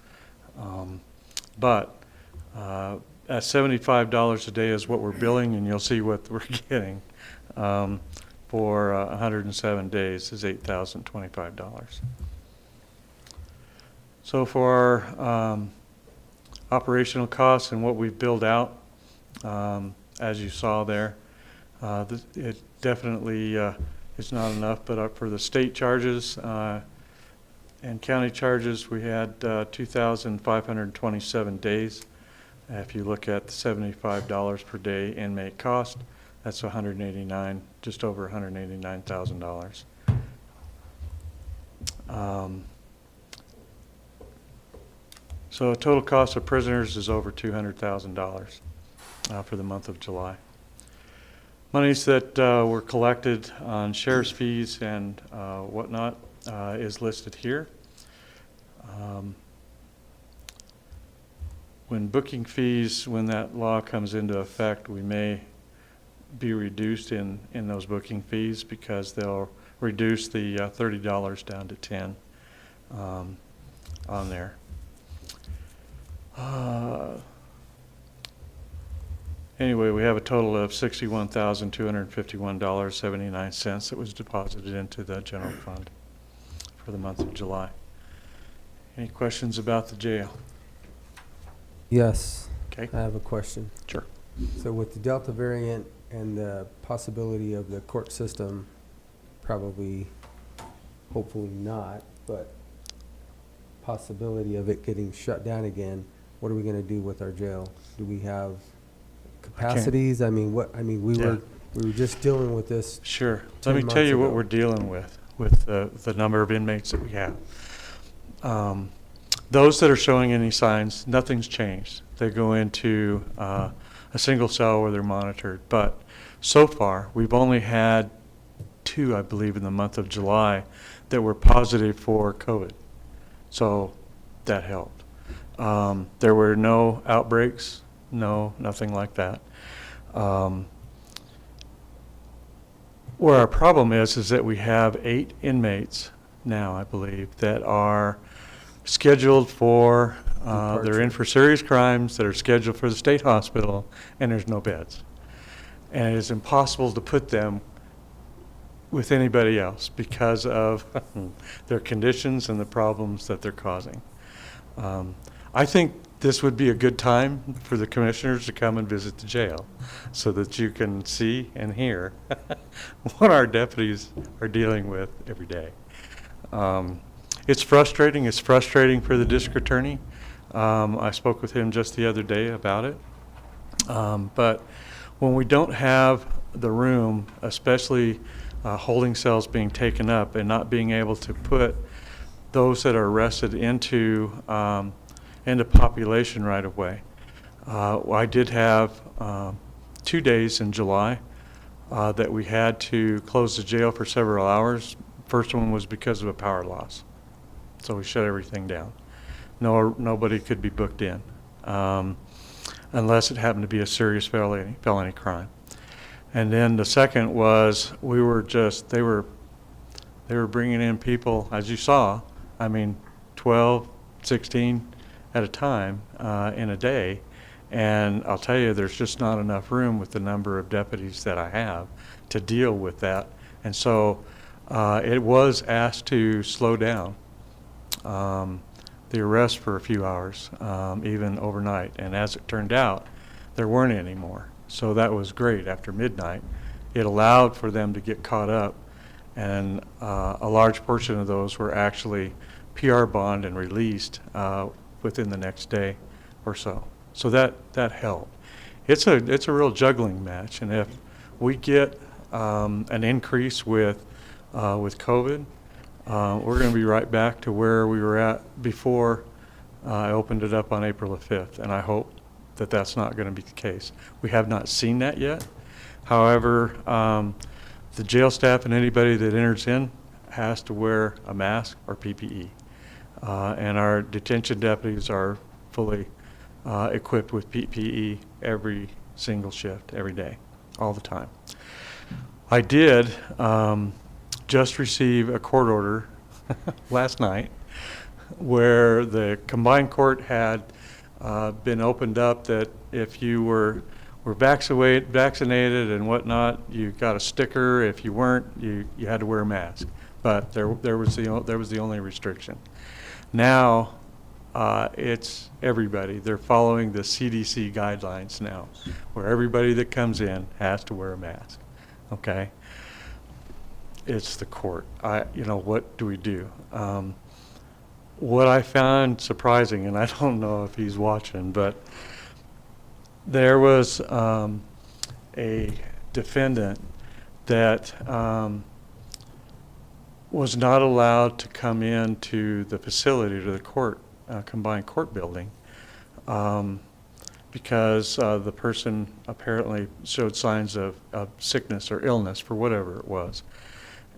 But at $75 a day is what we're billing, and you'll see what we're getting for 107 days is $8,025. So for our operational costs and what we've billed out, as you saw there, it definitely is not enough, but for the state charges and county charges, we had 2,527 days. If you look at the $75 per day inmate cost, that's just over $189,000. So total cost of prisoners is over $200,000 for the month of July. Monies that were collected on sheriff's fees and whatnot is listed here. When booking fees, when that law comes into effect, we may be reduced in those booking fees because they'll reduce the $30 down to $10 on there. Anyway, we have a total of $61,251.79 that was deposited into the general fund for the month of July. Any questions about the jail? Yes. Okay. I have a question. Sure. So with the Delta variant and the possibility of the court system, probably, hopefully not, but possibility of it getting shut down again, what are we going to do with our jail? Do we have capacities? I mean, we were just dealing with this. Sure. Let me tell you what we're dealing with the number of inmates that we have. Those that are showing any signs, nothing's changed. They go into a single cell where they're monitored. But so far, we've only had 2, I believe, in the month of July that were positive for COVID. So that helped. There were no outbreaks, nothing like that. Where our problem is that we have 8 inmates now, I believe, that are scheduled for, they're in for serious crimes that are scheduled for the state hospital, and there's no beds. And it is impossible to put them with anybody else because of their conditions and the problems that they're causing. I think this would be a good time for the commissioners to come and visit the jail so that you can see and hear what our deputies are dealing with every day. It's frustrating. It's frustrating for the district attorney. I spoke with him just the other day about it. But when we don't have the room, especially holding cells being taken up and not being able to put those that are arrested into population right away. I did have 2 days in July that we had to close the jail for several hours. First one was because of a power loss. So we shut everything down. Nobody could be booked in unless it happened to be a serious felony crime. And then the second was they were bringing in people, as you saw, 12, 16 at a time in a day. And I'll tell you, there's just not enough room with the number of deputies that I have to deal with that. And so it was asked to slow down the arrest for a few hours, even overnight. And as it turned out, there weren't any more. So that was great. After midnight, it allowed for them to get caught up. And a large portion of those were actually PR bond and released within the next day or so. So that helped. It's a real juggling match. And if we get an increase with COVID, we're going to be right back to where we were at before I opened it up on April the 5th, and I hope that that's not going to be the case. We have not seen that yet, However, the jail staff and anybody that enters in has to wear a mask or PPE. And our detention deputies are fully equipped with PPE every single shift, every day, all the time. I did just receive a court order last night where the combined court had been opened up that if you were vaccinated and whatnot, you got a sticker. If you weren't, you had to wear a mask. But there was the only restriction. Now it's everybody. They're following the CDC guidelines now, where everybody that comes in has to wear a mask. Okay. It's the court. What do we do? What I found surprising, and I don't know if he's watching, but there was a defendant that was not allowed to come into the facility, to the court, combined court building, because the person apparently showed signs of sickness or illness for whatever it was.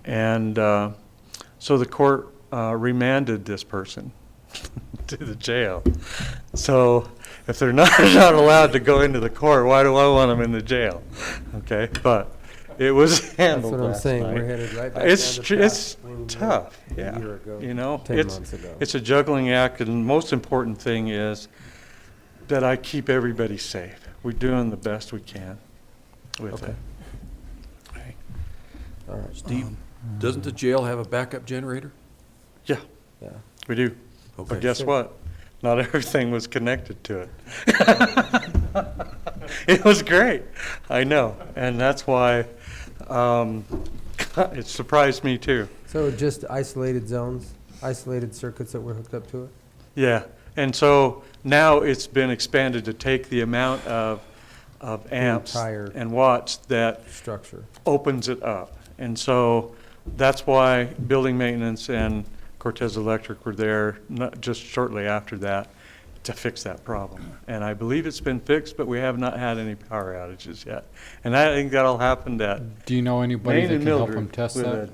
And so the court remanded this person to the jail. So if they're not allowed to go into the court, why do I want them in the jail? Okay, but it was handled. That's what I'm last saying. night. We're headed right back It's down the path it's we were tough. a Yeah, year ago, 10 months ago. It's a juggling act, and the most important thing is that I keep everybody safe. We're doing the best we can with Okay. it. Okay. All right. Steve, doesn't the jail have a backup generator? Yeah, Yeah. we do. Okay. But guess what? Not everything was connected to it. It was great. I know. And that's why it surprised me too. So just isolated zones, isolated circuits that were hooked up to it? Yeah. And so now it's been expanded to take the amount of amps entire and watts that structure opens it up. And so that's why building maintenance and Cortez Electric were there just shortly after that to fix that problem. And I believe it's been fixed, but we have not had any power outages yet. And I think that'll happen at Do you know anybody Main that and can help Mildred them test with that?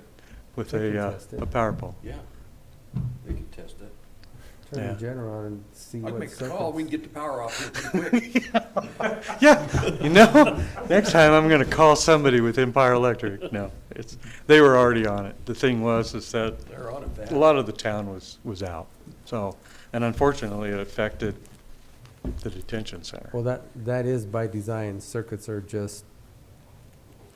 with They can test it. a power pole. Yeah, they can test it. Turn Yeah. the generator on and see I'd what make a circuits. call, we can get the power off here pretty quick. Yeah, next time I'm gonna call somebody with Empire Electric. No, they were already on it. The thing was is that They're on it fast. a lot of the town was out. So, and unfortunately it affected the detention center. Well, that is by design. Circuits are just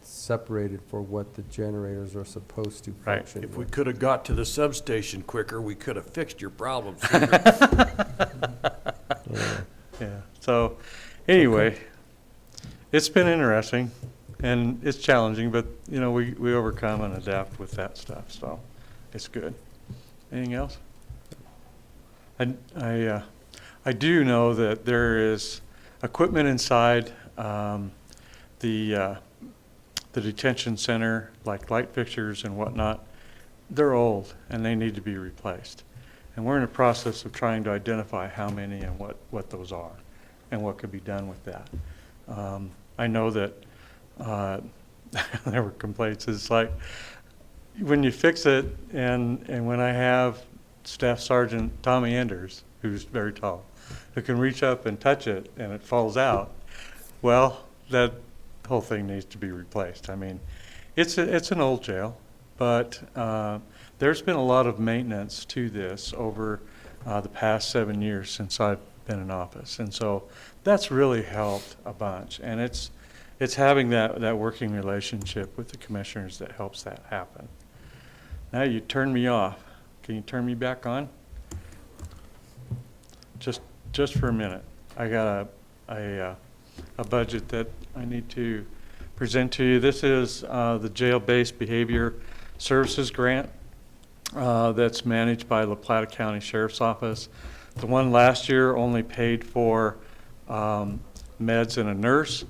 separated for what the generators are supposed to Right. function If we with. could have got to the substation quicker, we could have fixed your problem sooner. Yeah. Yeah, so, anyway, it's been interesting, and it's challenging, but, we overcome and adapt with that stuff, so it's good. Anything else? I do know that there is equipment inside the detention center, like light fixtures and whatnot. They're old, and they need to be replaced. And we're in the process of trying to identify how many and what those are and what could be done with that. I know that there were complaints. It's like when you fix it, and when I have Staff Sergeant Tommy Enders, who's very tall, who can reach up and touch it and it falls out, well, that whole thing needs to be replaced. I mean, it's an old jail, but there's been a lot of maintenance to this over the past 7 years since I've been in office. And so that's really helped a bunch. And it's having that working relationship with the commissioners that helps that happen. Now you turn me off. Can you turn me back on? Just for a minute. I got a budget that I need to present to you. This is the Jail-Based Behavior Services Grant that's managed by La Plata County Sheriff's Office. The one last year only paid for meds and a nurse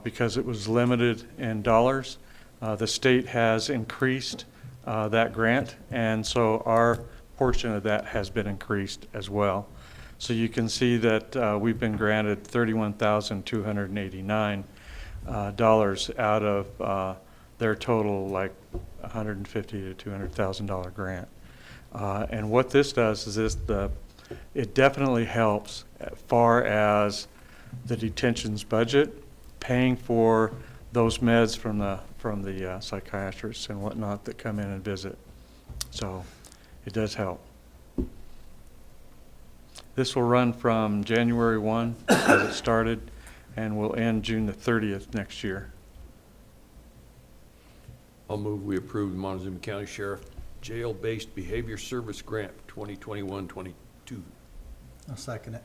because it was limited in dollars. The state has increased that grant, and so our portion of that has been increased as well. So you can see that we've been granted $31,289 dollars out of their total, like $150,000 to $200,000 grant. And what this does is it definitely helps as far as the detention's budget, paying for those meds from the psychiatrists and whatnot that come in and visit. So it does help. This will run from January 1 as it started and will end June the 30th next year. I'll move we approve the Montezuma County Sheriff Jail-Based Behavior Service Grant 2021-22. I'll second it.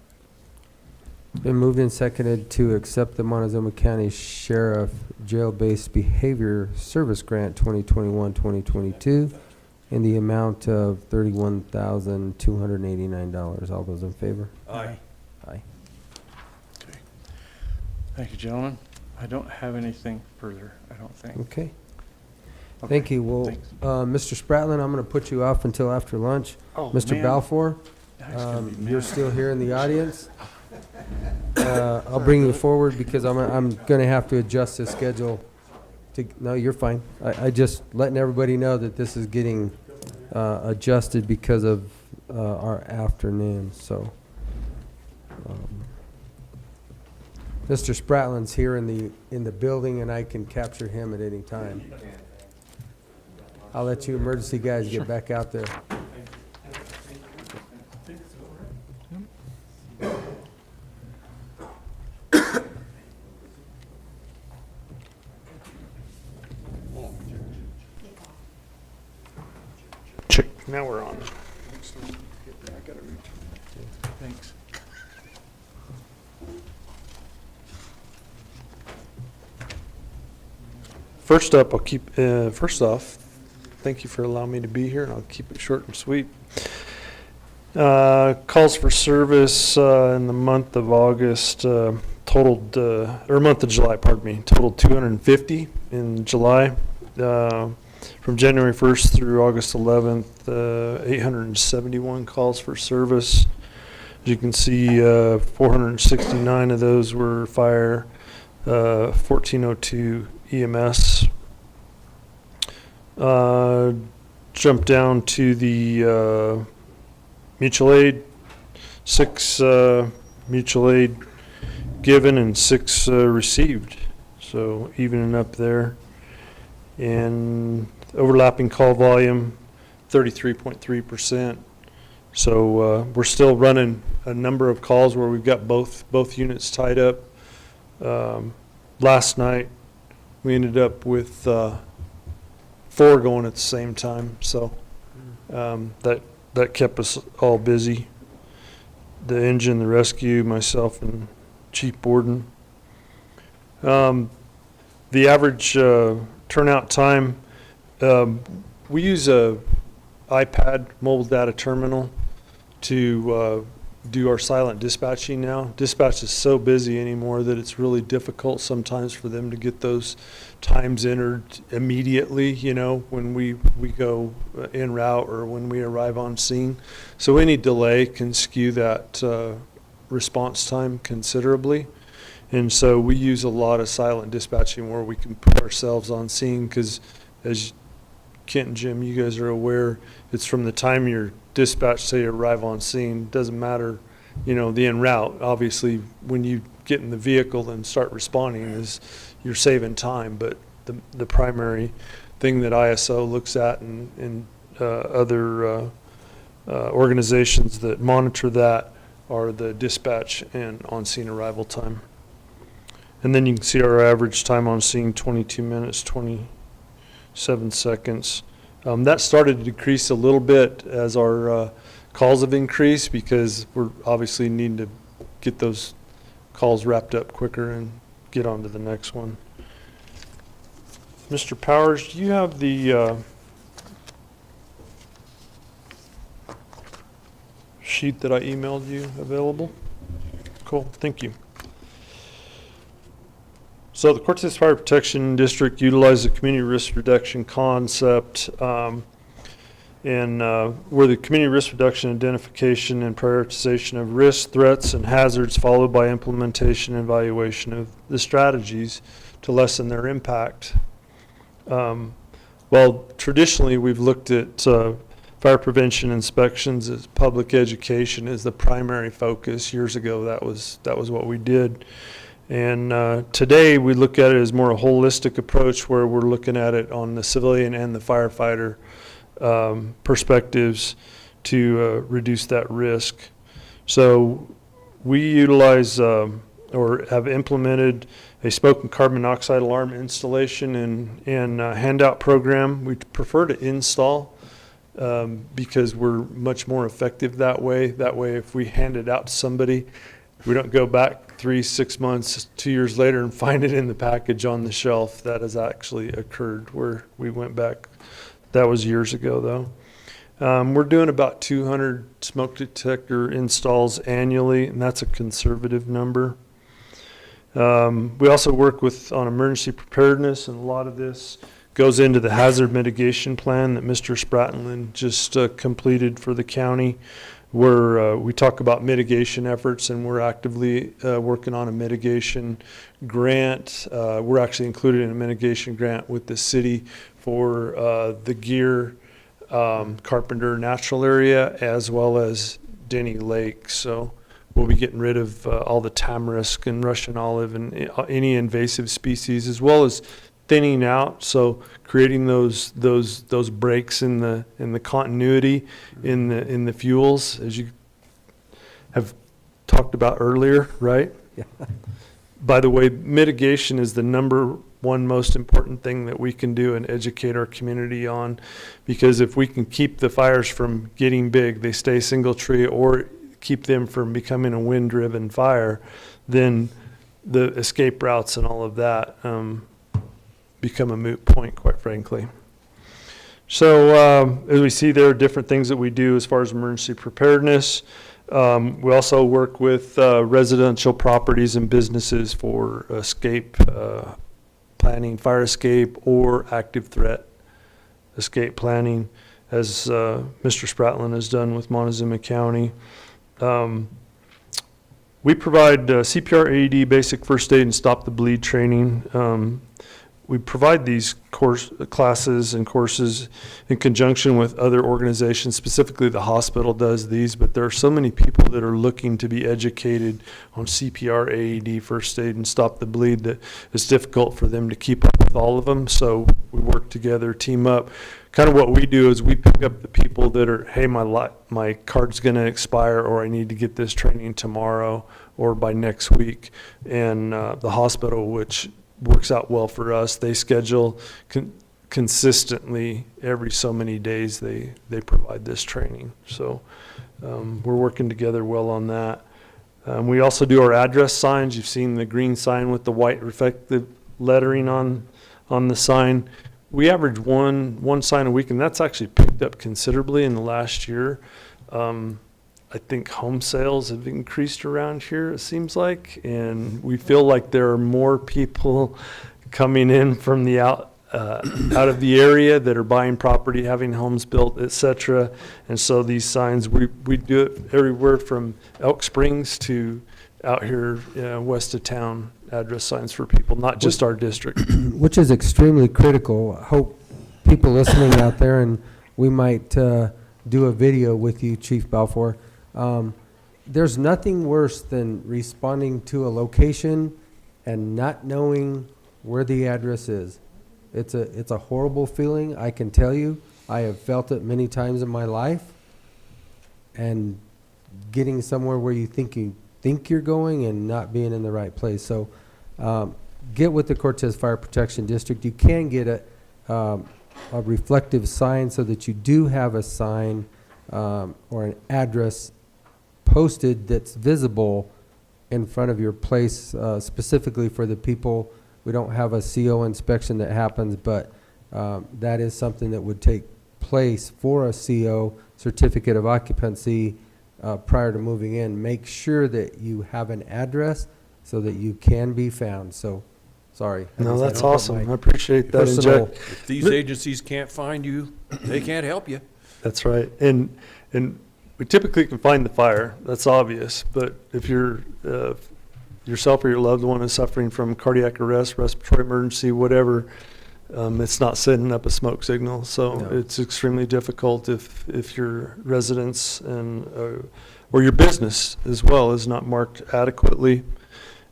Been moved and seconded to accept the Montezuma County Sheriff Jail-Based Behavior Service Grant 2021-2022 in the amount of $31,289. All those in favor? Aye. Aye. Okay. Thank you, gentlemen. I don't have anything further, I don't think. Okay. Thank you. Well, Thanks. Mr. Spratland, I'm going to put you off until after lunch. Oh, Mr. man. Balfour, That's gonna be you're mad. still here in the audience. I'll bring you forward because I'm going to have to adjust the schedule. No, you're fine. I just letting everybody know that this is getting adjusted because of our afternoon. So, Mr. Spratland's here in the building, and I can capture him at any time. I'll let you emergency guys get back out there. Check. Now we're on. Thanks. First up, I'll keep, first off, thank you for allowing me to be here, and I'll keep it short and sweet. Calls for service in the month of August totaled, or month of July, pardon me, totaled 250 in July. From January 1st through August 11th, 871 calls for service. As you can see, 469 of those were fire, 1402 EMS. Jump down to the mutual aid, 6 mutual aid given and 6 received, so evening up there. And overlapping call volume, 33.3%. So we're still running a number of calls where we've got both units tied up. Last night we ended up with 4 going at the same time, so that kept us all busy. The engine, the rescue, myself, and Chief Borden. The average turnout time, we use a iPad mobile data terminal to do our silent dispatching now. Dispatch is so busy anymore that it's really difficult sometimes for them to get those times entered immediately, you know, when we go en route or when we arrive on scene. So any delay can skew that response time considerably. And so we use a lot of silent dispatching where we can put ourselves on scene, because as Kent and Jim, you guys are aware, it's from the time you're dispatched till you arrive on scene. Doesn't matter, you know, the en route. Obviously, when you get in the vehicle and start responding, is you're saving time. But the primary thing that ISO looks at and other organizations that monitor that are the dispatch and on-scene arrival time. And then you can see our average time on scene, 22 minutes, 27 seconds. That started to decrease a little bit as our calls have increased, because we're obviously needing to get those calls wrapped up quicker and get on to the next one. Mr. Powers, do you have the sheet that I emailed you available? Cool, thank you. So the Cortez Fire Protection District utilizes a community risk reduction concept, and where the community risk reduction identification and prioritization of risks, threats, and hazards, followed by implementation and evaluation of the strategies to lessen their impact. Well, traditionally, we've looked at fire prevention inspections as public education is the primary focus. Years ago, that was what we did. And today, we look at it as more a holistic approach where we're looking at it on the civilian and the firefighter perspectives to reduce that risk. So we utilize or have implemented a smoke and carbon monoxide alarm installation and handout program. We prefer to install because we're much more effective that way. That way, if we hand it out to somebody, we don't go back 3, 6 months, 2 years later and find it in the package on the shelf. That has actually occurred where we went back. That was years ago, though. We're doing about 200 smoke detector installs annually, and that's a conservative number. We also work on emergency preparedness, and a lot of this goes into the hazard mitigation plan that Mr. Spratlin just completed for the county, where we talk about mitigation efforts, and we're actively working on a mitigation grant. We're actually included in a mitigation grant with the city for the Gear Carpenter Natural Area as well as Denny Lake. So we'll be getting rid of all the tamarisk and Russian olive and any invasive species, as well as thinning out. So creating those breaks in the continuity in the fuels, as you have talked about earlier, right? Yeah. By the way, mitigation is the number one most important thing that we can do and educate our community on, because if we can keep the fires from getting big, they stay single tree, or keep them from becoming a wind-driven fire, then the escape routes and all of that become a moot point, quite frankly. So as we see, there are different things that we do as far as emergency preparedness. We also work with residential properties and businesses for escape planning, fire escape, or active threat escape planning, as Mr. Spratlin has done with Montezuma County. We provide CPR, AED, basic first aid, and stop the bleed training. We provide these classes and courses in conjunction with other organizations. Specifically, the hospital does these, but there are so many people that are looking to be educated on CPR, AED, first aid, and stop the bleed that it's difficult for them to keep up with all of them. So we work together, team up. Kind of what we do is we pick up the people that are, hey, my card's going to expire, or I need to get this training tomorrow or by next week. And the hospital, which works out well for us, they schedule consistently every so many days they provide this training. So we're working together well on that. We also do our address signs. You've seen the green sign with the white reflective lettering on the sign. We average one sign a week, and that's actually picked up considerably in the last year. I think home sales have increased around here, it seems like, and we feel like there are more people coming in from the out of the area that are buying property, having homes built, etc. And so these signs, we do it everywhere from Elk Springs to out here west of town, address signs for people, not just our district. Which is extremely critical. I hope people listening out there, and we might do a video with you, Chief Balfour. There's nothing worse than responding to a location and not knowing where the address is. It's a horrible feeling, I can tell you. I have felt it many times in my life. And getting somewhere where you think you're going and not being in the right place. So get with the Cortez Fire Protection District. You can get a reflective sign so that you do have a sign or an address posted that's visible in front of your place, specifically for the people. We don't have a CO inspection that happens, but that is something that would take place for a CO, certificate of occupancy, prior to moving in. Make sure that you have an address so that you can be found. So, sorry. No, that's awesome. I appreciate that. If these agencies can't find you, they can't help you. That's right. And we typically can find the fire. That's obvious. But if you're yourself or your loved one is suffering from cardiac arrest, respiratory emergency, whatever, it's not setting up a smoke signal. So No. it's extremely difficult if your residence and, or your business as well is not marked adequately.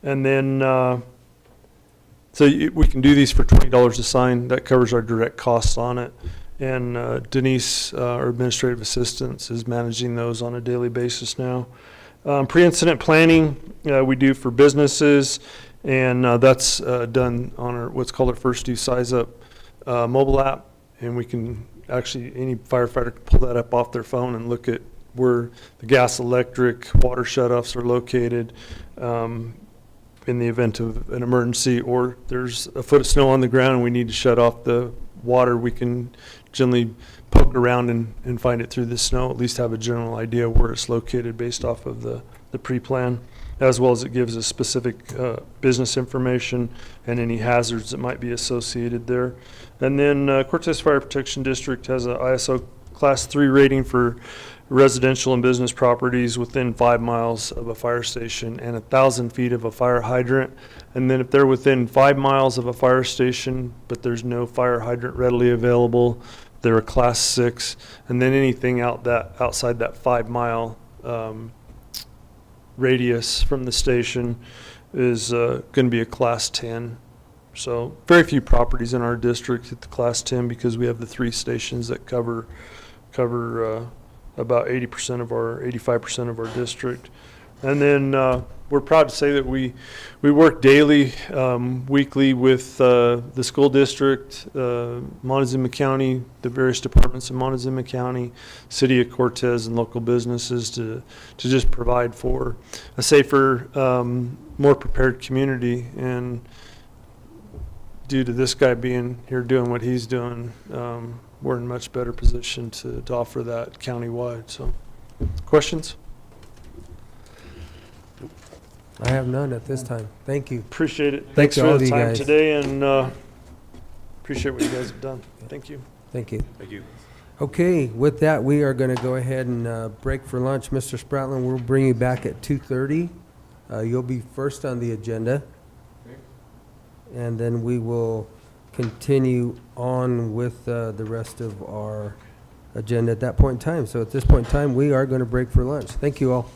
And then, we can do these for $20 a sign. That covers our direct costs on it. And Denise, our administrative assistant, is managing those on a daily basis now. Pre-incident planning, we do for businesses, and that's done on our, what's called our First Do Size Up mobile app. And we can actually, any firefighter can pull that up off their phone and look at where the gas, electric, water shutoffs are located in the event of an emergency, or there's a foot of snow on the ground and we need to shut off the water. We can generally poke around and find it through the snow, at least have a general idea where it's located based off of the pre-plan, as well as it gives us specific business information and any hazards that might be associated there. And then Cortez Fire Protection District has a ISO Class 3 rating for residential and business properties within 5 miles of a fire station and 1,000 feet of a fire hydrant. And then if they're within 5 miles of a fire station, but there's no fire hydrant readily available, they're a Class 6. And then anything outside that 5 mile radius from the station is going to be a Class 10. So very few properties in our district at the Class 10 because we have the 3 stations that cover about 80% of our, 85% of our district. And then we're proud to say that we work daily, weekly with the school district, Montezuma County, the various departments in Montezuma County, City of Cortez, and local businesses to just provide for a safer, more prepared community. And due to this guy being here doing what he's doing, we're in a much better position to offer that countywide. So, questions? I have none at this time. Thank you. Appreciate it. Thanks Thanks for all the you time guys. today, and appreciate what you guys have done. Thank you. Thank you. Thank you. Okay, with that, we are going to go ahead and break for lunch. Mr. Spratland, we'll bring you back at 2:30. You'll be first on the agenda. And then we will continue on with the rest of our agenda at that point in time. So at this point in time, we are going to break for lunch. Thank you all.